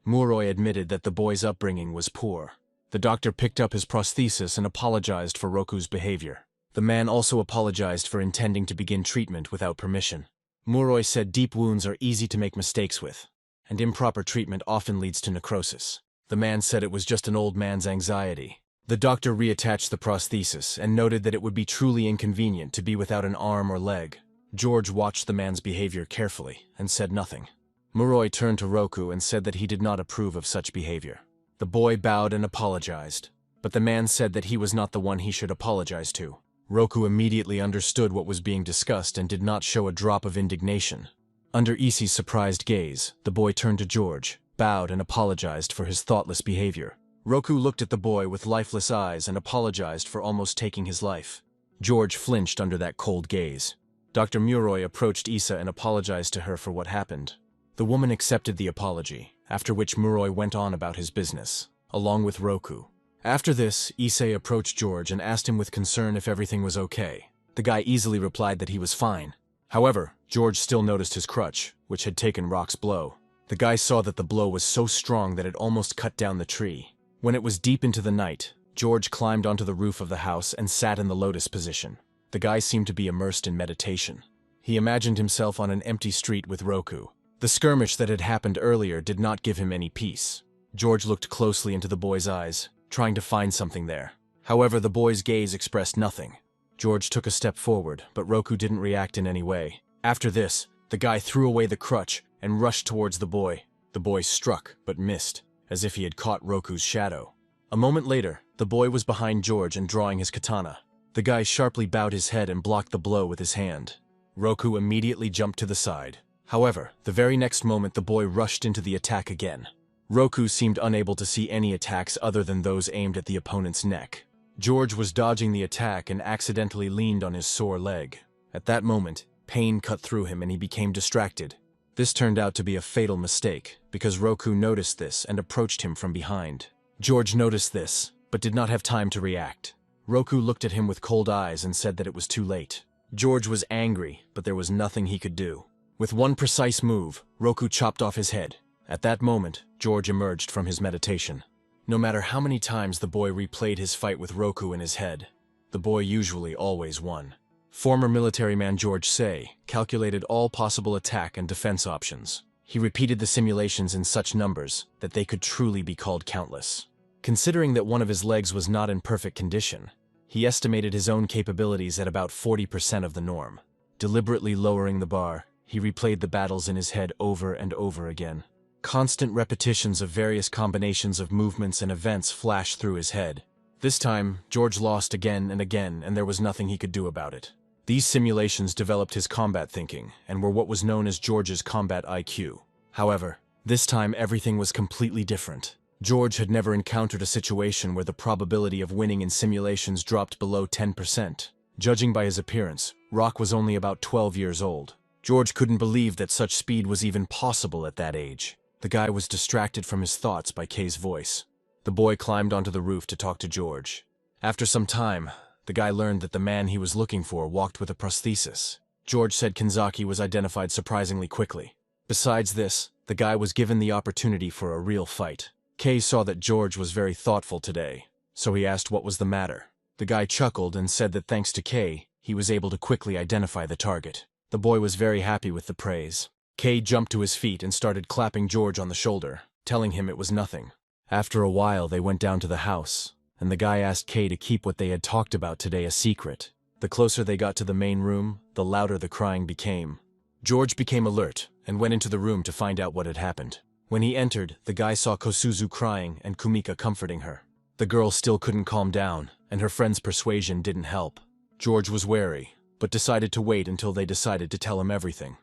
Muroi admitted that the boy's upbringing was poor. The doctor picked up his prosthesis and apologized for Roku's behavior. The man also apologized for intending to begin treatment without permission. Muroi said deep wounds are easy to make mistakes with, and improper treatment often leads to necrosis. The man said it was just an old man's anxiety. The doctor reattached the prosthesis and noted that it would be truly inconvenient to be without an arm or leg. George watched the man's behavior carefully and said nothing. Muroi turned to Roku and said that he did not approve of such behavior. The boy bowed and apologized, but the man said that he was not the one he should apologize to. Roku immediately understood what was being discussed and did not show a drop of indignation. Under Issei's surprised gaze, the boy turned to George, bowed and apologized for his thoughtless behavior. Roku looked at the boy with lifeless eyes and apologized for almost taking his life. George flinched under that cold gaze. Dr. Muroi approached Issei and apologized to her for what happened. The woman accepted the apology, after which Muroi went on about his business, along with Roku. After this, Issei approached George and asked him with concern if everything was okay. The guy easily replied that he was fine. However, George still noticed his crutch, which had taken Rock's blow. The guy saw that the blow was so strong that it almost cut down the tree. When it was deep into the night, George climbed onto the roof of the house and sat in the lotus position. The guy seemed to be immersed in meditation. He imagined himself on an empty street with Roku. The skirmish that had happened earlier did not give him any peace. George looked closely into the boy's eyes, trying to find something there. However, the boy's gaze expressed nothing. George took a step forward, but Roku didn't react in any way. After this, the guy threw away the crutch and rushed towards the boy. The boy struck, but missed, as if he had caught Roku's shadow. A moment later, the boy was behind George and drawing his katana. The guy sharply bowed his head and blocked the blow with his hand. Roku immediately jumped to the side. However, the very next moment the boy rushed into the attack again. Roku seemed unable to see any attacks other than those aimed at the opponent's neck. George was dodging the attack and accidentally leaned on his sore leg. At that moment, pain cut through him and he became distracted. This turned out to be a fatal mistake, because Roku noticed this and approached him from behind. George noticed this, but did not have time to react. Roku looked at him with cold eyes and said that it was too late. George was angry, but there was nothing he could do. With one precise move, Roku chopped off his head. At that moment, George emerged from his meditation. No matter how many times the boy replayed his fight with Roku in his head, the boy usually always won. Former military man George Say calculated all possible attack and defense options. He repeated the simulations in such numbers that they could truly be called countless. Considering that one of his legs was not in perfect condition, he estimated his own capabilities at about 40% of the norm. Deliberately lowering the bar, he replayed the battles in his head over and over again. Constant repetitions of various combinations of movements and events flashed through his head. This time, George lost again, and there was nothing he could do about it. These simulations developed his combat thinking and were what was known as George's combat IQ. However, this time everything was completely different. George had never encountered a situation where the probability of winning in simulations dropped below 10%. Judging by his appearance, Rock was only about 12 years old. George couldn't believe that such speed was even possible at that age. The guy was distracted from his thoughts by Kay's voice. The boy climbed onto the roof to talk to George. After some time, the guy learned that the man he was looking for walked with a prosthesis. George said Kanzaki was identified surprisingly quickly. Besides this, the guy was given the opportunity for a real fight. Kay saw that George was very thoughtful today, so he asked what was the matter. The guy chuckled and said that thanks to Kay, he was able to quickly identify the target. The boy was very happy with the praise. Kay jumped to his feet and started clapping George on the shoulder, telling him it was nothing. After a while, they went down to the house, and the guy asked Kay to keep what they had talked about today a secret. The closer they got to the main room, the louder the crying became. George became alert and went into the room to find out what had happened. When he entered, the guy saw Kosuzu crying and Kumika comforting her. The girl still couldn't calm down, and her friend's persuasion didn't help. George was wary, but decided to wait until they decided to tell him everything.